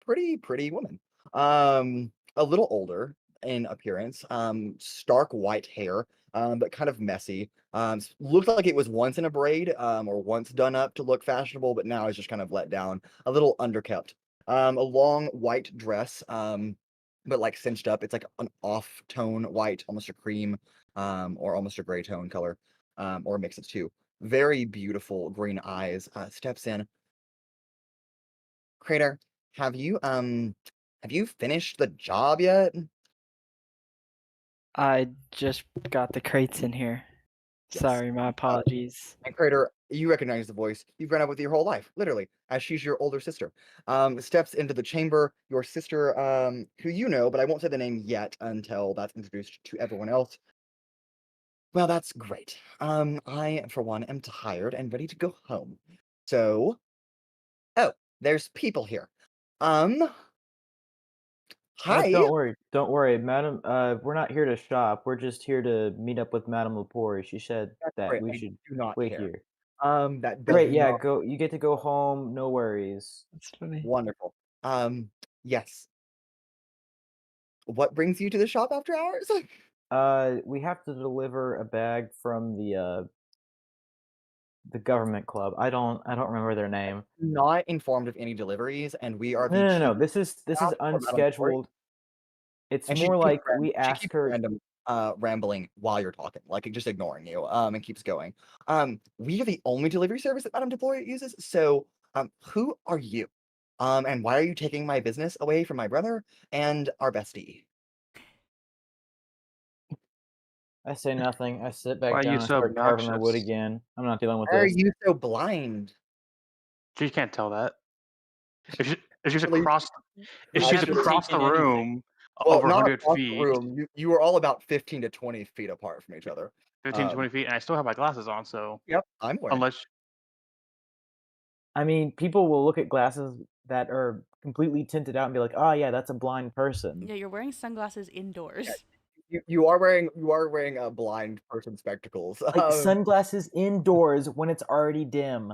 pretty woman. A little older in appearance, stark white hair, but kind of messy. Looked like it was once in a braid, or once done up to look fashionable, but now is just kind of let down, a little underkept. A long white dress, but like cinched up. It's like an off-tone white, almost a cream, or almost a gray tone color, or a mix of two. Very beautiful green eyes. Steps in. Cradeyr, have you finished the job yet? I just got the crates in here. Yes. Sorry, my apologies. And Cradeyr, you recognize the voice. You've grown up with your whole life, literally, as she's your older sister. Steps into the chamber. Your sister, who you know, but I won't say the name yet until that's introduced to everyone else. Well, that's great. I, for one, am tired and ready to go home. So, oh, there's people here. Hi. Don't worry, Madam. We're not here to shop. We're just here to meet up with Madame Lepori. She said That's that great. we I should do not wait care. here. That does Great, yeah. not Go. You get to go home. No worries. That's funny. wonderful. Yes. What brings you to the shop after hours? We have to deliver a bag from the government club. I don't remember their name. Not informed of any deliveries, and we are the No. chief This is staff for Madame Flores, unscheduled. It's and more like we she ask keeps her. random rambling while you're talking, like just ignoring you, and keeps going. We are the only delivery service that Madame Flores uses. So, who are you? And why are you taking my business away from my brother and our bestie? I say nothing. I sit back Why are you down and so start carving my wood obnoxious? again. I'm not dealing with Why are this. you so blind? She can't tell that. If she's Actually, across, if We she's haven't across the taken anything. room well, over not 100 across the feet, room. You were all about 15 to 20 feet apart from each other. 15 to 20 feet, and I still have my glasses on, so Yep, I'm aware. unless I mean, people will look at glasses that are completely tinted out and be like, "Oh yeah, that's a blind person." Yeah, you're wearing sunglasses indoors. You are wearing a blind person spectacles. Like sunglasses indoors when it's already dim.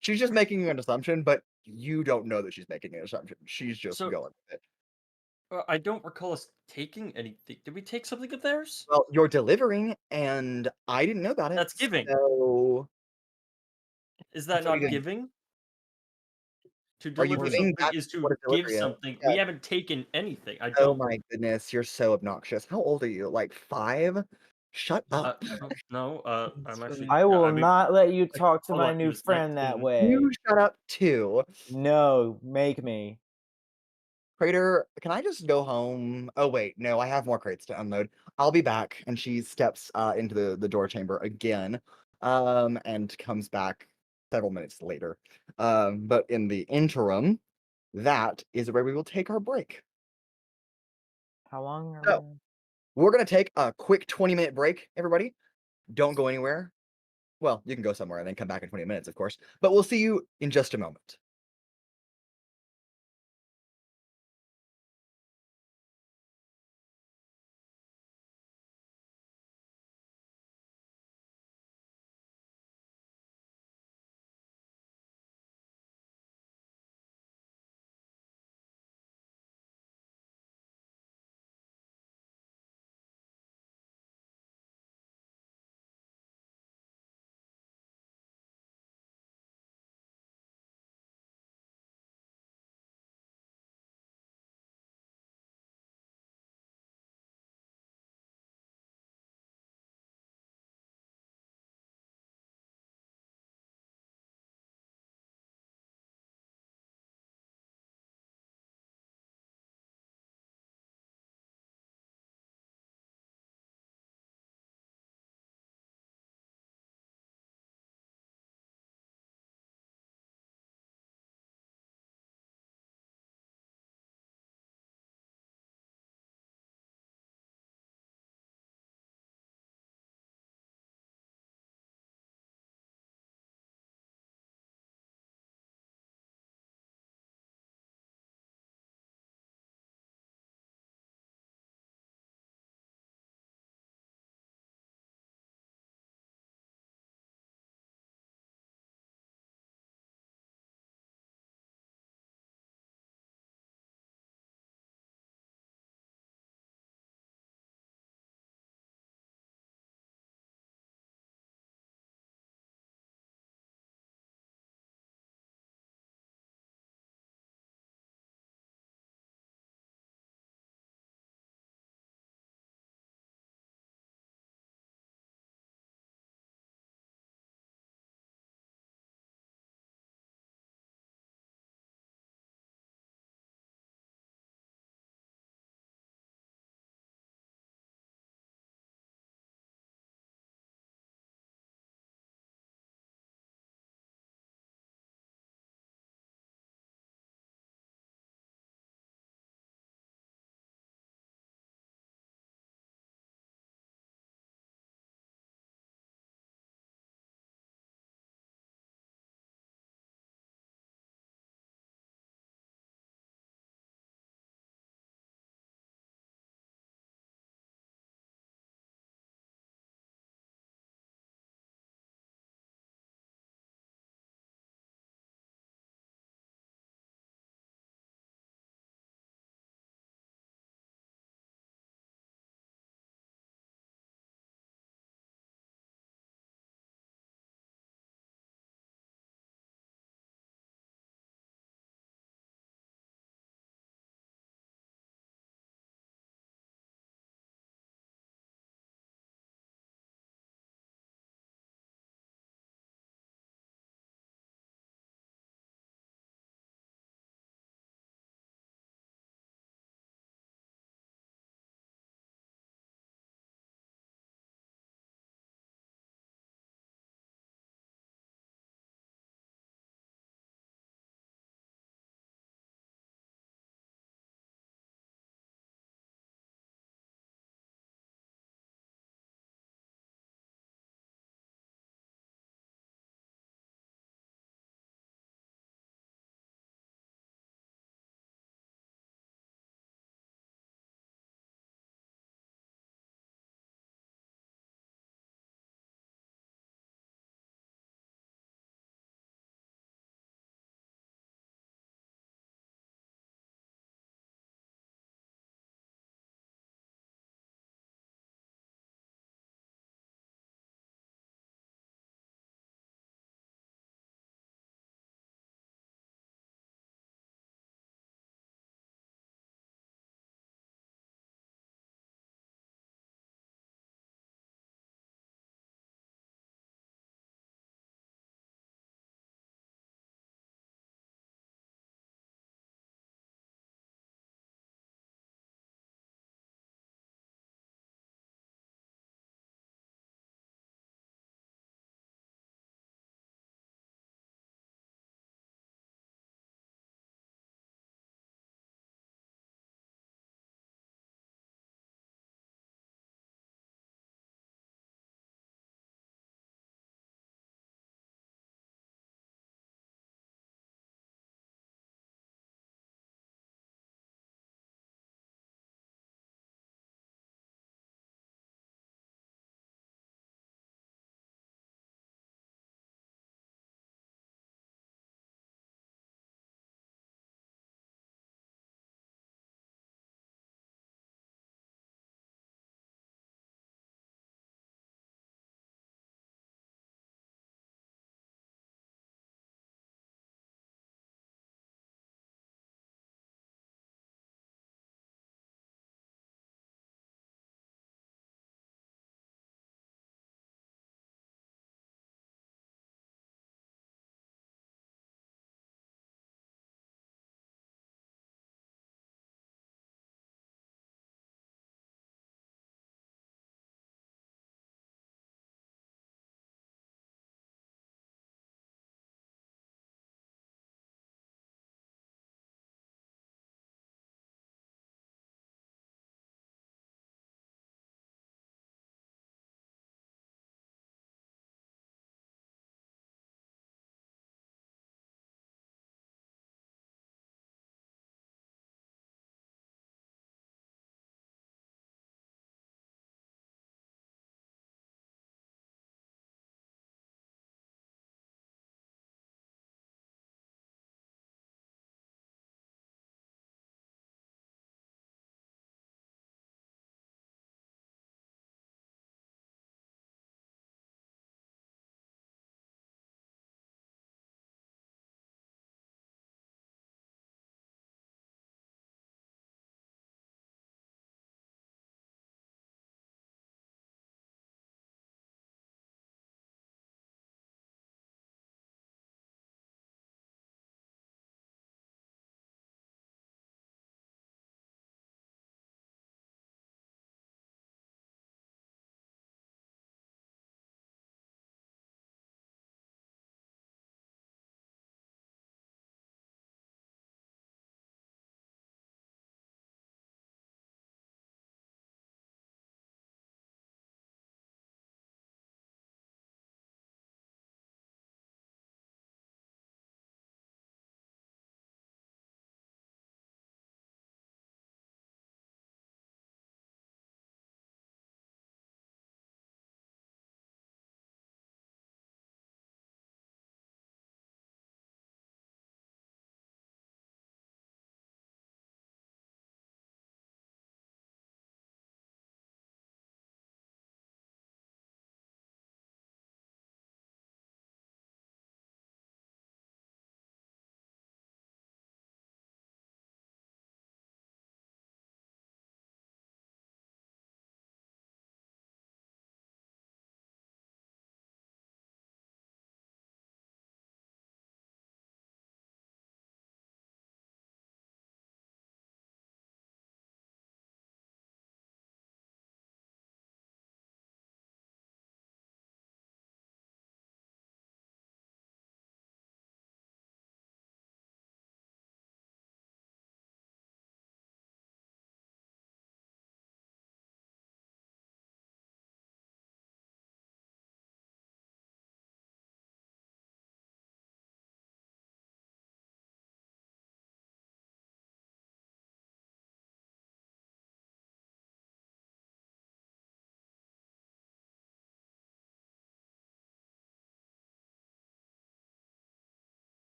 She's just making an assumption, but you don't know that she's making an assumption. She's just So- going with it. I don't recall us taking anything. Did we take something of theirs? Well, you're delivering, and I didn't know about it. That's giving. So, Is that So you not didn't- giving? To Are you deliver giving? something is That's to what a give delivery is. something. Yeah. We haven't taken anything. I Oh don't. my goodness, you're so obnoxious. How old are you? Like 5? Shut up. No, I'm actually. I will I mean, not let you talk to hold my on, he new was friend that 19. way. You shut up too. No, make me. Cradeyr, can I just go home? Oh wait, no, I have more crates to unload. I'll be back. And she steps into the door chamber again, and comes back several minutes later. But in the interim, that is where we will take our break. How long are So, we? We're going to take a quick 20-minute break, everybody. Don't go anywhere. Well, you can go somewhere and then come back in 20 minutes, of course. But we'll see you in just a moment.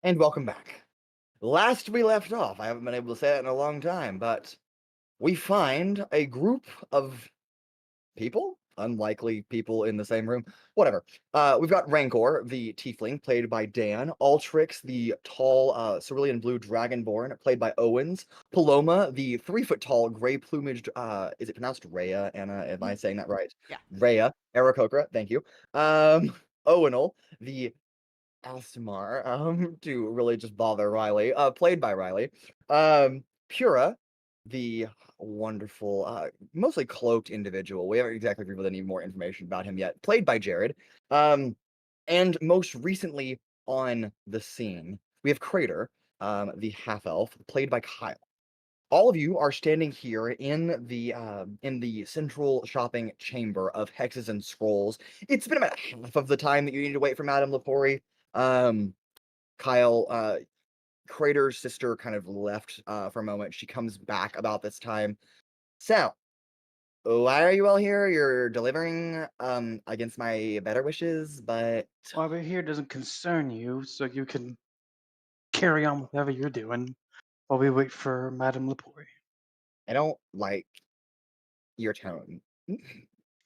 And welcome back. Last we left off, I haven't been able to say it in a long time, but we find a group of people, unlikely people in the same room, whatever. We've got Rancor, the tiefling, played by Dan, Altrix, the tall cerulean blue dragonborn, played by Owens, Paloma, the 3-foot-tall gray plumaged, is it pronounced Rhea, Anna? Am I saying that right? Yeah. Rhea, Aarakocra, thank you. Owunul, the Asmar, to really just bother Riley, played by Riley. Pura, the wonderful, mostly cloaked individual. We haven't exactly revealed any more information about him yet, played by Jared. And most recently on the scene, we have Cradeyr, the half-elf, played by Kyle. All of you are standing here in the central shopping chamber of hexes and scrolls. It's been about half of the time that you need to wait for Madame Lepori. Kyle, Crader's sister kind of left for a moment. She comes back about this time. So, why are you all here? You're delivering against my better wishes, but Why we're here doesn't concern you, so you can carry on with whatever you're doing while we wait for Madame Lepori. I don't like your tone.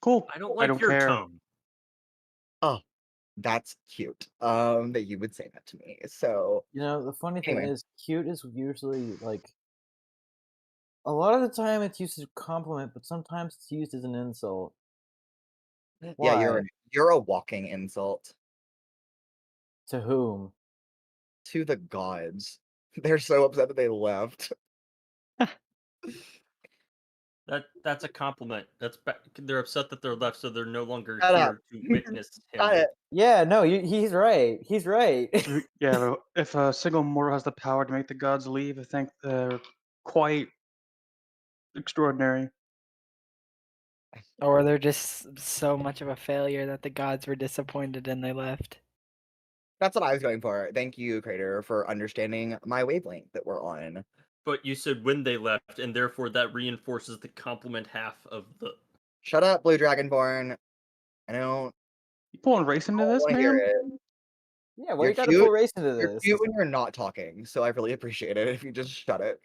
Cool. I don't like your care. tone. Oh, that's cute. That you would say that to me. So You know, the funny thing Anyway. is, cute is usually like a lot of the time it's used as a compliment, but sometimes it's used as an insult. yeah, Why? you're a walking insult To whom? to the gods. They're so upset that they left. That's a compliment. They're upset that they're left, so they're no longer Shut up. here to witness him. Got it. Yeah, no, he's right. He's right. Yeah, but if a single mortal has the power to make the gods leave, I think they're quite extraordinary. Or they're just so much of a failure that the gods were disappointed and they left. That's what I was going for. Thank you, Crader, for understanding my wavelength that we're on. But you said when they left, and therefore that reinforces the compliment half of the. Shut up, Blue Dragonborn. I don't You pulling race into this, want to hear man? it. Yeah, why You're you gotta cute. pull race into You're this? cute when you're not talking, so I really appreciate it if you just shut it.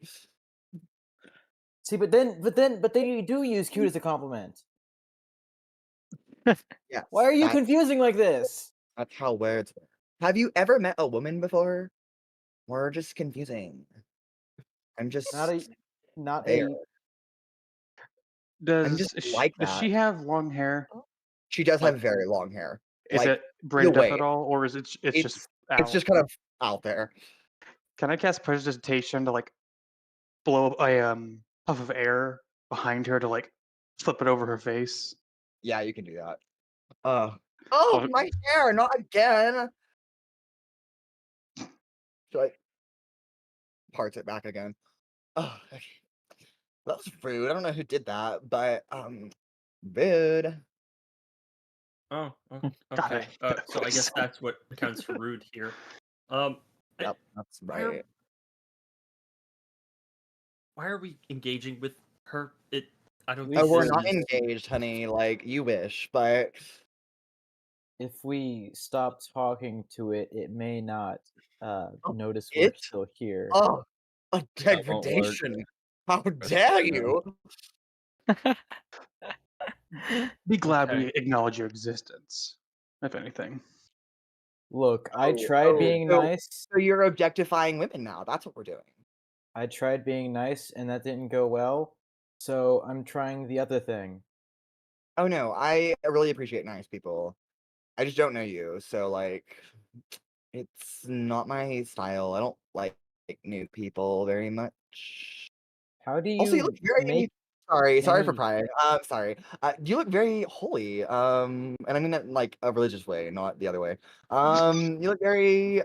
See, but then you do use cute as a compliment. Yes. Why are you that's- confusing like this? That's how words work. Have you ever met a woman before? We're just confusing. I'm just Not there. a. I'm just like does that. she have long hair? She does like- have very long hair. Is Like, it braided up wait. at all, or is it's just out? It's just kind of out there. Can I cast prestidigitation to like blow a puff of air behind her to like flip it over her face? Yeah, you can do that. Oh. My hair, not again. Should I parts it back again? Oh, okay. That was rude. I don't know who did that, but rude. Oh, Got okay. it. So I guess that's what counts for rude here. Yep, that's why are- right. Why are we engaging with her? I don't. We Oh, think we're this not is- engaged, honey. Like you wish, but If we stop talking to it, it may not notice we're it? still here. Oh, a won't work. degradation. How dare you? Be glad Okay. we acknowledge your existence, if anything. Look, I Oh, tried oh, being so- nice. So you're objectifying women now. That's what we're doing. I tried being nice, and that didn't go well. So I'm trying the other thing. Oh no, I really appreciate nice people. I just don't know you, so like, it's not my style. I don't like new people very much. How do you Also, you look very. make Sorry for any- prying. Sorry. You look very holy. And I mean that in, like a religious way, not the other way. You look very.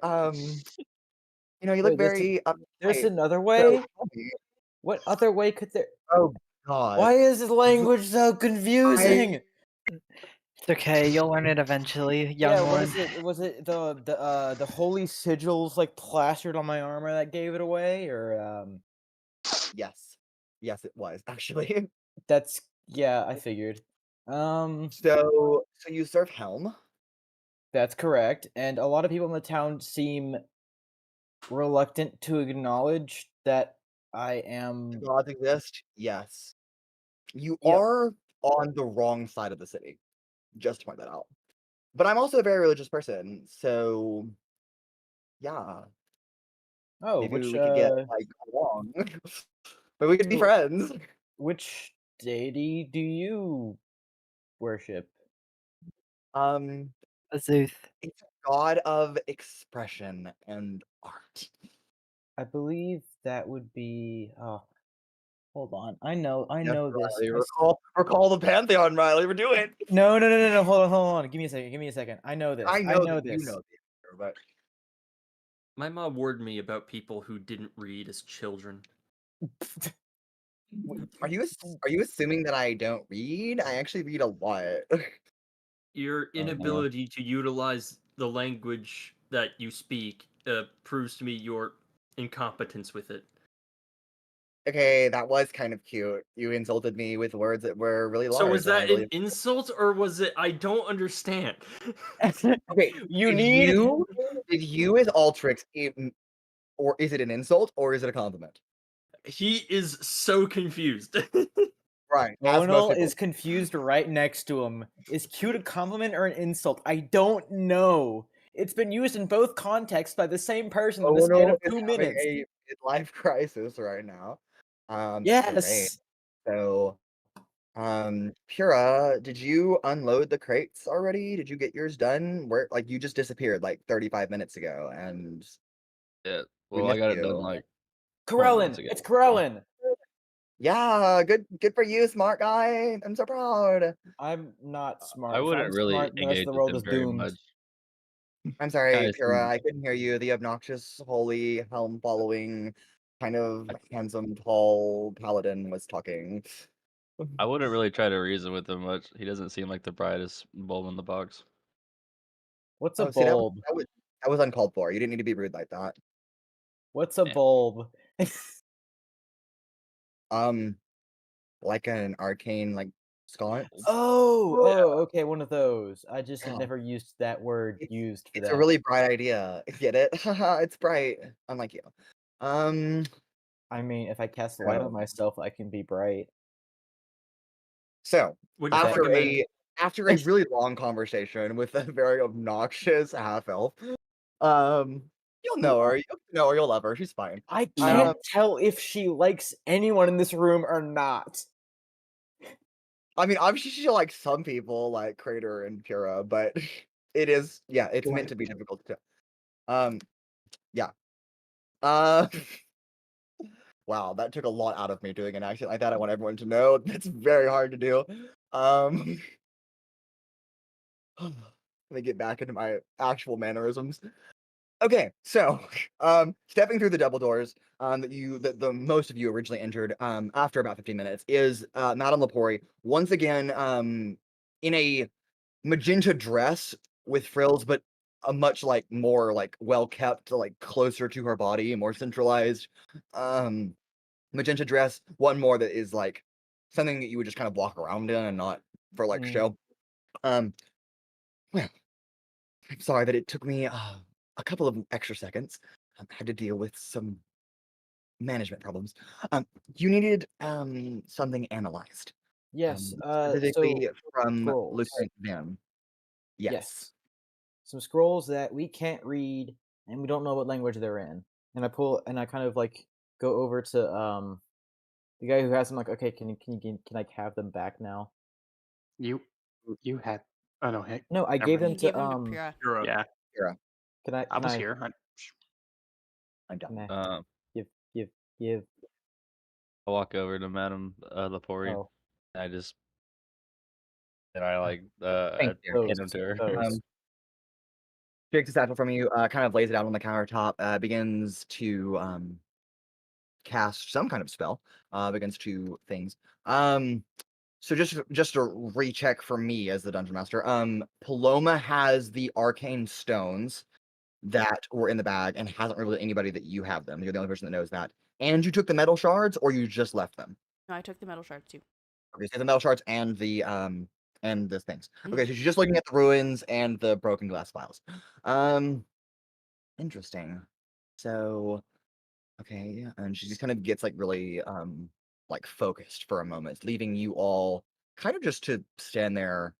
You look Wait, very. there's uptight. another So, way? tell me. What other way could there? Oh God. Why is this language so confusing? It's okay, you'll learn it eventually, young Yeah, one. what is it? Was it the holy sigils like plastered on my armor that gave it away, or Yes, it was actually. That's yeah, I figured. So you serve Helm. That's correct, and a lot of people in the town seem reluctant to acknowledge that I am. Gods exist? Yes. You Yep. are on the wrong side of the city. Just to point that out. But I'm also a very religious person, so yeah. Oh, Maybe which we could get along. But we could be friends. which deity do you worship? Azuth. It's a god of expression and art. I believe that would be. Oh, hold on. I know Yes, this. Riley, recall the Pantheon, Riley. We're doing it. No. Hold on. Give me a second. I know this. I know know that this. you know the answer, but My mom warned me about people who didn't read as children. are you assuming that I don't read? I actually read a lot. Your no. inability to utilize the language that you speak proves to me your incompetence with it. Okay, that was kind of cute. You insulted me with words that were really large. So was and I that really... an insult or was it I don't understand? Okay, did you as Altrix, or is it an insult or is it a compliment? He is so confused. Right. As most Owunul people. is confused right next to him. Is cute a compliment or an insult? I don't know. It's been used in both contexts by the same person in the span Owunul of is 2 having minutes. a midlife crisis right now. Great. Yes. So, Pura, did you unload the crates already? Did you get yours done? Where, like, you just disappeared like 35 minutes ago, and Yeah. we Well, I missed got it done you. like 20 minutes Corellin. ago. It's Corellin. Yeah, good for you, smart guy. I'm so proud. I'm not smart. I If wouldn't I'm really smart, the rest of engage the with world him is very doomed. much. I'm sorry, Guys, Pura, I couldn't hear you. The obnoxious, holy, helm-following, kind of handsome, tall paladin was talking. I wouldn't really try to reason with him much. He doesn't seem like the brightest bulb in the box. What's a Oh, see, bulb? that was uncalled for. You didn't need to be rude like that. What's a Yeah. bulb? Like an arcane, like, sconce. Okay, one of those. I just have Yeah. never used that word It's- used for It's that. a really bright idea. Get it? Haha, it's bright. Unlike you. I mean, if I cast light So- on myself, I can be bright. So, Would you After recommend? after a really long conversation with a very obnoxious half-elf, you'll know her. You'll love her. She's fine. I can't tell if she likes anyone in this room or not. I mean, obviously she likes some people, like Cradeyr and Pura, but it's meant to be difficult to tell. Yeah. Wow, that took a lot out of me doing an accent like that. I want everyone to know that's very hard to do. Let me get back into my actual mannerisms. Okay, so stepping through the double doors that the most of you originally entered after about 15 minutes is Madame Lepori once again in a magenta dress with frills, but a much like more like well kept, like closer to her body, more centralized magenta dress. One more that is like something that you would just kind of walk around in and not for like show. Well, I'm sorry that it took me a couple of extra seconds. I had to deal with some management problems. You needed something analyzed. Yes. Specifically from scrolls. Lieutenant Vim. Yes. Some scrolls that we can't read and we don't know what language they're in. And I kind of like go over to the guy who has them. Like, okay, can I have them back now? You had. Oh no, heck. No, I never gave them mind. He to gave him to Pura. Pura. Yeah, Can I? I was here. I'm done. Can I give? I walk over to Madame Lepori. Oh, I just and I like Thank you. hand him to her. those. Takes a satchel from you, kind of lays it out on the countertop, begins to cast some kind of spell against two things. So just to recheck for me as the dungeon master, Paloma has the arcane stones that were in the bag and hasn't revealed to anybody that you have them. You're the only person that knows that. And you took the metal shards, or you just left them? No, I took the metal shards too. Okay, so the metal shards and the things. Okay, so she's just looking at the ruins and the broken glass files. Interesting. So, okay, and she just kind of gets like really like focused for a moment, leaving you all kind of just to stand there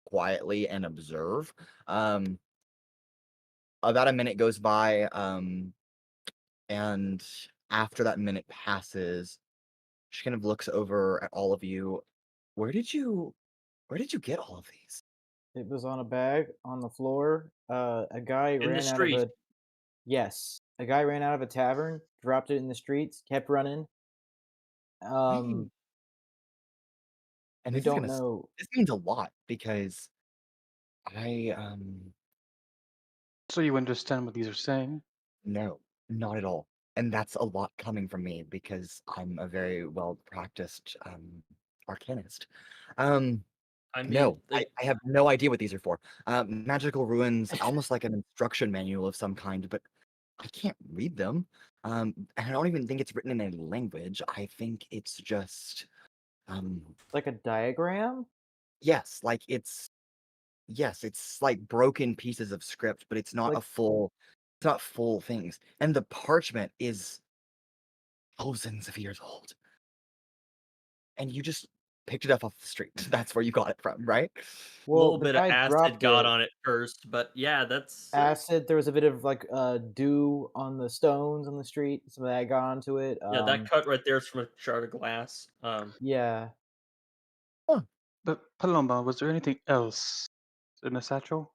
quietly and observe. Um, about a minute goes by, and after that minute passes, she kind of looks over at all of you. Where did you get all of these? It was on a bag on the floor. A guy In the ran out of street. a Yes, a guy ran out of a tavern, dropped it in the streets, kept running. Right. And We this is don't gonna know. this means a lot because I So you understand what these are saying? no, not at all. And that's a lot coming from me because I'm a very well practiced arcanist. Um I mean, no, I have no idea what these are for. Magical ruins, almost like an instruction manual of some kind, but I can't read them. And I don't even think it's written in any language. I think it's just Like a diagram? yes, it's like broken pieces of script, but it's not Like it's not full things. And the parchment is thousands of years old. And you just picked it up off the street. That's where you got it from, right? a well, little the bit of guy acid dropped got it. on it first, but yeah, that's Acid, there was a bit of like dew on the stones on the street. Some of that got onto it. yeah, that cut right there is from a shard of glass. Yeah. Huh. But Paloma, was there anything else in the satchel?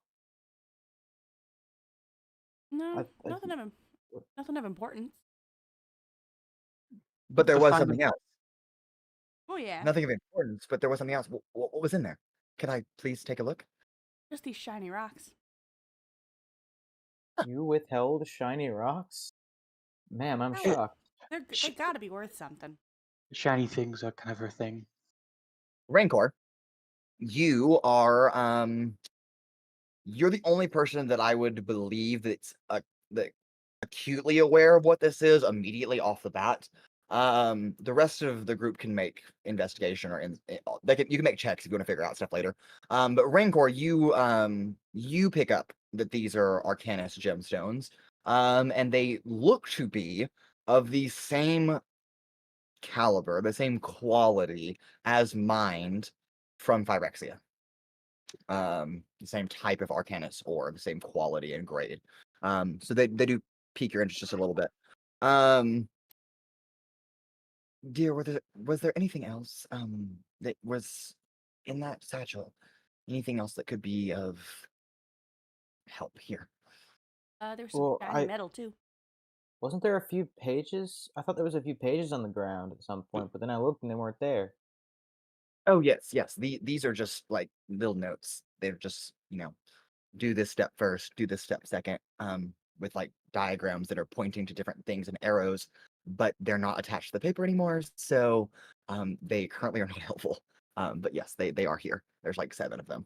No, I, nothing of importance. But there To was find the something else. Oh yeah, Nothing of importance, but there was something else. What was in there? Can I please take a look? just these shiny rocks. you withheld shiny rocks? Ma'am, I'm Oh, shocked. they gotta be worth something. shiny things are kind of her thing. Rancor, you are you're the only person that I would believe that's that acutely aware of what this is immediately off the bat. The rest of the group can make investigation or you can make checks if you want to figure out stuff later. But Rancor, you pick up that these are Arcanist gemstones, and they look to be of the same caliber, the same quality as mined from Phyrexia. The same type of Arcanist ore, the same quality and grade. So they do pique your interest just a little bit. Dear, was there anything else that was in that satchel? Anything else that could be of help here? There's some Well, shiny metal too. wasn't there a few pages? I thought there was a few pages on the ground at some point, but then I looked and they weren't there. Oh yes, yes. These are just like little notes. They're just, do this step first, do this step second, with like diagrams that are pointing to different things and arrows, but they're not attached to the paper anymore. So they currently are not helpful. But yes, they are here. There's like 7 of them.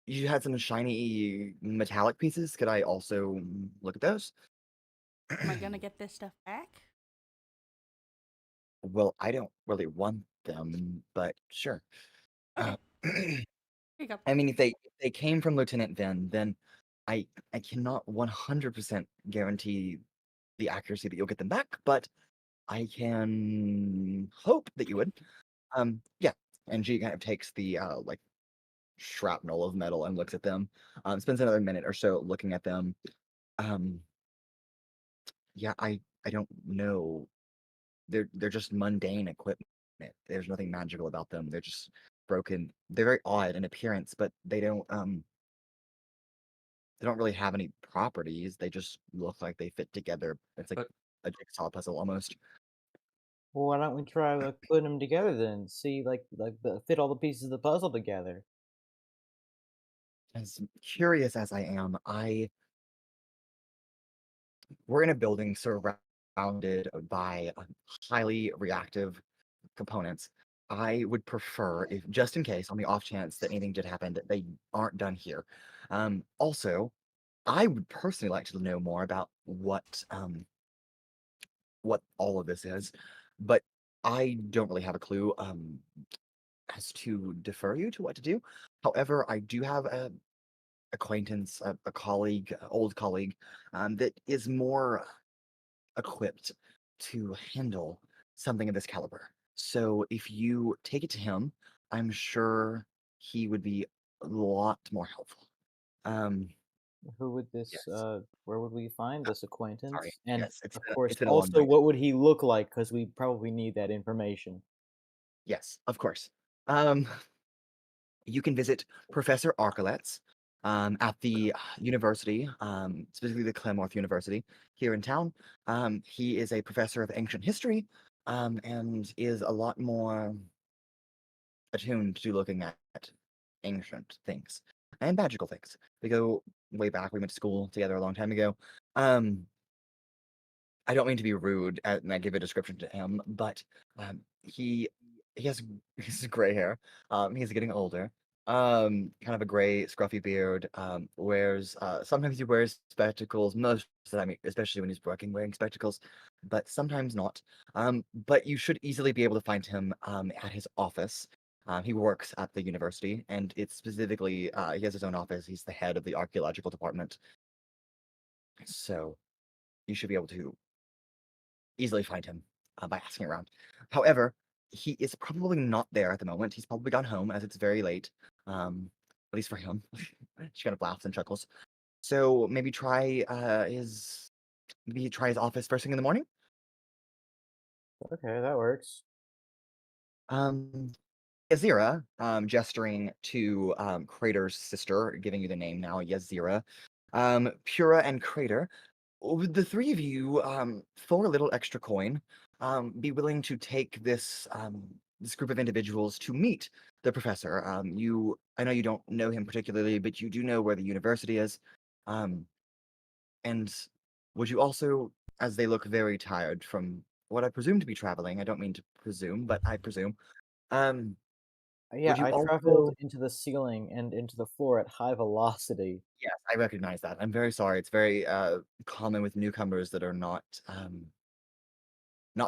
You had some shiny metallic pieces. Could I also look at those? Am I gonna get this stuff back? Well, I don't really want them, but sure. Okay, Uh, here you go. I mean, if they came from Lieutenant Vin, then I cannot 100% guarantee the accuracy that you'll get them back, but I can hope that you would. Yeah. And she kind of takes the like shrapnel of metal and looks at them. Spends another minute or so looking at them. Um, yeah, I don't know. They're just mundane equipment. There's nothing magical about them. They're just broken. They're very odd in appearance, but they don't really have any properties. They just look like they fit together. It's like But a jigsaw puzzle almost. Well, why don't we try like putting them together then? See, fit all the pieces of the puzzle together. As curious as I am, we're in a building surrounded by highly reactive components. I would prefer, if just in case, on the off chance that anything did happen, that they aren't done here. Also, I would personally like to know more about what all of this is, but I don't really have a clue as to defer you to what to do. However, I do have acquaintance, a colleague, old colleague, that is more equipped to handle something of this caliber. So if you take it to him, I'm sure he would be a lot more helpful. Um, Who would this? yes. Where would we find this Sorry. acquaintance? And Yes, of course, it's been a long also, night. what would he look like? Because we probably need that information. Yes, of course. Um, you can visit Professor Arcaletz at the university, specifically the Claremorth University here in town. He is a professor of ancient history and is a lot more attuned to looking at ancient things and magical things. We go way back. We went to school together a long time ago. Um, I don't mean to be rude and I give a description to him, but he he has he's gray hair. He's getting older. Kind of a gray, scruffy beard. Wears sometimes he wears spectacles. Most of the time, especially when he's working, wearing spectacles, but sometimes not. But you should easily be able to find him at his office. He works at the university, and it's specifically he has his own office. He's the head of the archaeological department, so you should be able to easily find him by asking around. However, he is probably not there at the moment. He's probably gone home as it's very late, at least for him. She kind of laughs and chuckles. So maybe try his office first thing in the morning. Okay, that works. Um, Yazira, gesturing to Crader's sister, giving you the name now, Yazira. Pura and Cradeyr, would the three of you, for a little extra coin, be willing to take this group of individuals to meet the professor? I know you don't know him particularly, but you do know where the university is. Um, and would you also, as they look very tired from what I presume to be traveling, I don't mean to presume, but I presume, um, Yeah, would you I traveled also? into the ceiling and into the floor at high velocity. Yes, I recognize that. I'm very sorry. It's very common with newcomers that are not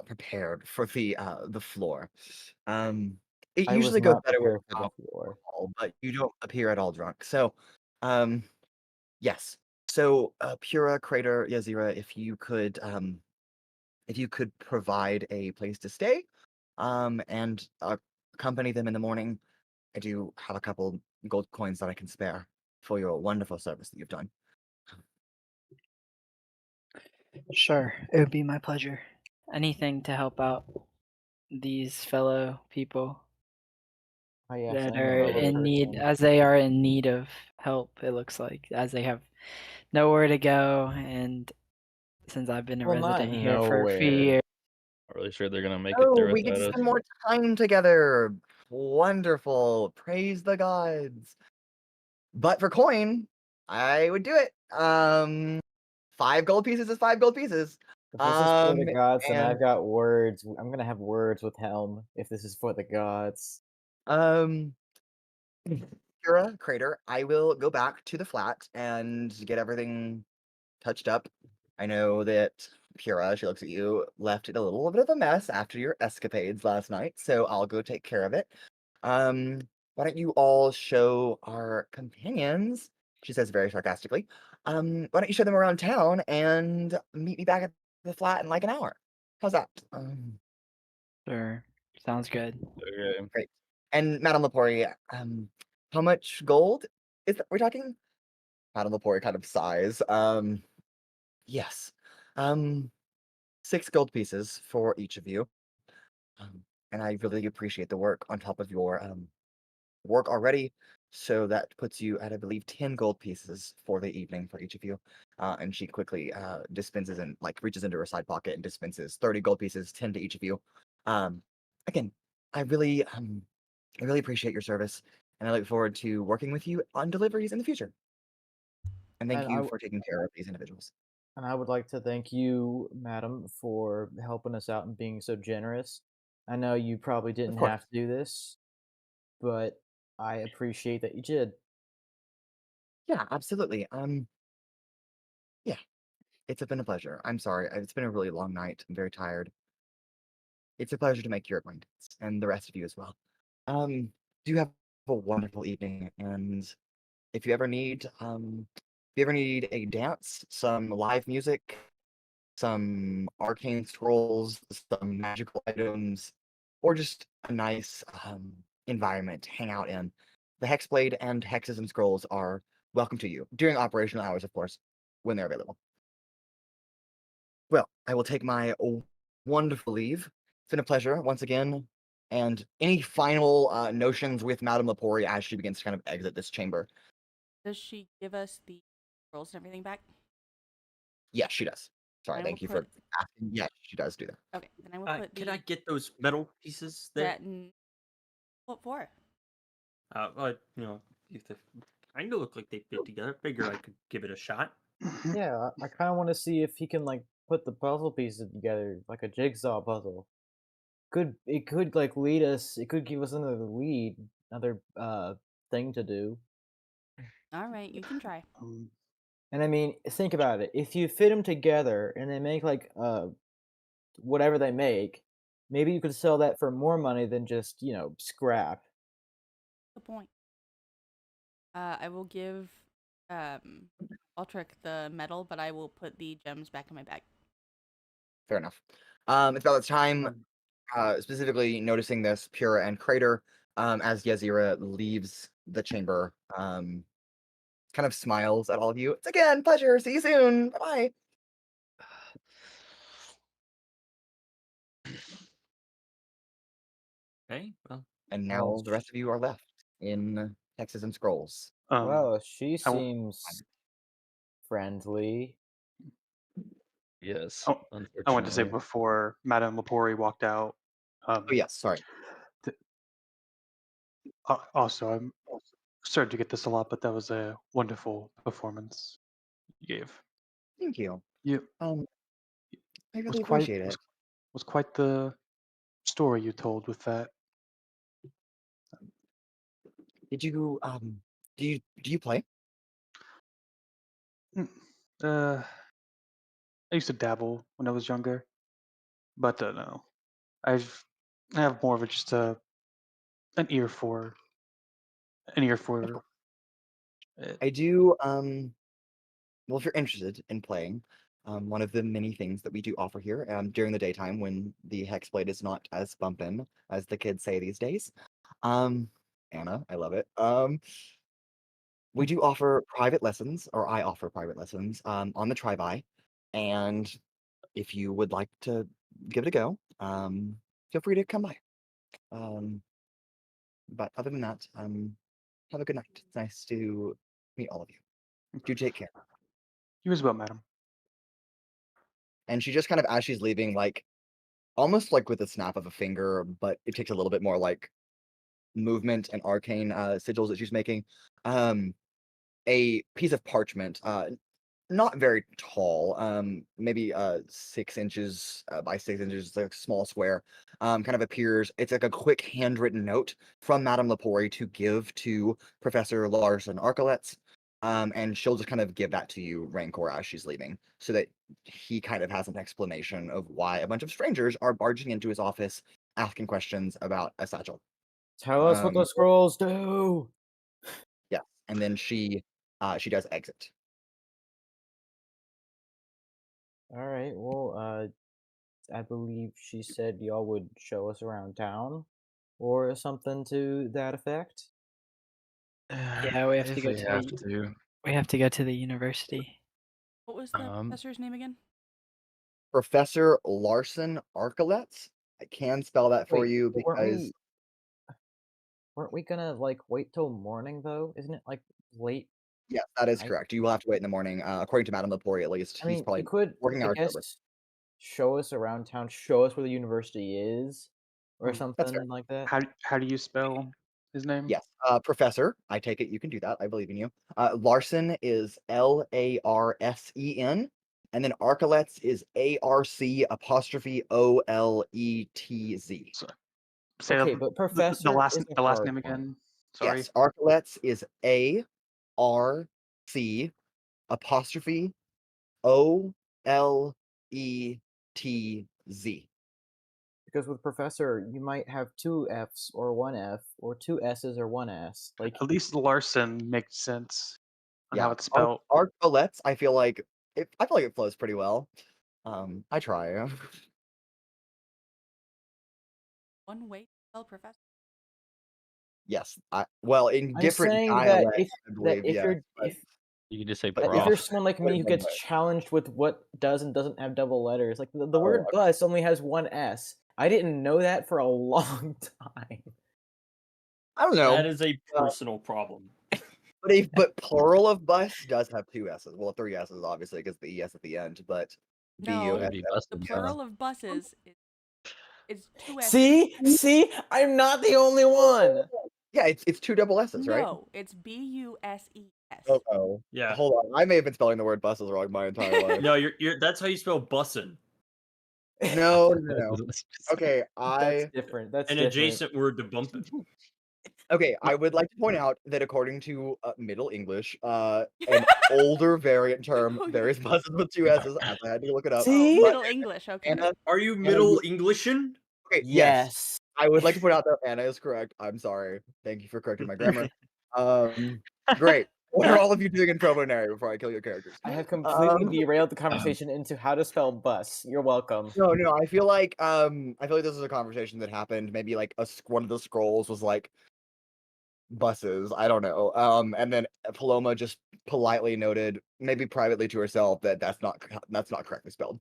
prepared for the floor. It I was usually goes not better with prepared for the floor. alcohol, but you don't appear at all drunk. So, um, yes. So, Pura, Cradeyr, Yazira, if you could provide a place to stay, and accompany them in the morning, I do have a couple gold coins that I can spare for your wonderful service that you've done. Sure, it would be my pleasure. Anything to help out these fellow people Oh yes, that I'm a are fellow in need, person. as they are in need of help, it looks like, as they have nowhere to go, and since I've been a Well, not resident here for a few years. nowhere. Not really sure they're gonna make it Oh, there we get to without us. spend more time together. Wonderful. Praise the gods. But for coin, I would do it. 5 gold pieces is 5 gold pieces. If this is for the Um, gods, then and I've got words. I'm gonna have words with Helm if this is for the gods. um, Pura, Cradeyr, I will go back to the flat and get everything touched up. I know that Pura, she looks at you, left it a little bit of a mess after your escapades last night, so I'll go take care of it. Um, why don't you all show our companions, she says very sarcastically, why don't you show them around town and meet me back at the flat in like an hour? How's that? Sure, sounds good. Okay. Great. And Madame Lepori, how much gold is that we're talking? Madame Lepori kind of sighs. Yes. Um, 6 gold pieces for each of you. And I really appreciate the work on top of your work already. So that puts you at, I believe, 10 gold pieces for the evening for each of you. And she quickly dispenses and like reaches into her side pocket and dispenses 30 gold pieces, 10 to each of you. Again, I really appreciate your service, and I look forward to working with you on deliveries in the future. And thank And you for taking care of these individuals. I would like to thank you, madam, for helping us out and being so generous. I know you probably Of didn't course. have to do this, but I appreciate that you did. Yeah, absolutely. Yeah, it's been a pleasure. I'm sorry. It's been a really long night. I'm very tired. It's a pleasure to make your acquaintance and the rest of you as well. Do have a wonderful evening, and if you ever need a dance, some live music, some arcane scrolls, some magical items, or just a nice environment to hang out in, the Hexblade and Hexes and Scrolls are welcome to you during operational hours, of course, when they're available. Well, I will take my wonderful leave. It's been a pleasure once again. And any final notions with Madame Lepori as she begins to kind of exit this chamber? Does she give us the rolls and everything back? Yes, she does. Sorry, I thank will you for put- asking. Yes, she does do that. Okay, then I will put Can I the get those metal pieces there? that in what for? If they kind of look like they fit together, figure I could give it a shot. Yeah, I kind of want to see if he can like put the puzzle pieces together like a jigsaw puzzle. It could like lead us. It could give us another lead, another thing to do. All right, you can try. Um, And I mean, think about it. If you fit them together and they make like whatever they make, maybe you could sell that for more money than just scrap. Good point. I will give Altrix the medal, but I will put the gems back in my bag. Fair enough. It's about the time, um, specifically noticing this, Pura and Cradeyr, as Yazira leaves the chamber, kind of smiles at all of you. It's again, pleasure. See you soon. Bye-bye. Okay, well, And Well, now the rest of you are left in Hexes and Scrolls. well, she I w- seems friendly. Yes, I wanted to say unfortunately. before Madame Lepori walked out. Oh, yes, sorry. Also, I'm starting to get this a lot, but that was a wonderful performance you gave. Thank you. You I was really quite appreciate it. was quite the story you told with that. Did you, do you play? Mm, I used to dabble when I was younger, but no, I have more of a, just an ear for an ear for it. I do, well, if you're interested in playing, one of the many things that we do offer here during the daytime when the Hexblade is not as bumpin', as the kids say these days. Anna, I love it. We do offer private lessons, or I offer private lessons on the Tribi, and if you would like to give it a go, feel free to come by. But other than that, have a good night. It's nice to meet all of you. Do take care. You as well, madam. And she just kind of, as she's leaving, like almost like with a snap of a finger, but it takes a little bit more like movement and arcane sigils that she's making. A piece of parchment, not very tall, maybe 6 inches by 6 inches, like a small square, kind of appears. It's like a quick handwritten note from Madame Lepori to give to Professor Larson Arcolets. And she'll just kind of give that to you, Rancor, as she's leaving, so that he kind of has an explanation of why a bunch of strangers are barging into his office asking questions about a satchel. Tell us what the scrolls do. Yeah, and then she does exit. All right. Well, I believe she said y'all would show us around town, or something to that effect. Yeah, we have to If go we to have the to. we have to go to the university. What was the Um, professor's name again? Professor Larson Arcolets. I can spell that for Wait, you but because weren't we gonna like wait till morning though? Isn't it like late? yes, that is I correct. You will have to wait in the morning, according to Madame Lepori at least. I He's mean, you probably could, working I hours over. guess, show us around town, show us where the university is, or That's fair. something like that. How do you spell his name? Yes, Professor. I take it you can do that. I believe in you. Larson is Larsen, and then Arcolets is ARC''OLETZ. So, say Okay, but professor is a the last hard name one. again. Sorry. Yes, Arcolets is ARC''OLETZ. because with Professor, you might have 2 Fs or 1 F, or 2 S's or 1 S. Like, At least Larson makes sense on how Yeah, it's spelled. Arcolettes, I feel like it flows pretty well. I try. One way to spell professor. Yes, well, in I'm different saying that dialects, I believe, if yes. you're But, You can just say but if prof. you're someone like me who One gets way. challenged with what does and doesn't have double letters, like the Oh, word okay. bus only has 1 S. I didn't know that for a long time. I don't know. That is a personal problem. But plural of bus does have 2 S's. Well, 3 S's, obviously, because the ES at the end, but No, Would be BUSS. the busted, plural of buses is 2 S's. See, I'm not the only one. Yeah, it's 2 double S's, right? No, it's BUSES. Oh, Yeah. hold on. I may have been spelling the word buses wrong my entire life. No, you're that's how you spell bussin'. No. Okay, That's different. That's An different. adjacent word to bumpin'. Okay, I would like to point out that according to Middle English, an older variant term, Oh, there is buses with 2 S's, as I had to look it up. See? Oh, but Middle English. Okay. Anna, Are you Anna, Middle Englishin? okay, yes. Yes. I would like to point out that Anna is correct. I'm sorry. Thank you for correcting my grammar. Great. What are all of you doing in Provonere before I kill your characters? I have completely derailed the conversation into how to spell bus. You're welcome. No, I feel like this is a conversation that happened. Maybe like one of the scrolls was like buses. I don't know. And then Paloma just politely noted, maybe privately to herself, that that's not correctly spelled.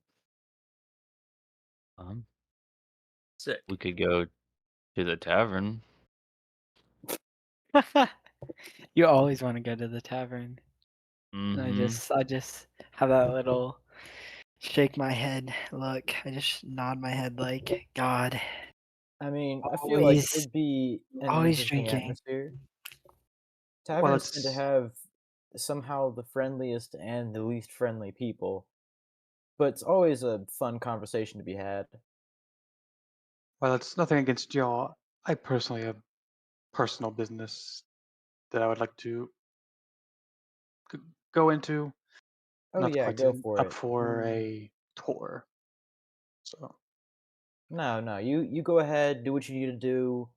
Sick. We could go to the tavern. You always want to go to the tavern. And I Mhm. just have that little shake my head look. I just nod my head like, God, I mean, I feel like Always- it'd be an always interesting drinking. atmosphere. Well, Taverns tend to it's have somehow the friendliest and the least friendly people, but it's always a fun conversation to be had. well, it's nothing against y'all. I personally have personal business that I would like to go into. Oh Not yeah, quite go for up it. for a tour. So No, you go ahead, do what you need to do.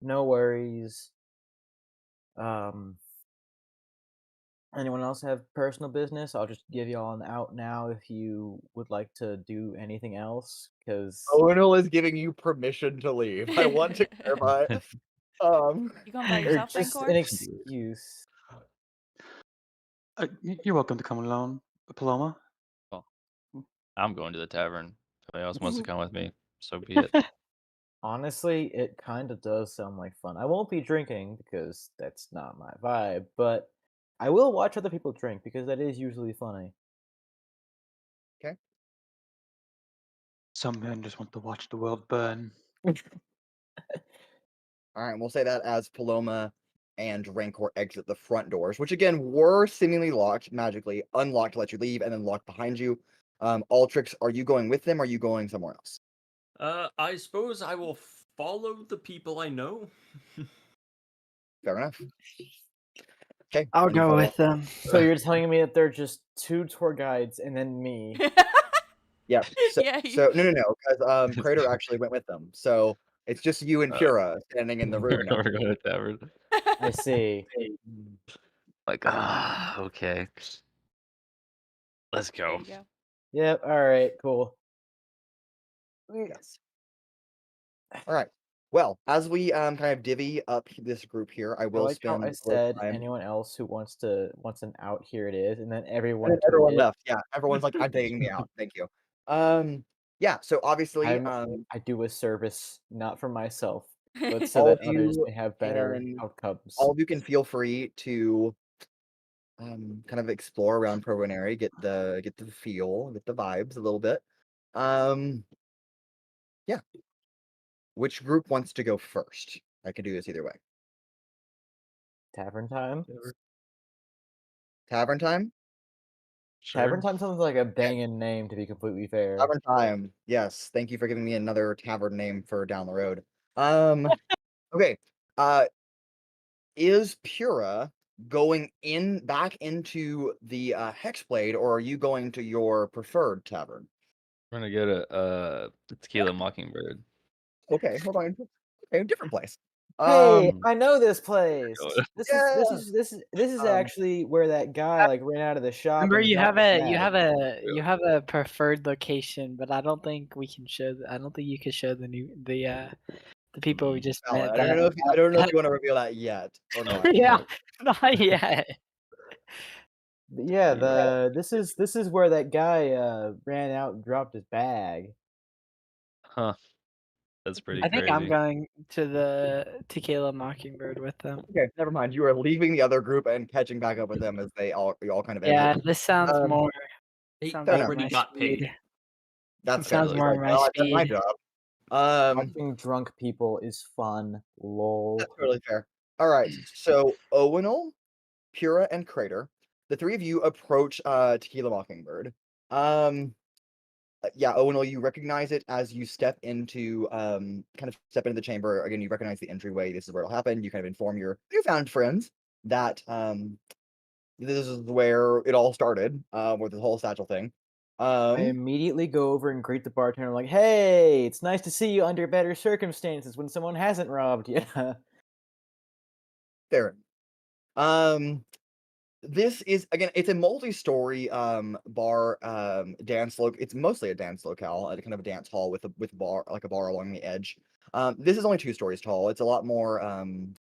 No worries. Anyone else have personal business? I'll just give y'all an out now if you would like to do anything else, because Owunul is giving you permission to leave. I want to clarify. You going by or yourself, just Rancor? an excuse. you're welcome to come along, Paloma. I'm going to the tavern. If anybody else wants to come with me, so be it. Honestly, it kind of does sound like fun. I won't be drinking because that's not my vibe, but I will watch other people drink because that is usually funny. Some men just want to watch the world burn. All right, we'll say that as Paloma and Rancor exit the front doors, which again were seemingly locked, magically unlocked to let you leave, and then locked behind you. Altrix, are you going with them? Or are you going somewhere else? I suppose I will follow the people I know. Fair enough. Okay, I'll when you go follow- with them. So you're telling me that they're just 2 tour guides and then me? Yeah. So, Yeah, so no, because Cradeyr actually went with them. So it's just you and Pura standing in the room now. We're going to the tavern. I see. Like, okay. Let's There go. you go. Yep. All right. Cool. Yes. All right. Well, as we kind of divvy up this group here, I I will like how spend I a little said time. anyone else who wants an out, here it is, and then And everyone then took everyone it. left. Yeah, everyone's like, I'm taking me out. Thank you. Yeah. So obviously, I do a service not for myself, but so all that of others you may have better can outcomes. all of you can feel free to kind of explore around Provonere, get the feel, get the vibes a little bit. Yeah. Which group wants to go first? I can do this either way. Tavern time. Tavern time? Tavern Sure. time sounds like a banging name, to be completely fair. Tavern time. Yes. Thank you for giving me another tavern name for down the road. Okay. Is Pura going back into the Hexblade, or are you going to your preferred tavern? We're gonna go to Tequila Mockingbird. Okay, hold on. Okay, different place. Hey, Um, I know this place. Go. This is Um, actually where that guy like ran out of the shop Remember, and you dropped have his a you bag. have a you have a preferred location, but I don't think we can show. I don't think you can show the people we just Alan, met. I don't know if you want to reveal that yet or not. Yeah, not yet. But yeah, Yeah. this is where that guy ran out and dropped his bag. Huh. That's pretty I think I'm crazy. going to the Tequila Mockingbird with them. Okay, never mind. You are leaving the other group and catching back up with them as you all kind of Yeah, exit. this sounds Um, more. He Sounds fair like enough. already my got speed. paid. That's It fair. sounds He's more like, my "Well, that's my speed." job." Watching drunk people is fun. Lol. That's totally fair. All right, so Owunul, Pura, and Cradeyr, the three of you approach Tequila Mockingbird. Yeah, Owunul, you recognize it as you step into step into the chamber. Again, you recognize the entryway. This is where it'll happen. You kind of inform your newfound friends that this is where it all started with the whole satchel thing. I immediately go over and greet the bartender like, "Hey, it's nice to see you under better circumstances when someone hasn't robbed you." There. This is again, it's a multi-story bar dance it's mostly a dance locale, kind of a dance hall with a bar along the edge. This is only 2 stories tall. It's a lot more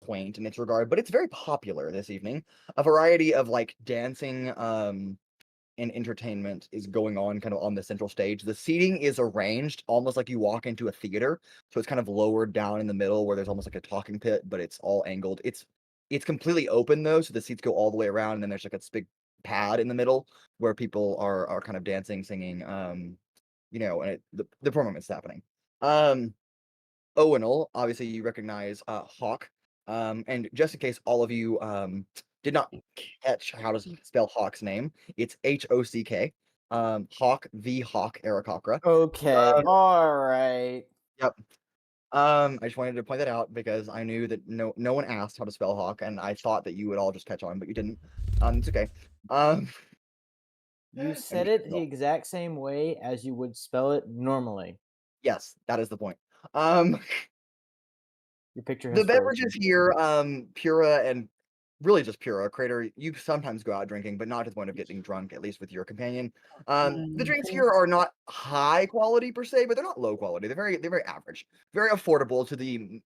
quaint in its regard, but it's very popular this evening. A variety of like dancing and entertainment is going on kind of on the central stage. The seating is arranged almost like you walk into a theater. So it's kind of lowered down in the middle where there's almost like a talking pit, but it's all angled. It's completely open though, so the seats go all the way around, and then there's like this big pad in the middle where people are kind of dancing, singing, and the performance is happening. Owunul, obviously you recognize Hawk. And just in case all of you did not catch how to spell Hawk's name, it's Hock. Hawk the Hawk Aarakocra. Okay, Um, all right. Yep. I just wanted to point that out because I knew that no one asked how to spell Hawk, and I thought that you would all just catch on, but you didn't. It's okay. You and said we it should the all- exact same way as you would spell it normally. yes, that is the point. Um, Your picture The has beverages frozen. here, Pura and really just Pura. Cradeyr, you sometimes go out drinking, but not to the point of getting drunk, at least with your companion. The drinks here are not high quality per se, but they're not low quality. They're very average, very affordable to the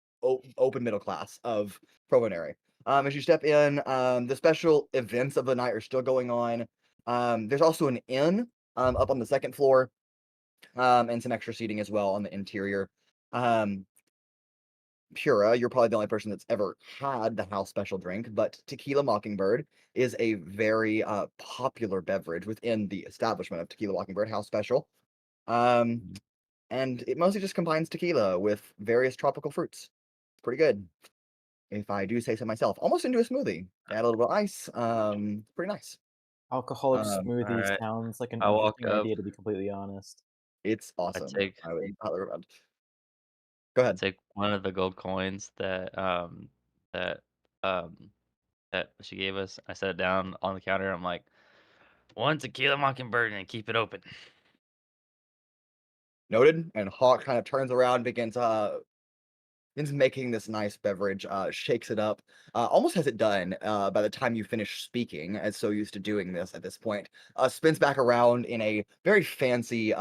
open middle class of Provonere. As you step in, the special events of the night are still going on. There's also an inn up on the second floor, and some extra seating as well on the interior. Um, Pura, you're probably the only person that's ever had the house special drink, but Tequila Mockingbird is a very popular beverage within the establishment of Tequila Mockingbird House Special. And it mostly just combines tequila with various tropical fruits. Pretty good, if I do say so myself. Almost into a smoothie. Add a little bit of ice. Pretty nice. Alcoholic Um, smoothie Alright. sounds like an I walk interesting up. idea, to be completely honest. It's I awesome. take I would highly recommend. Go I ahead. take one of the gold coins that um that she gave us. I set it down on the counter. I'm like, one tequila mockingbird and keep it open. Noted. And Hawk kind of turns around and begins making this nice beverage, shakes it up, almost has it done by the time you finish speaking, as so used to doing this at this point. Spins back around in a very fancy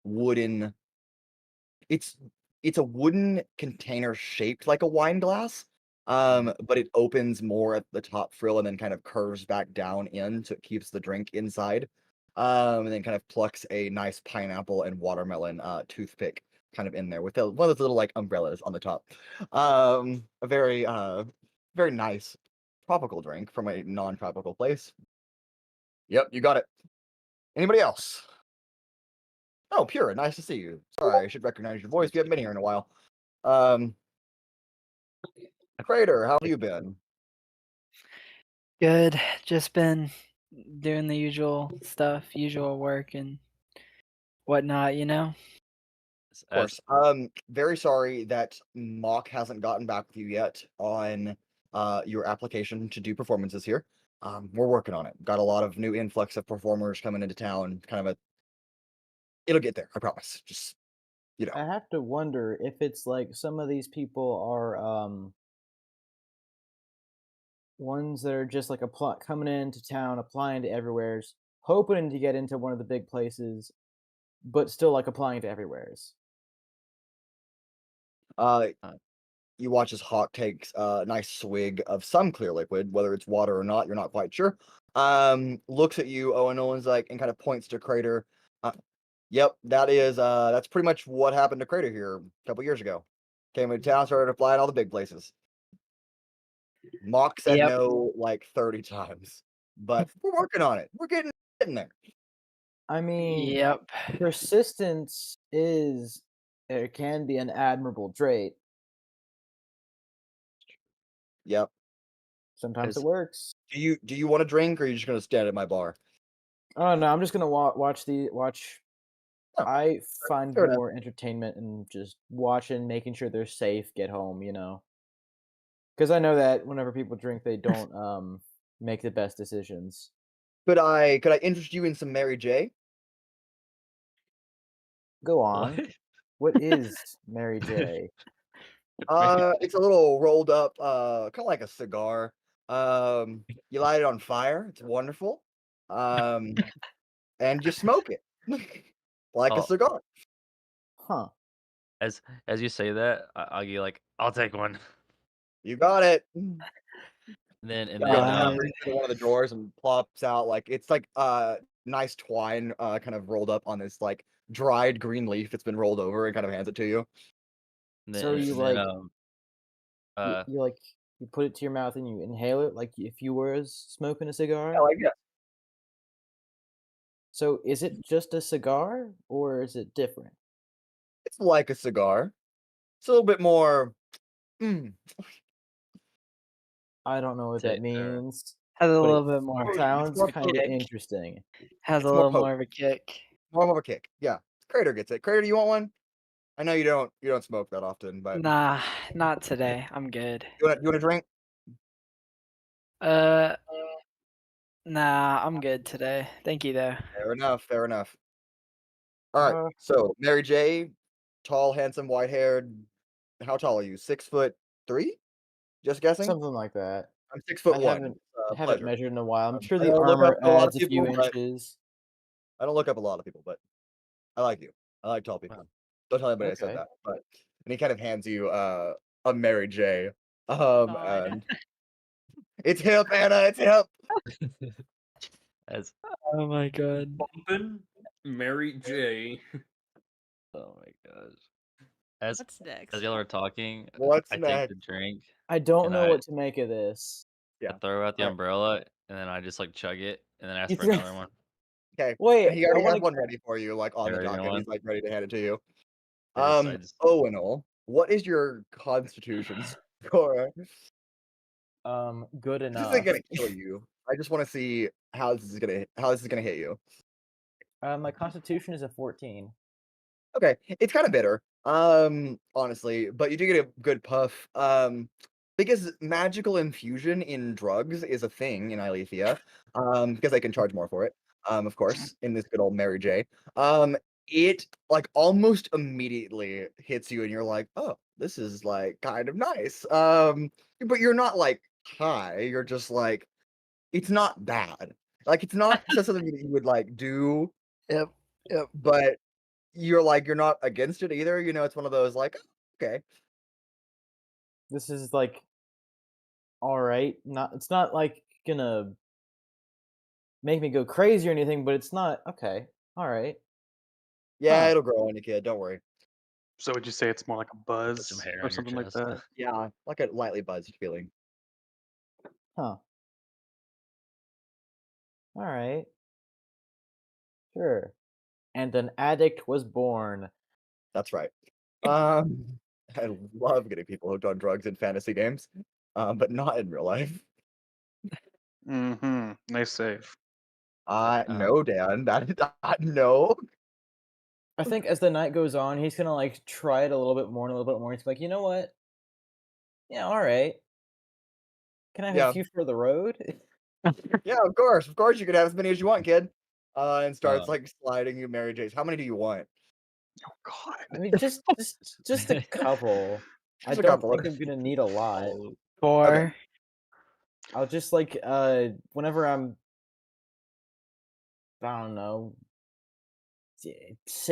wooden. It's it's a wooden container shaped like a wine glass, but it opens more at the top frill and then kind of curves back down in, so it keeps the drink inside. And then kind of plucks a nice pineapple and watermelon toothpick kind of in there with one of those little like umbrellas on the top. A very nice tropical drink from a non-tropical place. Yep, you got it. Anybody else? Oh, Pura, nice to see you. Sorry, I should recognize your voice. We haven't been here in a while. Um, Cradeyr, how have you been? Good. Just been doing the usual stuff, usual work and whatnot, you know? Of course. Very sorry that Mock hasn't gotten back with you yet on your application to do performances here. We're working on it. Got a lot of new influx of performers coming into town. It'll get there, I promise. Just I have to wonder if it's like some of these people are ones that are just like coming into town, applying to everywheres, hoping to get into one of the big places, but still like applying to everywheres. You watch as Hawk takes a nice swig of some clear liquid, whether it's water or not, you're not quite sure. Looks at you, Owunul, and like, and kind of points to Cradeyr. Yep, that's pretty much what happened to Cradeyr here a couple years ago. Came into town, started applying all the big places. Mock said Yep. no like 30 times, but we're working on it. We're getting there. I mean, Yep. persistence can be an admirable trait. Yep. Sometimes it Is- works. Do you want to drink, or are you just gonna stand at my bar? Oh no, I'm just gonna watch. Oh, I find fair enough. more entertainment in just watching, making sure they're safe, get home. Because I know that whenever people drink, they don't make the best decisions. Could I interest you in some Mary J? Go on. What? What is Mary J? It's a little rolled up, kind of like a cigar. You light it on fire. It's wonderful. And you smoke it like a Oh. cigar. Huh. As you say that, I'll be like, I'll take one. You got it. And then Yeah, kind of God. reaches into one of the drawers and plops out like it's like nice twine, kind of rolled up on this like dried green leaf that's been rolled over, and kind of hands it to you. So you and then, like you put it to your mouth and you inhale it like if you were smoking a cigar. Yeah, like yeah. So is it just a cigar or is it different? It's like a cigar. It's a little bit more. I don't know what Say that it, means. Has a but little it bit more. Sounds more kind of potent. interesting. Has It's a more little more of a kick. More of a kick. Yeah. Cradeyr gets it. Cradeyr, do you want one? I know you don't smoke that often, but Nah, not today. I'm good. you want to drink? Nah, I'm good today. Thank you though. Fair enough. Fair enough. All right. Uh, So Mary J, tall, handsome, white-haired. How tall are you? 6'3"? Just guessing. Something like that. I'm 6'1". I haven't Pleasure. measured in a while. I'm sure I the don't look armor up to a lot of adds a few people, but- inches. I don't look up a lot of people, but I like you. I like tall people. Don't tell anybody I said Okay. that. But and he kind of hands you a Mary J. God. And it's hip, Anna. It's hip. as Oh my god. Bumpin' Mary J. oh my gosh. As What's next? y'all are talking, What's I take next? the drink, I don't And know I- what to make of this. Yeah. I throw out the Alright. umbrella, and then I just like chug it, and then ask You for throw- another one. Okay. Wait, And he already I has wanna- one ready for you, like on the Already got docket. one? He's like ready to hand it to you. I just- Owunul, what is your constitution score? Good This enough. isn't gonna kill you. I just want to see how this is gonna hit you. My constitution is a 14. Okay, it's kind of bitter, honestly, but you do get a good puff, because magical infusion in drugs is a thing in Ilethia, because they can charge more for it, of course, in this good old Mary J. It like almost immediately hits you, and you're like, oh, this is like kind of nice, but you're not like high. You're just like, it's not bad. Like it's not just something that you would like do, Yep. but you're not against it either. It's one of those like, okay, This is like all right. It's not like gonna make me go crazy or anything, but it's not okay. All right. yeah, Huh. it'll grow on you, kid. Don't worry. So would you say it's more like a buzz some hair on or your something like chest. that? Yeah, like a lightly buzzed feeling. Huh. All right. Sure. And an addict was born. That's right. I love getting people hooked on drugs in fantasy games, but not in real life. Mm-hmm. Nice save. No, Dan. No. I think as the night goes on, he's gonna like try it a little bit more and a little bit more. He's like, you know what? Yeah, all right. Can I have Yeah. a few for the road? Yeah, of course. Of course, you can have as many as you want, kid. And starts Uh. like sliding you Mary J's. How many do you want? God. I mean, just a couple. I Just a don't couple. think I'm gonna need a lot. Oh, 4. I'll just whenever I'm, I don't know,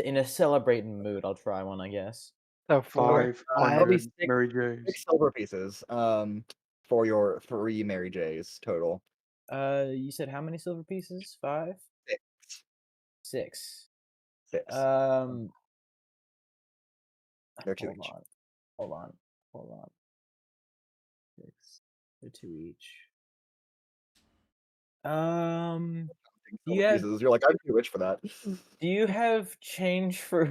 in a celebrating mood, I'll try one, I guess. So 4. 500 5. Mary J's. 6 silver pieces. For your 3 Mary J's total. You said how many silver pieces? 5? 6. 6. 6. They're 2 each. Hold on. 6. They're 2 each. Silver have- pieces. You're like, I'm too rich for that. Do you have change for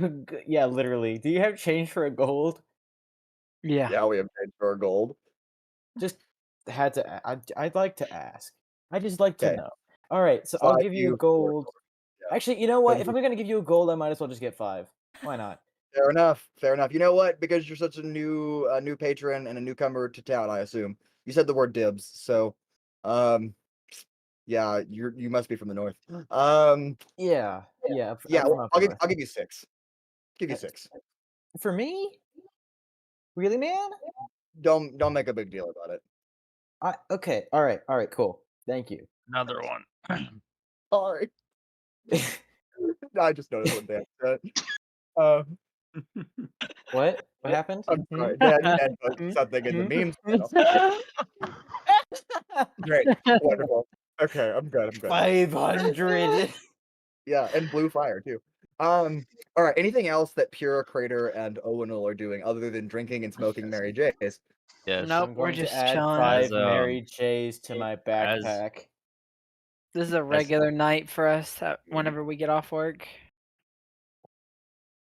yeah, literally. Do you have change for a gold? Yeah. Yeah, we have paid for our gold. Just had to. I'd like to ask. I just like to Okay. know. All right, so I'll 5 give you a you, 4 gold. silver. Yeah. Actually, you know what? Then If I'm gonna give you a gold, I might as well just get 5. Why not? Fair enough. Fair enough. You know what? Because you're such a new patron and a newcomer to town, I assume. You said the word dibs, so yeah, you must be from the north. Yeah. Yeah, I'm well, up I'll north. give you 6. Give you 6. For me? Really, man? Don't make a big deal about it. Okay. All right. Cool. Thank you. another one. Sorry. I just noticed what Dan said. Um, What? What happened? I'm sorry. Dan posted something in the memes channel. Great. Wonderful. Okay, I'm good. 500. Yeah, and blue fire too. All right. Anything else that Pura, Cradeyr, and Owunul are doing other than drinking and smoking Mary J's? Yes. Nope, I'm we're going to just add chilling. 5 As, Mary J's to my as- backpack. This is a regular night for us whenever we get off work.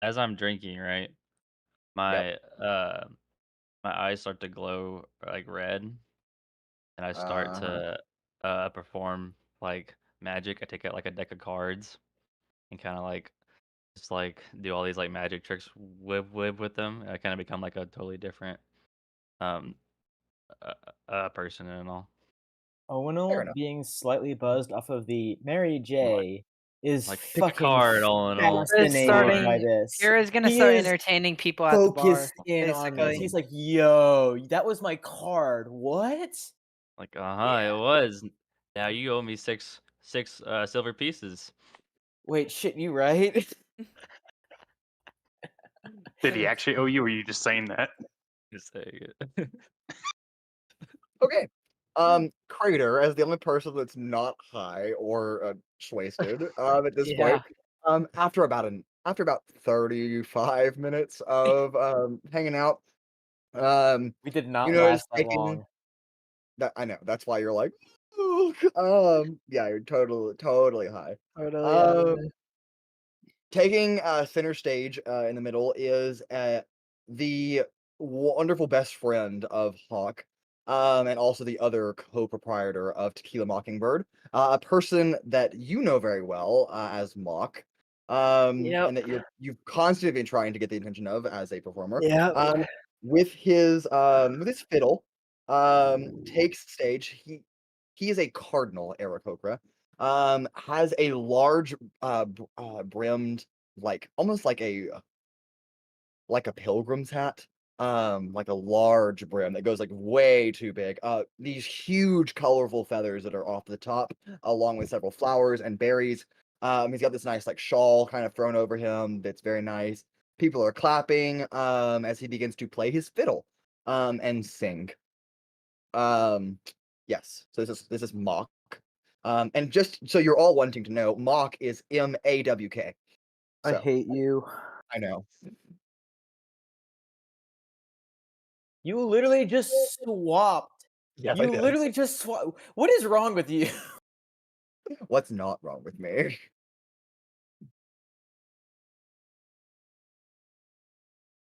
As I'm drinking, right, my eyes start to glow like red, and I start to perform like magic. I take out like a deck of cards and kind of like just like do all these like magic tricks with them. I kind of become like a totally different um person and all. Fair Owunul enough. being slightly buzzed off of the Mary J is Like pick a fucking card, all in all. fascinated by this. Pura's gonna He start is entertaining people at the bar. focused in on this. basically. He's like, "Yo, that was my card. What?" Like it was. Now you owe me six silver pieces. Wait, shit, you right? Did he actually owe you, or are you just saying that? Just saying it. Okay. Cradeyr, as the only person that's not high or wasted at this point, after about 35 minutes of hanging out, We did not you know, last just that taking long. that. I know that's why you're like, yeah, you're totally high. Taking center stage in the middle is the wonderful best friend of Hawk, and also the other co-proprietor of Tequila Mockingbird, a person that you know very well as Mock, Yep. and that you've constantly been trying to get the attention of as a performer. Yep. With his fiddle, takes stage. He is a cardinal Aarakocra. Has a large brimmed, like almost like a pilgrim's hat, like a large brim that goes like way too big. These huge colorful feathers that are off the top, along with several flowers and berries. He's got this nice like shawl kind of thrown over him that's very nice. People are clapping as he begins to play his fiddle and sing. Yes, so this is Mock. And just so you're all wanting to know, Mock is MAWK. I So, hate you. I know. You literally just swapped. Yes, I You did. literally just swapped. What is wrong with you? What's not wrong with me?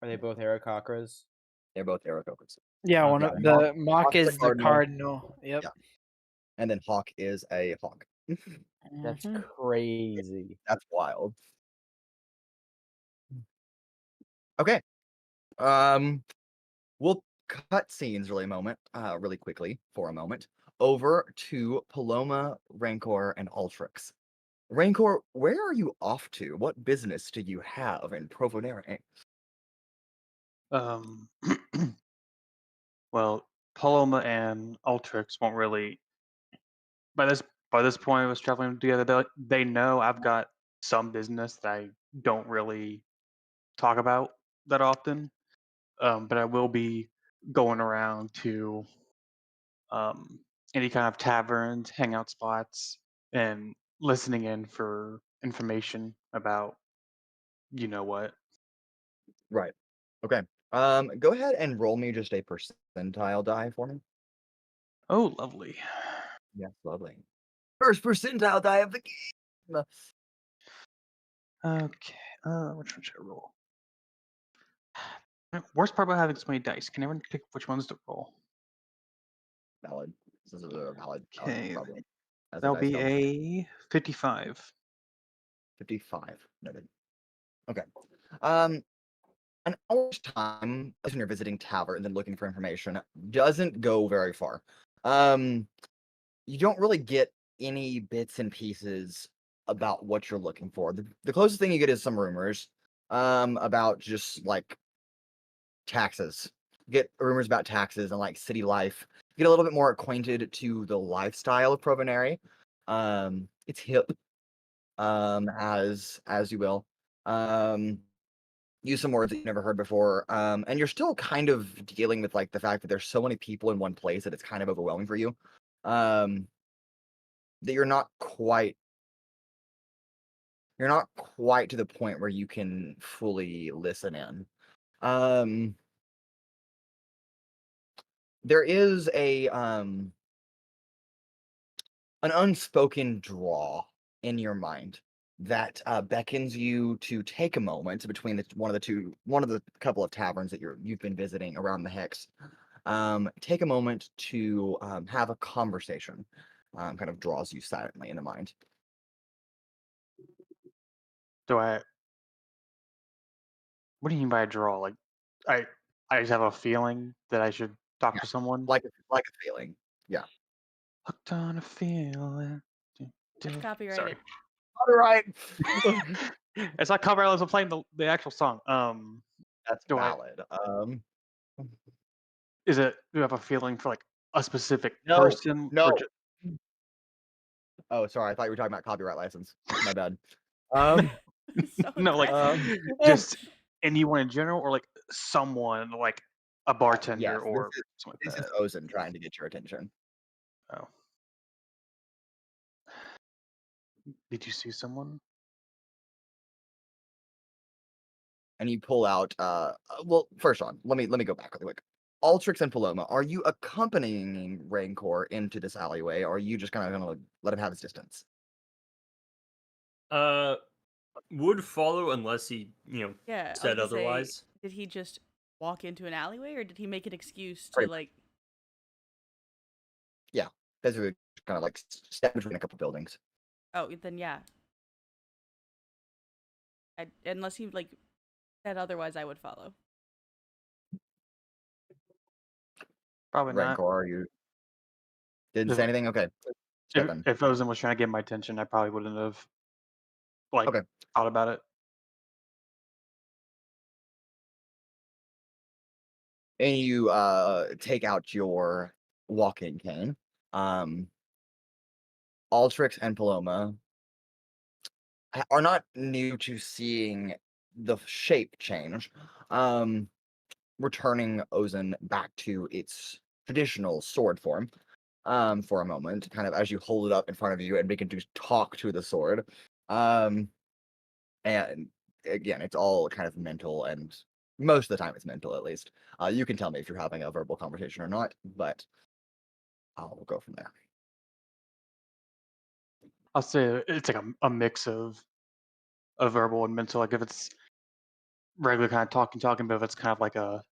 Are they both Aarakocras? They're both Aarakocras. Yeah, one Yeah, of the Mock Mock's is the cardinal. Yep. Yeah. And then Hawk is a hawk. That's Mhm. crazy. That's wild. Okay. We'll cut scenes really quickly for a moment over to Paloma, Rancor, and Altrix. Rancor, where are you off to? What business do you have in Provonere? Um, well, Paloma and Altrix won't really. By this point, I was traveling together. They know I've got some business that I don't really talk about that often. But I will be going around to um, any kind of taverns, hangout spots, and listening in for information about you know what. Right. Okay. Go ahead and roll me just a percentile die for me. Oh, lovely. Yes, lovely. First percentile die of the game. Okay. Which one should I roll? Worst part about having so many dice. Can everyone pick which ones to roll? Valid. This is a valid Okay, problem. As a that'll dice be goblin. a 55. 55. Noted. Okay. An hour's time when you're visiting tavern and then looking for information doesn't go very far. You don't really get any bits and pieces about what you're looking for. The closest thing you get is some rumors about just like taxes. You get rumors about taxes and like city life. You get a little bit more acquainted to the lifestyle of Provonere. It's hip, as you will. Use some words that you've never heard before. And you're still kind of dealing with like the fact that there's so many people in one place that it's kind of overwhelming for you. That you're not quite to the point where you can fully listen in. There is an unspoken draw in your mind that beckons you to take a moment between one of the couple of taverns that you've been visiting around the Hex. Take a moment to have a conversation. Kind of draws you silently in the mind. Do I? What do you mean by a draw? Like, I I just have a feeling that I should talk Yeah, to someone. like a feeling. Yeah. Hooked on a feeling. It's Sorry. copyrighted. All right. It's not copyright unless I'm playing the actual song. That's Do I? valid. Is it? Do you have a feeling for like a specific No, person or no. just? Oh, sorry. I thought you were talking about copyright license. My bad. So No, like aggressive. just anyone in general, or like someone like a bartender Yes, or something this like is Ozen trying to get your attention. that. Oh, did you see someone? And you pull out well, first on, let me go back really quick. Altrix and Paloma, are you accompanying Rancor into this alleyway, or are you just kind of gonna let him have his distance? Would follow unless he, Yeah, I was said gonna say, otherwise. did he just walk into an alleyway, or did he make an excuse to Pretty like? Yeah, guys are kind of like step between a couple buildings. Oh, then yeah. Unless he like said otherwise, I would follow. Probably not. Rancor, you didn't say If anything? Okay. if, Stepping. if Ozen was trying to get my attention, I probably wouldn't have like Okay. thought about it. And you take out your walking cane. Altrix and Paloma are not new to seeing the shape change, returning Ozen back to its traditional sword form for a moment, kind of as you hold it up in front of you and begin to talk to the sword. And again, it's all kind of mental, and most of the time it's mental at least. You can tell me if you're having a verbal conversation or not, but I'll go from there. I'll say it's like a mix of verbal and mental. Like if it's regular kind of talking, but if it's kind of like a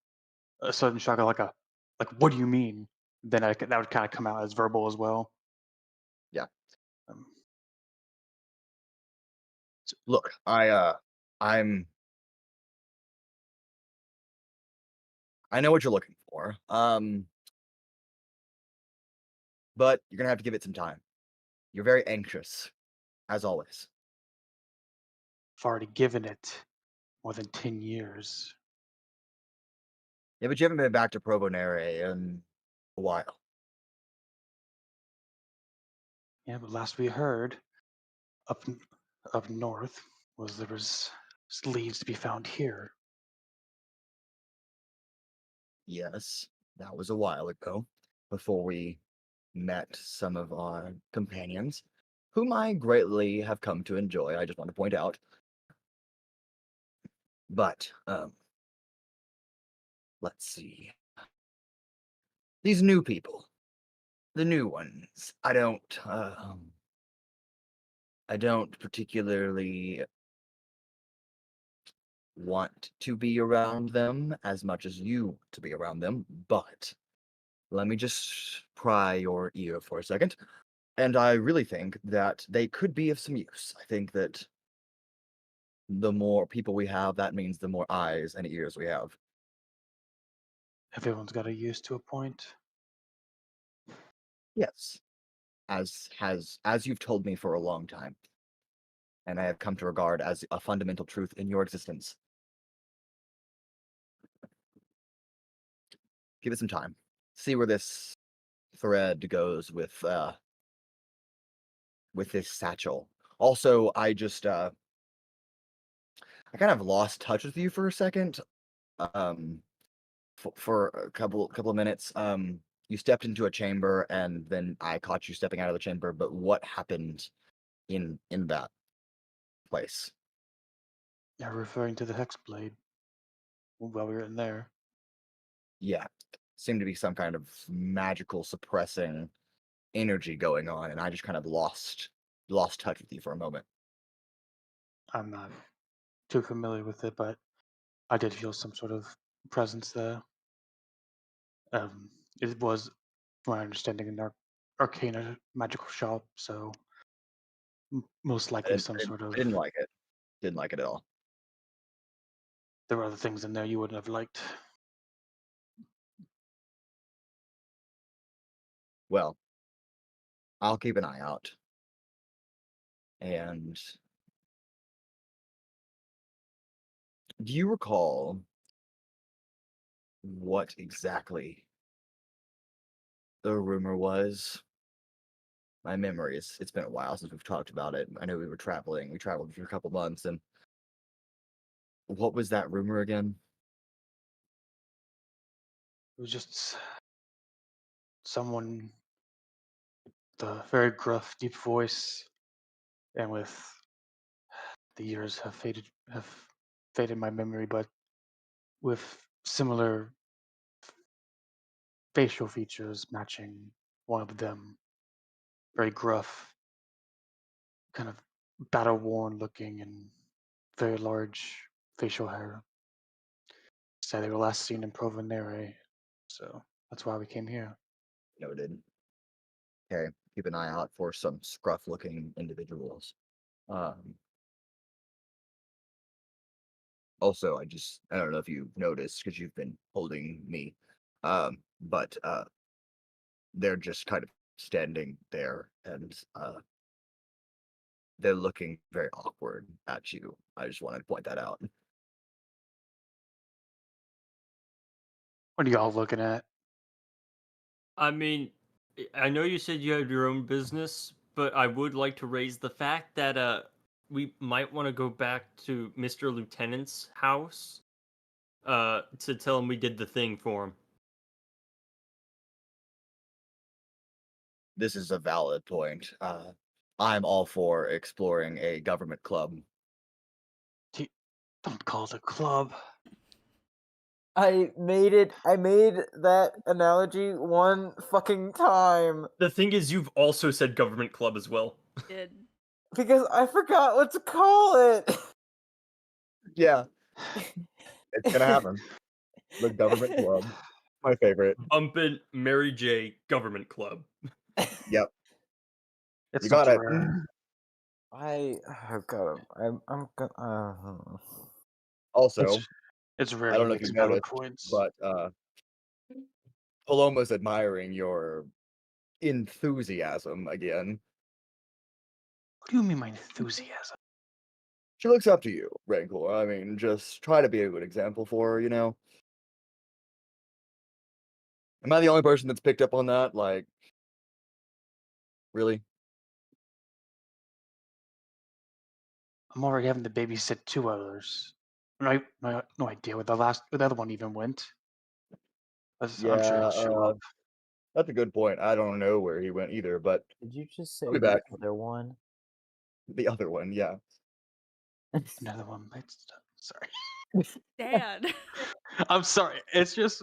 sudden shock, of like what do you mean? Then that would kind of come out as verbal as well. Yeah. Um, Look, I know what you're looking for. But you're gonna have to give it some time. You're very anxious. as always. I've already given it more than 10 years. Yeah, but you haven't been back to Provonere in a while. Yeah, but last we heard, up up north, there was leads to be found here. Yes, that was a while ago, before we met some of our companions, whom I greatly have come to enjoy, I just want to point out. But, let's see. These new people, the new ones, I don't particularly want to be around them as much as you want to be around them, but let me just pry your ear for a second. And I really think that they could be of some use. I think that the more people we have, that means the more eyes and ears we have. Everyone's got a use to a point. Yes. As you've told me for a long time, and I have come to regard as a fundamental truth in your existence. Give it some time. See where this thread goes with this satchel. Also, I kind of lost touch with you for a second. For a couple of minutes. You stepped into a chamber, and then I caught you stepping out of the chamber. But what happened in that place? You're referring to the hex blade while we were in there. Yeah, seemed to be some kind of magical suppressing energy going on, and I just kind of lost touch with you for a moment. I'm not too familiar with it, but I did feel some sort of presence there. It was, from my understanding, an arcane magical shop, so most likely some sort of. I didn't like it. Didn't like it at all. There were other things in there you wouldn't have liked. Well, I'll keep an eye out. And do you recall what exactly the rumor was? My memory it's been a while since we've talked about it. I know we traveled for a couple months, and what was that rumor again? It was just someone with a very gruff, deep voice, and with the years have faded my memory, but with similar facial features matching one of them. Very gruff, kind of battle worn looking, and very large facial hair. Said they were last seen in Provonere, so that's why we came here. Noted. Okay, keep an eye out for some scruff-looking individuals. Also, I don't know if you noticed because you've been holding me, but they're just kind of standing there, and they're looking very awkward at you. I just wanted to point that out. What are y'all looking at? I mean, I know you said you had your own business, but I would like to raise the fact that we might want to go back to Mr. Lieutenant's house to tell him we did the thing for him. This is a valid point. I'm all for exploring a government club. Don't call it a club. I made that analogy one fucking time The thing is, you've also said government club as well. Did because I forgot what to call it. Yeah, it's gonna happen. The government club, my favorite. Bumpin' Mary J. Government Club. Yep, It's you not got it. rare. I'm gonna. Also, It's rare I don't to know if mix you valid noticed, points. but Paloma's admiring your enthusiasm again. What do you mean my enthusiasm? She looks up to you, Rancor. I mean, just try to be a good example for her, you know? Am I the only person that's picked up on that? Like, really? I'm already having to babysit 2 others. No idea where where the other one even went. I'm sure Yeah, he'll show up. that's a good point. I don't know where he went either, but Did you just I'll say be the back. other one? The other one, yeah. Another one bites the dust. Sorry. Dad. I'm sorry. It's just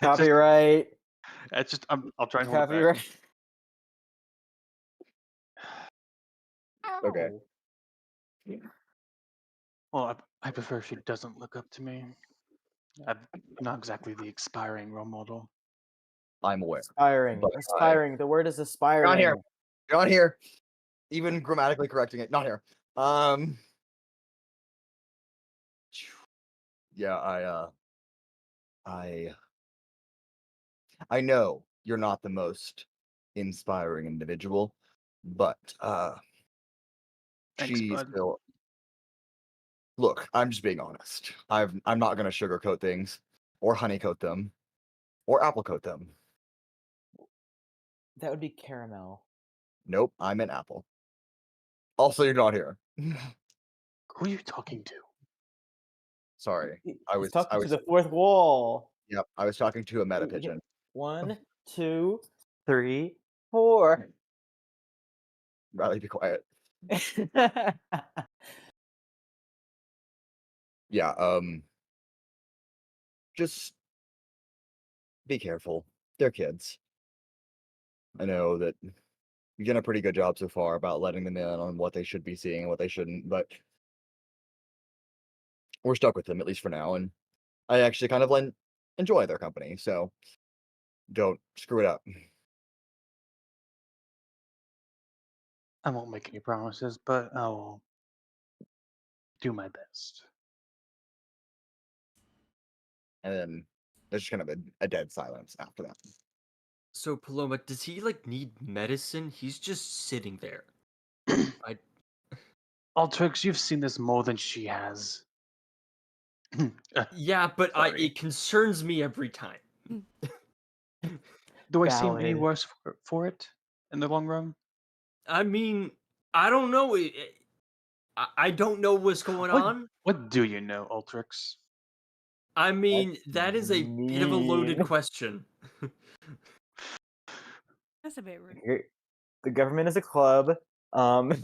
Copyright. I'll try and hold it back. Copyright. Okay. Ow. Well, I prefer she doesn't look up to me. I'm not exactly the aspiring role model. I'm aware. Aspiring. But Aspiring. The word is aspiring. Not here. Not here. Even grammatically correcting it. Not here. Yeah, I know you're not the most inspiring individual, but Thanks, she's bud. still. Look, I'm just being honest. I'm not gonna sugarcoat things, or honeycoat them, or applecoat them. That would be caramel. Nope, I'm an apple. Also, you're not here. Who are you talking to? Sorry, I He's was. talking to the fourth wall. Yep, I was talking to a meta Wait, wait, pigeon. 1, 2, 3, 4. Riley, be quiet. Yeah, just be careful. They're kids. I know that you've done a pretty good job so far about letting them in on what they should be seeing and what they shouldn't, but we're stuck with them, at least for now, and I actually kind of enjoy their company, so don't screw it up. I won't make any promises, but I will do my best. And then there's just kind of a dead silence after that. So Paloma, does he like need medicine? He's just sitting there. I Altrix, you've seen this more than she has. yeah, but Sorry. it concerns me every time. Do I seem any Valid. worse for it in the long run? I mean, I don't know. I don't know what's going on. What do you know, Altrix? I mean, That's that is a bit of a loaded mean. question. That's a bit rude. The government is a club. Where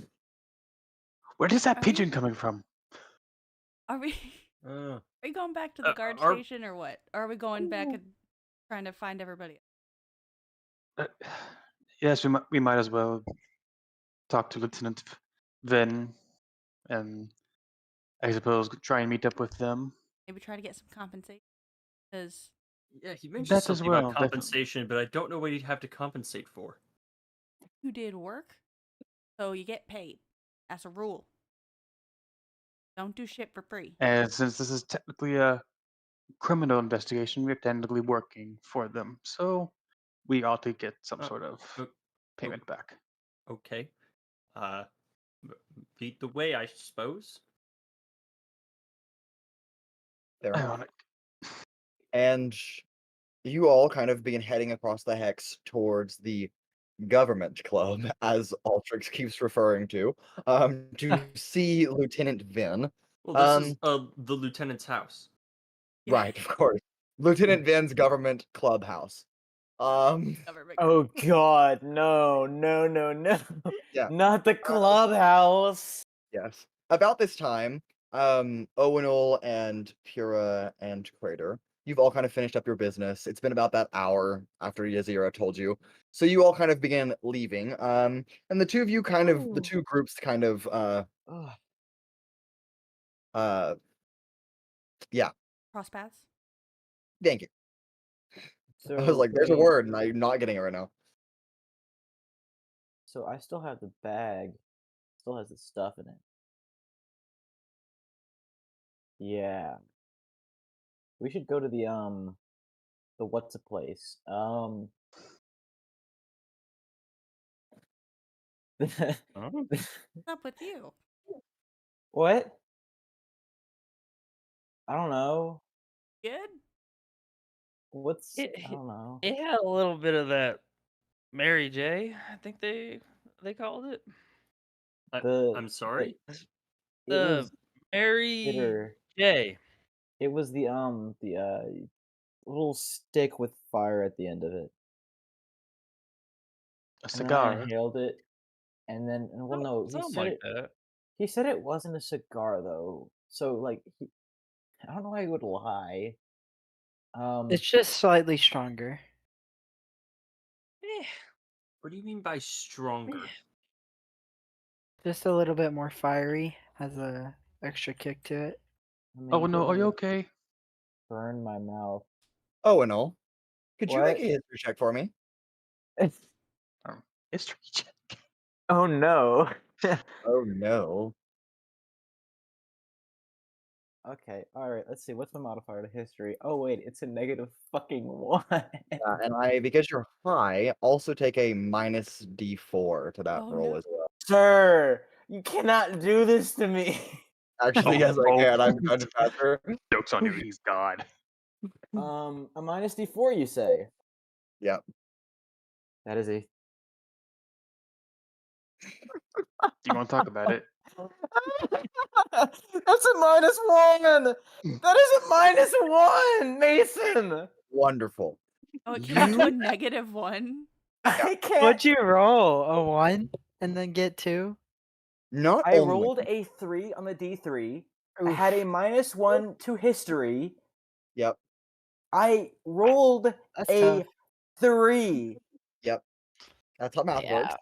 is that Are pigeon you- coming from? Are we Uh, are we going back to the guard are- station or what? Or are we going back and trying to find everybody? Yes, we might as well talk to Lieutenant Vin, and I suppose try and meet up with them. Maybe try to get some compensation. Because yeah, he mentioned That as something well, about definitely. compensation, but I don't know what he'd have to compensate for. you did work, so you get paid. That's a rule. Don't do shit for free. And since this is technically a criminal investigation, we're technically working for them, so we ought to get some sort of payment back. Okay. Lead the way, I suppose. Fair enough. Ironic. And you all kind of begin heading across the hex towards the government club, as Altrix keeps referring to see Lieutenant Vin. Well, this is the lieutenant's house. Right, of course. Lieutenant Vin's government clubhouse. Government. Oh God, no, no, no, no. Yeah. Not the clubhouse. Yes. About this time, Owunul and Pura and Cradeyr, you've all kind of finished up your business. It's been about that hour after Yazira told you. So you all kind of began leaving. And the two of you the two groups kind of Ugh. yeah, Cross paths. thank you. So I was like, there's a wait, word, and I'm not getting it right now. So I still have the bag. Still has the stuff in it. Yeah. We should go to the what's a place. Oh. What's up with you? What? I don't know. Good? What's It, I don't know. it had a little bit of that Mary J. I think they called it The I'm sorry. It the was Mary bitter. J. It was the little stick with fire at the end of it. A And then I cigar. inhaled it, and then well, no, Something like that. he said it wasn't a cigar though. So like, I don't know why he would lie. It's just slightly stronger. Eh, What do you mean by stronger? Just a little bit more fiery. Has a extra kick to it. I mean, Oh no, go are you ahead, okay? burn my mouth. Owunul, could you make What? a history check for me? History check. Oh no. Oh no. Okay, all right. Let's see. What's my modifier to history? Oh wait, it's a negative fucking 1. And because you're high, also take a minus D4 to that Oh, roll no. as well. Sir, you cannot do this to me. Actually, yes, I can. I'm kind of faster. Jokes on you. He's God. A minus D4, you say? Yep. That is a. Do you want to talk about it? That's a -1. That is a -1, Mason. Wonderful. Oh, it came to a You- -1. I can't. What'd you roll? A 1 and then get 2? Not I only rolled a 3 on the D3. I Oof. had a -1 to history. Yep. I rolled That's a tough. 3. Yep. That's how math works.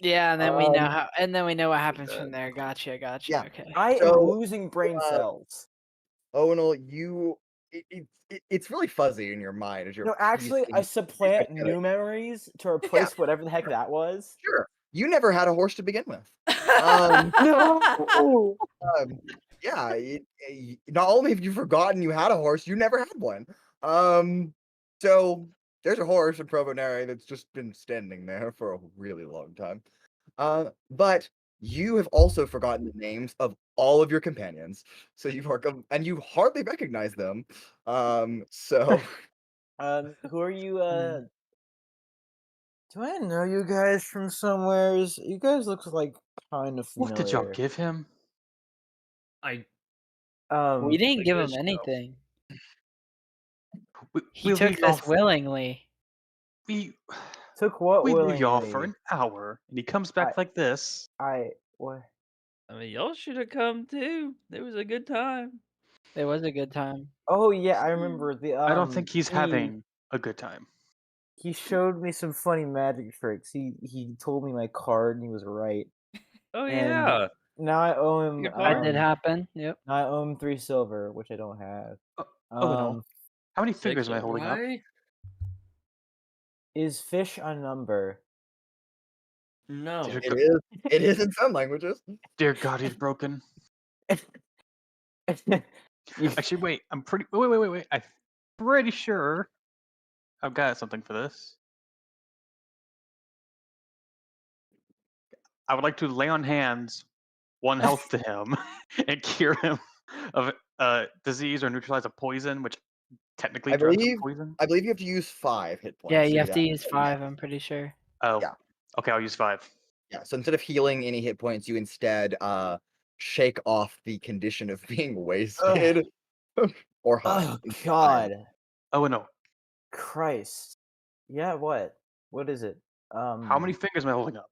Yeah, and then we know Um, what happens from there. Gotcha. Yeah. Okay. I am So, losing brain cells. Owunul, it's really fuzzy in your mind as you're No, actually, I piecing supplant together. new memories to replace whatever the heck that was. Sure. You never had a horse to begin with. Um, No. Yeah, not only have you forgotten you had a horse, you never had one. So there's a horse in Provonere that's just been standing there for a really long time. But you have also forgotten the names of all of your companions, so and you hardly recognize them. So Who are you? Do I know you guys from somewheres? You guys look like kind of familiar. What did y'all give him? I We didn't I give him guess so. anything. He We took leave y'all this willingly. We took what we leave willingly? y'all for an hour, and he comes back like this. What? I mean, y'all should have come too. It was a good time. It was a good time. Oh yeah, I remember the. I don't think he's having a good time. He showed me some funny magic tricks. He told me my card, and he was right. Oh And yeah. now I owe him. Your That did happen. Yep. Now I owe him 3 silver, which I don't have. Oh no. How many fingers am I holding up? Why? Is fish a number? No. Dear, it is in some languages. dear God, he's broken. You- Actually, wait. I'm pretty. Wait. I'm pretty sure I've got something for this. I would like to lay on hands 1 health to him and cure him of disease or neutralize a poison, which technically I drops a believe poison. I believe you have to use 5 hit points. Yeah, to you do have that. to use 5. I'm pretty sure. Oh. Yeah. Okay, I'll use 5. Yeah, so instead of healing any hit points, you instead shake off the condition of being wasted or high. Oh God, Oh no. Christ! Yeah, what? What is it? How many fingers am I holding up?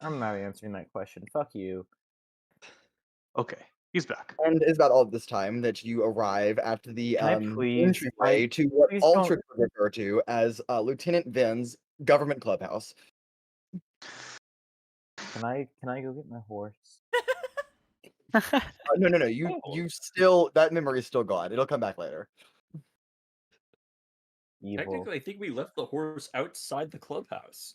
I'm not answering that question. Fuck you. Okay, he's back. And it's about all this time that you arrive at the Can I please- entryway to what please don't- Altrix would refer to as Lieutenant Vin's government clubhouse. Can I go get my horse? No. You still, that memory is still gone. It'll come back later. Evil. Technically, I think we left the horse outside the clubhouse.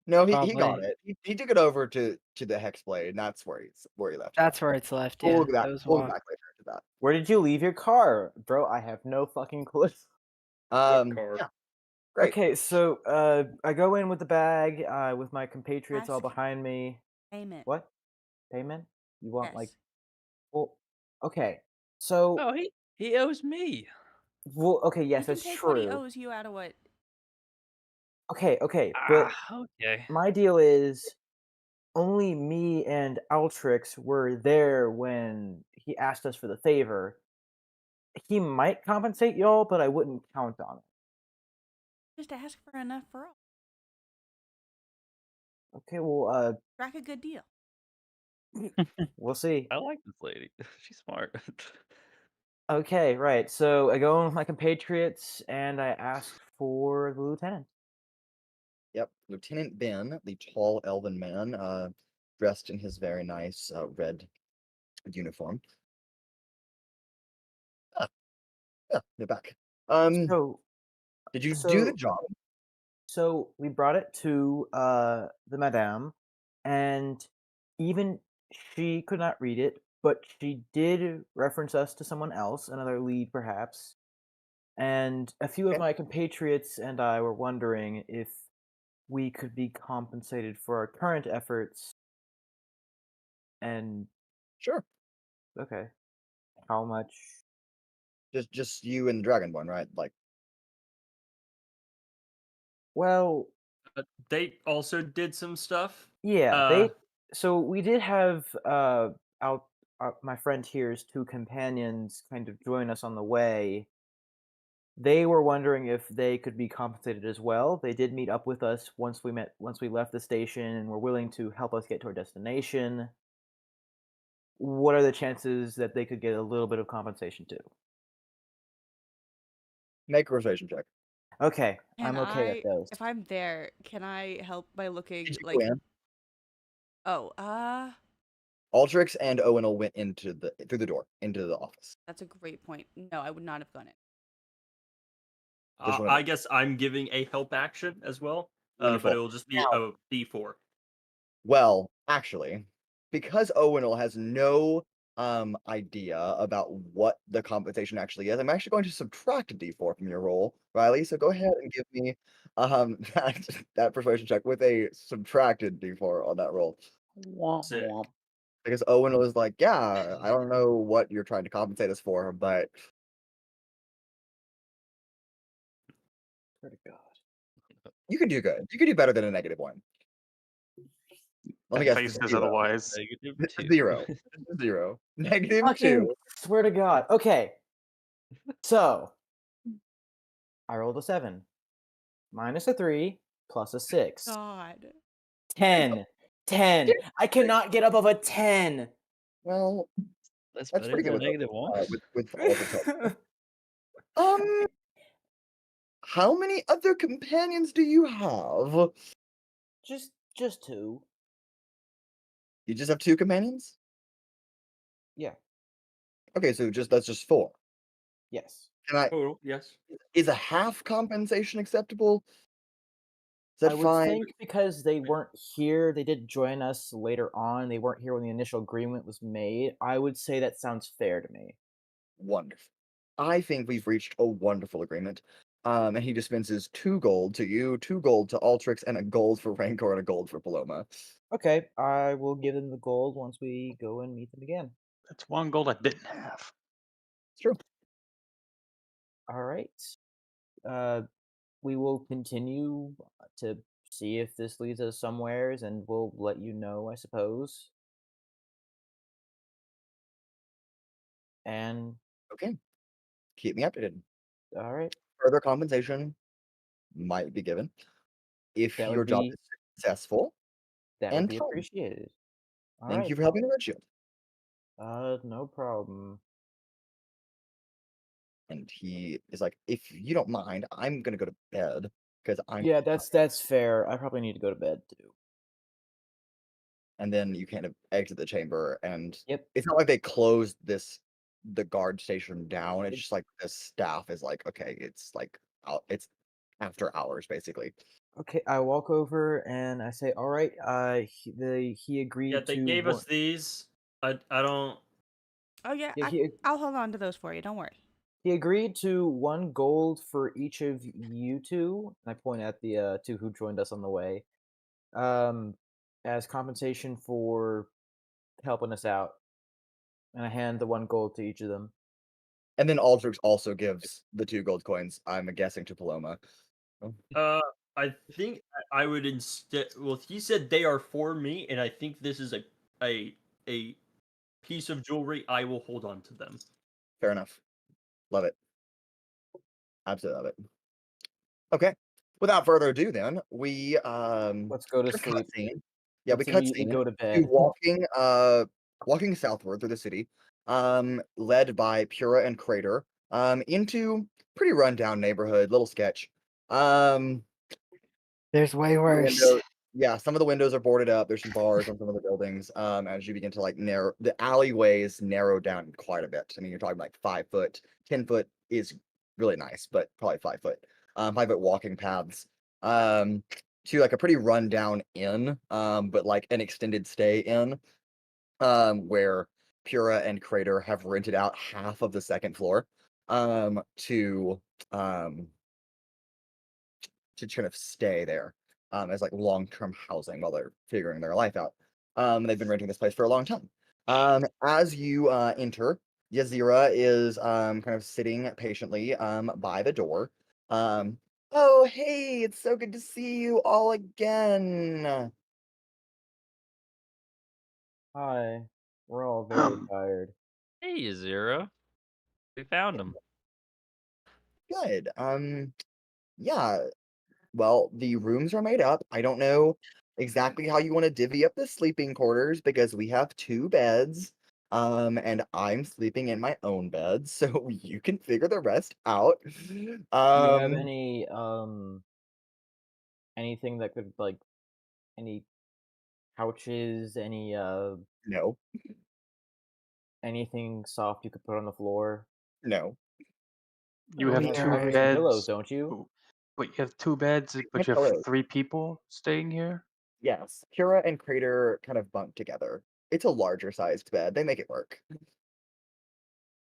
No, he got Probably. it. He took it over to the Hexblade, and that's where he left it. That's where it's left. We'll Yeah. look at that. Those We'll walk. get back later to that. Where did you leave your car, bro? I have no fucking clue. car? Yeah. Great. Okay, so I go in with the bag, with my compatriots all Ask behind me. payment. What? Payment? You want like? Yes. Well, okay. So, Oh, he owes me. well, okay, yes, He can that's take what he true. owes you out of what. Okay, but Okay. my deal is only me and Altrix were there when he asked us for the favor. He might compensate y'all, but I wouldn't count on it. Just ask for enough for all. Okay, well, Strike a good deal. we'll see. I like this lady. She's smart. Okay, right. So I go in with my compatriots and I ask for the lieutenant. Yep, Lieutenant Ben, the tall elven man, dressed in his very nice red uniform. Ah, yeah, they're back. So, Did you do the so, job? so we brought it to the madame, and even she could not read it, but she did reference us to someone else, another lead perhaps. And a few of Okay, my compatriots and I were wondering if we could be compensated for our current efforts. And sure. okay, how much? Just you and the Dragonborn, right? Like, Well, They also did some stuff. yeah, Uh, they. So we did have out my friend here's two companions kind of join us on the way. They were wondering if they could be compensated as well. They did meet up with us once we left the station and were willing to help us get to our destination. What are the chances that they could get a little bit of compensation too? make a persuasion check. Okay, Can I'm okay at I, those. if I'm there, can I help by looking Did you like? win? Oh, Altrix and Owunul went through the door into the office. that's a great point. No, I would not have gone in. Just wanted I to guess I'm giving a help action as well, but wonderful. it will just be Now, a D4. well, actually, because Owunul has no idea about what the compensation actually is, I'm actually going to subtract a d4 from your roll, Riley. So go ahead and give me that persuasion check with a subtracted d4 on that roll. Womp Sick. womp. Because Owunul is like, yeah, I don't know what you're trying to compensate us for, but Swear to God. you can do good. You can do better than a -1. Let me That guess, face it's says 0. otherwise. -2. 0. 0. -2. Fucking swear to God. Okay, so I rolled a 7, minus a 3, plus a 6. God. 10. 10. I cannot get above a 10. Well, That's that's better pretty good than a -1. with Altrix help. Um, how many other companions do you have? just 2. You just have 2 companions? Yeah. Okay, so that's just 4. Yes. Can I Oh, yes. is a half compensation acceptable? Is I that would fine? think because they weren't here, they did join us later on. They weren't here when the initial agreement was made. I would say that sounds fair to me. Wonderful. I think we've reached a wonderful agreement. And he dispenses 2 gold to you, 2 gold to Altrix, and a gold for Rancor and a gold for Paloma. Okay, I will give them the gold once we go and meet them again. That's 1 gold I didn't have. It's true. All right. We will continue to see if this leads us somewheres, and we'll let you know, I suppose. And Okay. Keep me updated. all right, Further compensation might be given if that your would job be is successful and time. appreciated. All Thank right, you for helping the Red Shield. no problem. And he is like, if you don't mind, I'm gonna go to bed because I'm Yeah, that's fair. I probably need to go to bed too. and then you kind of exit the chamber and Yep. it's not like they closed the guard station down. It's It- just like the staff is like, okay, it's like it's after hours basically. Okay, I walk over and I say, "All right." He agreed Yeah, they to. gave us these. I don't. Oh yeah, Yeah, I'll hold on to those for you. Don't worry. He agreed to 1 gold for each of you two, and I point at the two who joined us on the way, as compensation for helping us out. And I hand the 1 gold to each of them. And then Altrix also gives the 2 gold coins, I'm guessing, to Paloma. I think I would instead. Well, he said they are for me, and I think this is a piece of jewelry. I will hold on to them. Fair enough. Love it. Absolutely love it. Okay. Without further ado, then we Let's go to cut sleep. scene. Yeah, we Let's cut immediately scene go to to bed. walking southward through the city, led by Pura and Cradeyr, into pretty rundown neighborhood, little sketch. There's way worse. Yeah, some of the windows are boarded up. There's some bars on some of the buildings. As you begin to like narrow, the alleyways narrow down quite a bit. I mean, you're talking like 5 foot, 10 foot is really nice, but probably 5 foot. 5 foot walking paths. To like a pretty rundown inn, but like an extended stay inn, where Pura and Cradeyr have rented out half of the 2nd floor, to kind of stay there, as like long-term housing while they're figuring their life out. They've been renting this place for a long time. As you enter, Yazira is kind of sitting patiently by the door. Oh, hey, it's so good to see you all again. Hi. We're all very tired. Hey, Zero. We found him. Good. Yeah. Well, the rooms are made up. I don't know exactly how you want to divvy up the sleeping quarters because we have 2 beds. And I'm sleeping in my own bed, so you can figure the rest out. Do you have Um, any anything that could like any couches, any no, anything soft you could put on the floor? no. You have You We two have are- some pillows, beds. don't you? Ooh, Wait, you have 2 beds, My but you have pillows. 3 people staying here? Yes, Pura and Cradeyr kind of bunk together. It's a larger sized bed. They make it work.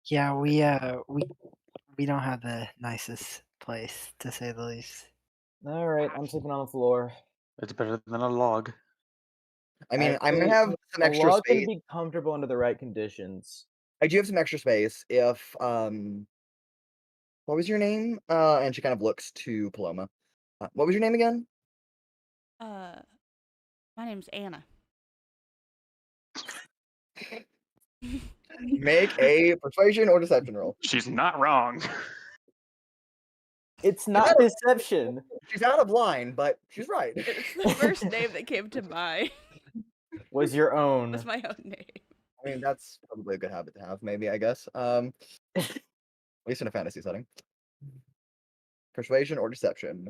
Yeah, we don't have the nicest place, to say the least. All right, I'm sleeping on the floor. It's better than a log. I mean, I might Actually, have some a extra log can space. be comfortable under the right conditions. I do have some extra space if what was your name? And she kind of looks to Paloma. What was your name again? My name's Anna. Make a persuasion or deception roll. She's not wrong. It's not deception. She's out of line, but she's right. It's the first name that came to mind. Was your own. That's my own name. I mean, that's probably a good habit to have, maybe, I guess. At least in a fantasy setting. Persuasion or deception.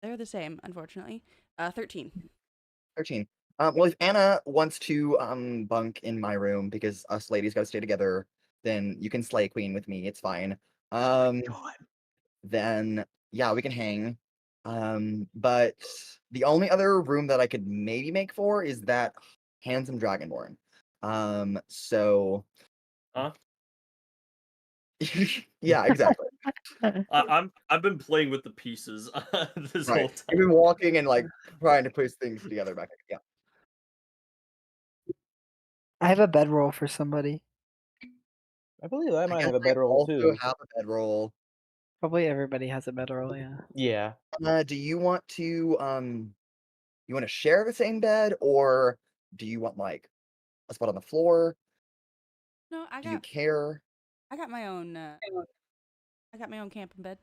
They're the same, unfortunately. 13. 13. Well, if Anna wants to bunk in my room because us ladies gotta stay together, then you can slay queen with me. It's fine. Then yeah, we can hang. But the only other room that I could maybe make for is that handsome dragonborn. So Huh? yeah, exactly. I've been playing with the pieces this whole Right. time. You've been walking and like trying to put things together back. Yeah. I have a bedroll for somebody. I believe I might guess have a I bedroll also too. have a bedroll. Probably everybody has a bedroll, yeah. Yeah. Do you want to you want to share the same bed, or do you want like a spot on the floor? No, Do you care? I got my own I got my own camping bed.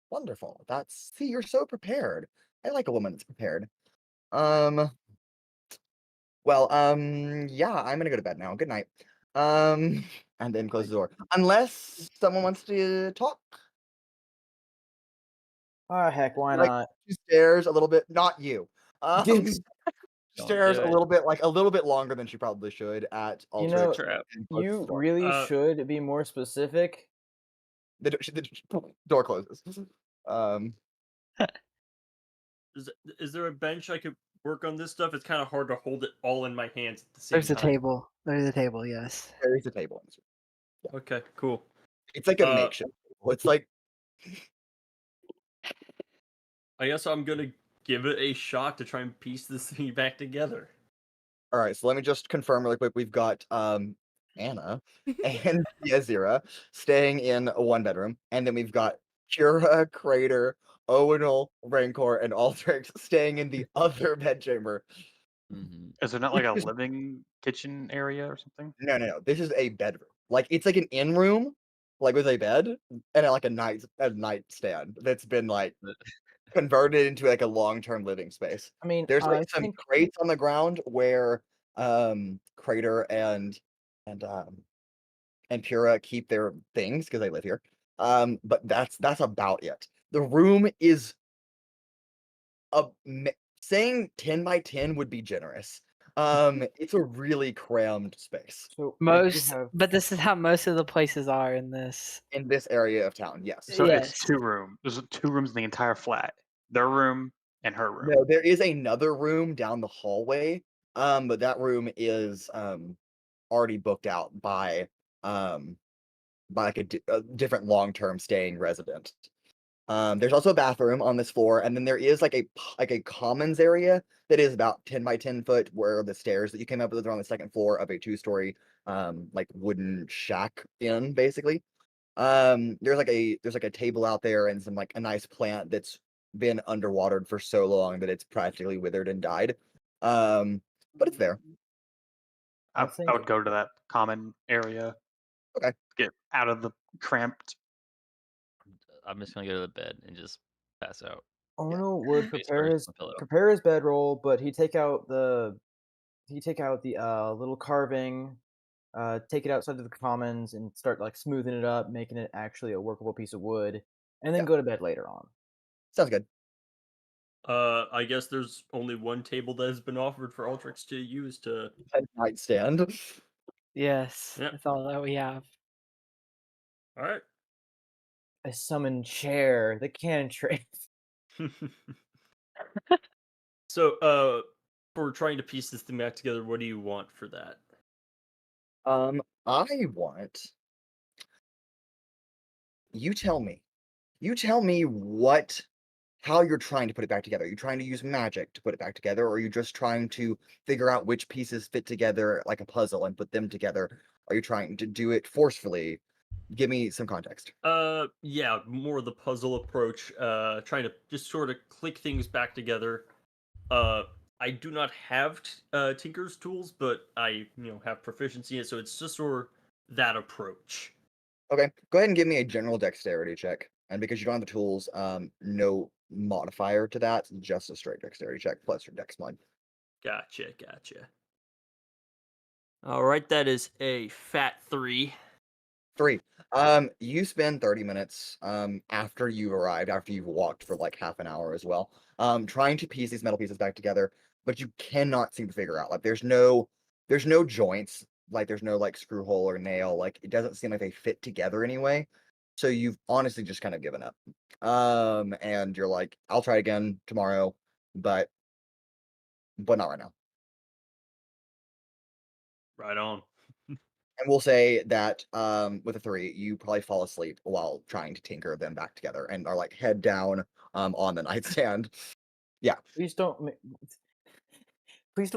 Wonderful. See, you're so prepared. I like a woman that's prepared. Well, yeah, I'm gonna go to bed now. Good night. And then close the door. Unless someone wants to talk. Oh heck, why Like, not? she stares a little bit. Not you. Gigs. Don't Stares do a it. little bit like a little bit longer than she probably should at You Altrix. know, Trap. and closes You the door. really should be more specific. The door closes. Is there a bench I could work on this stuff? It's kind of hard to hold it all in my hands at the same There's a time. table. There's a table, yes. There is a table. Okay, cool. It's like a Uh, makeshift. It's like I guess I'm gonna give it a shot to try and piece this thing back together. all right. So let me just confirm really quick. We've got Anna and Yazira staying in a one bedroom, and then we've got Pura, Cradeyr, Owunul, Rancor, and Altrix staying in the other bedchamber. Mhm. Is there not Which like a is living kitchen area or something? no. This is a bedroom. Like it's like an in room, like with a bed and like a nightstand that's been like converted into like a long-term living space. I mean, There's like I some think crates on the ground where Cradeyr and and Pura keep their things because they live here. But that's about it. The room is a saying 10 by 10 would be generous. It's a really crammed space so. I do Most, have. but this is how most of the places are in this. in this area of town. Yes. So it's Yes. 2 room. There's 2 rooms in the entire flat. Their room and her room. No, there is another room down the hallway. But that room is already booked out by like a different long-term staying resident. There's also a bathroom on this floor, and then there is like a commons area that is about 10 by 10 foot, where the stairs that you came up with are on the second floor of a 2-story like wooden shack in basically. There's like a table out there and some like a nice plant that's been underwatered for so long that it's practically withered and died. But it's there. I I think would go to that common area. Okay. Get out of the cramped. I'm just gonna go to the bed and just pass out. Ono would Face first on the pillow. prepare his bedroll, but he'd take out the little carving, take it outside to the commons and start like smoothing it up, making it actually a workable piece of wood, and then Yeah. go to bed later on. Sounds good. I guess there's only one table that has been offered for Altrix to use to. A nightstand. Yes. Yep. That's all that we have. All right. A summon chair, the cantrip. So, for trying to piece this thing back together, what do you want for that? I want you tell me. You tell me how you're trying to put it back together. Are you trying to use magic to put it back together, or are you just trying to figure out which pieces fit together like a puzzle and put them together? Are you trying to do it forcefully? Give me some context. Yeah, more the puzzle approach. Trying to just sort of click things back together. Uh, I do not have Tinker's tools, but I have proficiency in it, so it's just sort of that approach. Okay, go ahead and give me a general dexterity check. And because you don't have the tools, no modifier to that, just a straight dexterity check plus your dex mod. Gotcha. All right, that is a fat 3. 3. You spend 30 minutes after you arrived, after you've walked for like half an hour as well, trying to piece these metal pieces back together, but you cannot seem to figure out like there's no joints, like there's no like screw hole or nail, like it doesn't seem like they fit together anyway. So you've honestly just kind of given up. And you're like, I'll try again tomorrow, but not right now. Right on. And we'll say that with a 3, you probably fall asleep while trying to tinker them back together and are like head down on the nightstand. Yeah. Please don't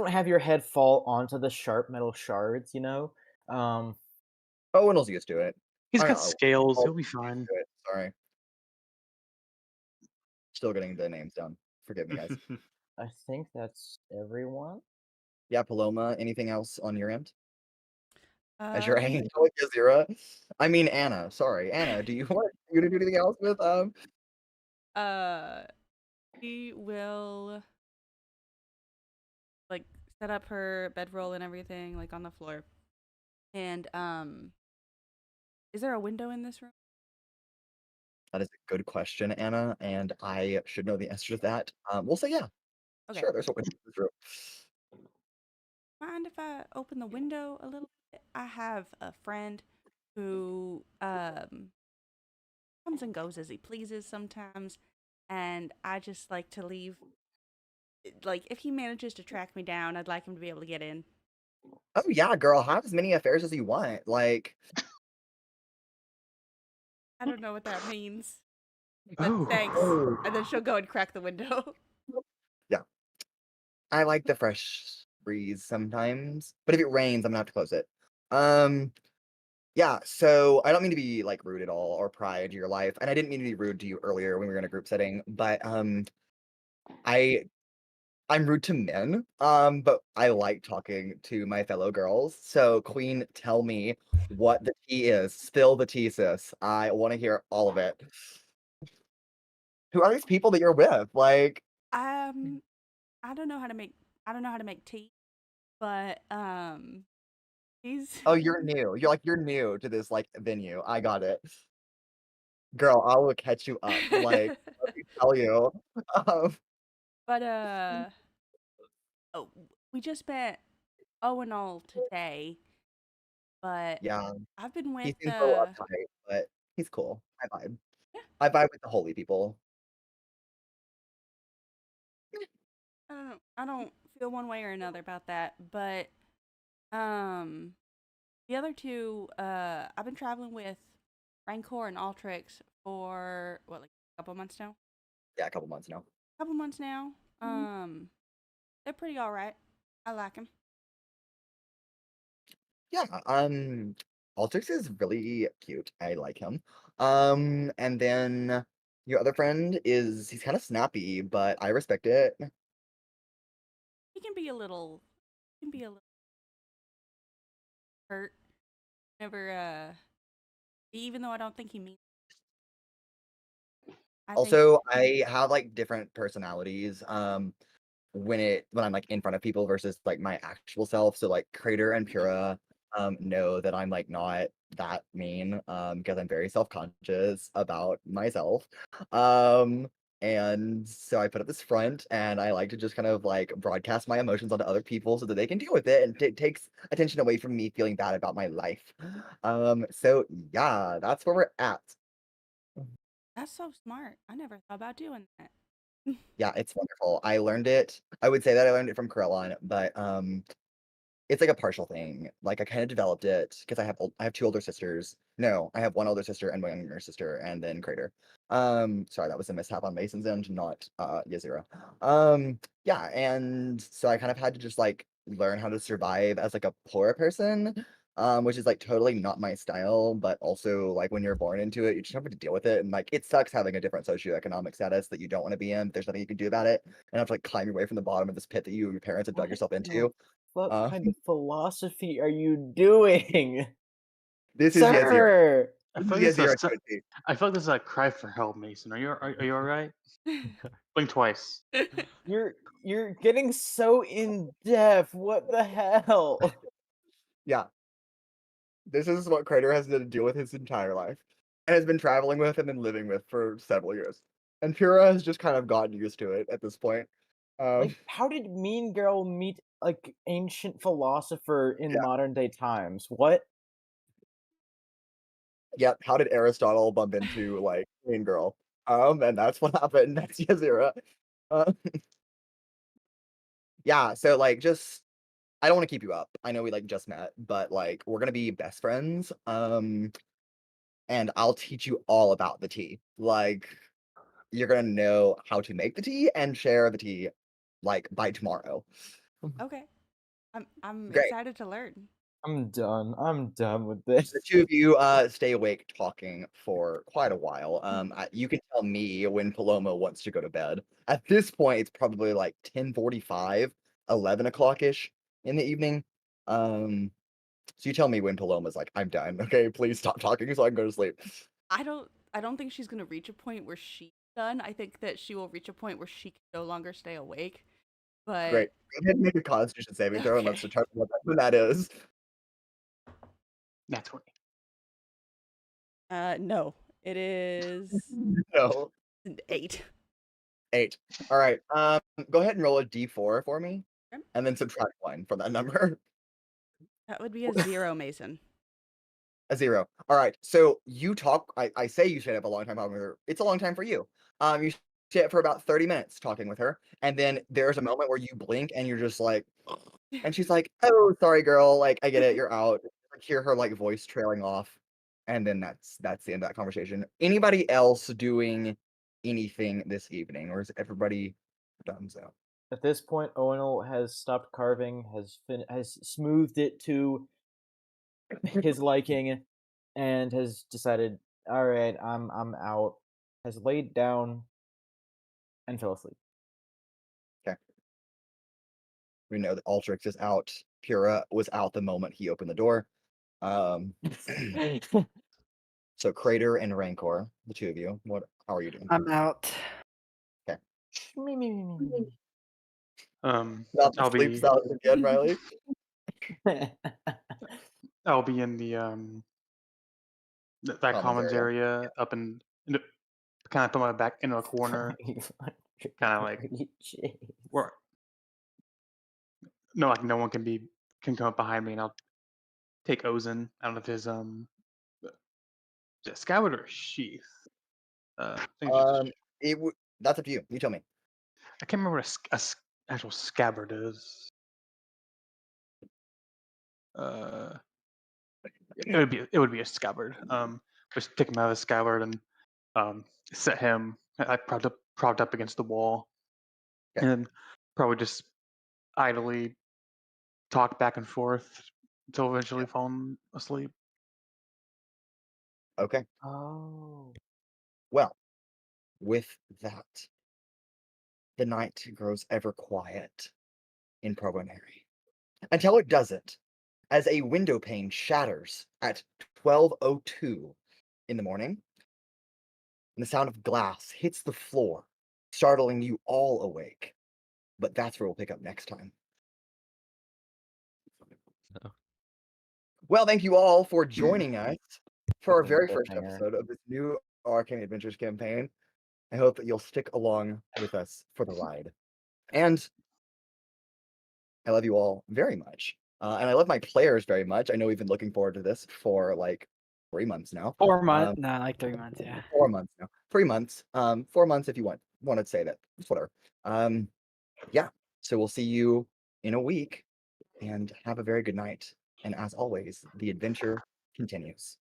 have your head fall onto the sharp metal shards, you know? Owunul's used to it. He's Or got not Owen, scales. Owen's He'll be used fine. to it, sorry. Still getting the names down. Forgive me, guys. I think that's everyone. Yeah, Paloma, anything else on your end? As you're Um, hanging out with Yazira? I mean Anna, sorry. Anna, do you want you to do anything else with she will like set up her bedroll and everything like on the floor. And is there a window in this room? That is a good question, Anna, and I should know the answer to that. We'll say yeah. Okay. Sure, there's a window in this room. Mind if I open the window a little bit? I have a friend who comes and goes as he pleases sometimes, and I just like to leave. Like, if he manages to track me down, I'd like him to be able to get in. Oh yeah, girl, have as many affairs as you want. Like I don't know what that means. But Oh. thanks. Oh. And then she'll go and crack the window. I like the fresh breeze sometimes, but if it rains, I'm gonna have to close it. Yeah, so I don't mean to be like rude at all or pry into your life, and I didn't mean to be rude to you earlier when we were in a group setting, but I'm rude to men, but I like talking to my fellow girls. So Queen, tell me what the tea is. Spill the tea, sis. I want to hear all of it. Who are these people that you're with? Like, I don't know how to make tea, but he's oh, you're new. You're new to this like venue. I got it. Girl, I will catch you up. Like, let me tell you. Um, but oh, we just met Owunul today, but yeah, I've been he with seems a little uptight, but he's cool. I vibe. Yeah. I vibe with the holy people. I don't feel one way or another about that, but the other two, I've been traveling with Rancor and Altrix for what, like a couple months now? Yeah, a couple months now. Couple months now. They're pretty all right. I like them. Yeah, Altrix is really cute. I like him. And then your other friend he's kind of snappy, but I respect it. He can be a little hurt whenever even though I don't think he means. I think Also, I have like different personalities. When I'm like in front of people versus like my actual self. So like Cradeyr and Pura know that I'm like not that mean because I'm very self-conscious about myself. And so I put up this front and I like to just kind of like broadcast my emotions onto other people so that they can deal with it and it takes attention away from me feeling bad about my life. So yeah, that's where we're at. that's so smart. I never thought about doing that. Yeah, it's wonderful. I learned it. I would say that I learned it from Corellon, but it's like a partial thing. Like I kind of developed it because I have two older sisters. No, I have one older sister and one younger sister, and then Cradeyr. Sorry, that was a mishap on Mason's end, not Yazira. Yeah, and so I kind of had to just like learn how to survive as like a poor person. Which is like totally not my style, but also like when you're born into it, you just have to deal with it. And like it sucks having a different socioeconomic status that you don't want to be in. There's nothing you can do about it. And have to like climb your way from the bottom of this pit that your parents have dug yourself into. What Uh, kind of philosophy are you doing, This is Yazira. sir? I This feel is like this Yazira is Coatsy. I feel like this is a cry for help, Mason. Are you all right? Blink twice. You're getting so in depth. What the hell? Yeah, this is what Cradeyr has to deal with his entire life, and has been traveling with and then living with for several years. And Pura has just kind of gotten used to it at this point. Like, how did Mean Girl meet like ancient philosopher in Yeah. modern day times? What? Yep. How did Aristotle bump into like Mean Girl? And that's what happened. That's Yazira. Uh, yeah. So like, just I don't want to keep you up. I know we like just met, but like we're gonna be best friends. And I'll teach you all about the tea. Like, you're gonna know how to make the tea and share the tea, like by tomorrow. Okay. I'm Great. excited to learn. I'm done. I'm done with this. The two of you stay awake talking for quite a while. You can tell me when Paloma wants to go to bed. At this point, it's probably like 10:45, 11 o'clock-ish in the evening. So you tell me when Paloma's like, I'm done. Okay, please stop talking so I can go to sleep. I don't think she's gonna reach a point where she's done. I think that she will reach a point where she can no longer stay awake. But Great. Go ahead and make a Constitution saving throw and let's Okay. determine when that is. That's 20. No. It is No. an 8. 8. All right. Go ahead and roll a d4 for me, Okay. and then subtract 1 from that number. That would be a 0, Mason. A 0. All right. So you talk. I say you stayed up a long time talking with her. It's a long time for you. You stay up for about 30 minutes talking with her, and then there's a moment where you blink and you're just like, and she's like, "Oh, sorry, girl. Like, I get it. You're out." I hear her like voice trailing off, And then that's the end of that conversation. Anybody else doing anything this evening, or is everybody done so? At this point, Owunul has stopped carving, has smoothed it to his liking, and has decided, all right, I'm out. Has laid down and fell asleep. We know that Altrix is out. Pura was out the moment he opened the door. So Cradeyr and Rancor, the two of you, how are you doing? I'm out. Um, Not the I'll sleep be salad again, Riley. I'll be in the that commons area up in kind of put my back into a corner, kind of like where like no one can come up behind me, and I'll take Ozen out of his scabbard or sheath. I think it's just, That's up to you. You tell me. I can't remember what actual scabbard is. It would be a scabbard. Just take him out of the scabbard and set him. I propped up against the wall, Okay. and then probably just idly talk back and forth until eventually falling asleep. Okay. Oh. Well, with that, the night grows ever quiet in Provonere until it doesn't, as a window pane shatters at 12:02 in the morning, and the sound of glass hits the floor, startling you all awake. But that's where we'll pick up next time. Oh. Well, thank you all for joining us for our Fucking very first cliffhanger. episode of this new Arcane Adventures campaign. I hope that you'll stick along with us for the ride. And I love you all very much. And I love my players very much. I know we've been looking forward to this for like 3 months now. 4 months. No, like 3 months. Yeah. 4 months now. 3 months. 4 months if you want to say that. It's whatever. Yeah. So we'll see you in a week, and have a very good night. And as always, the adventure continues.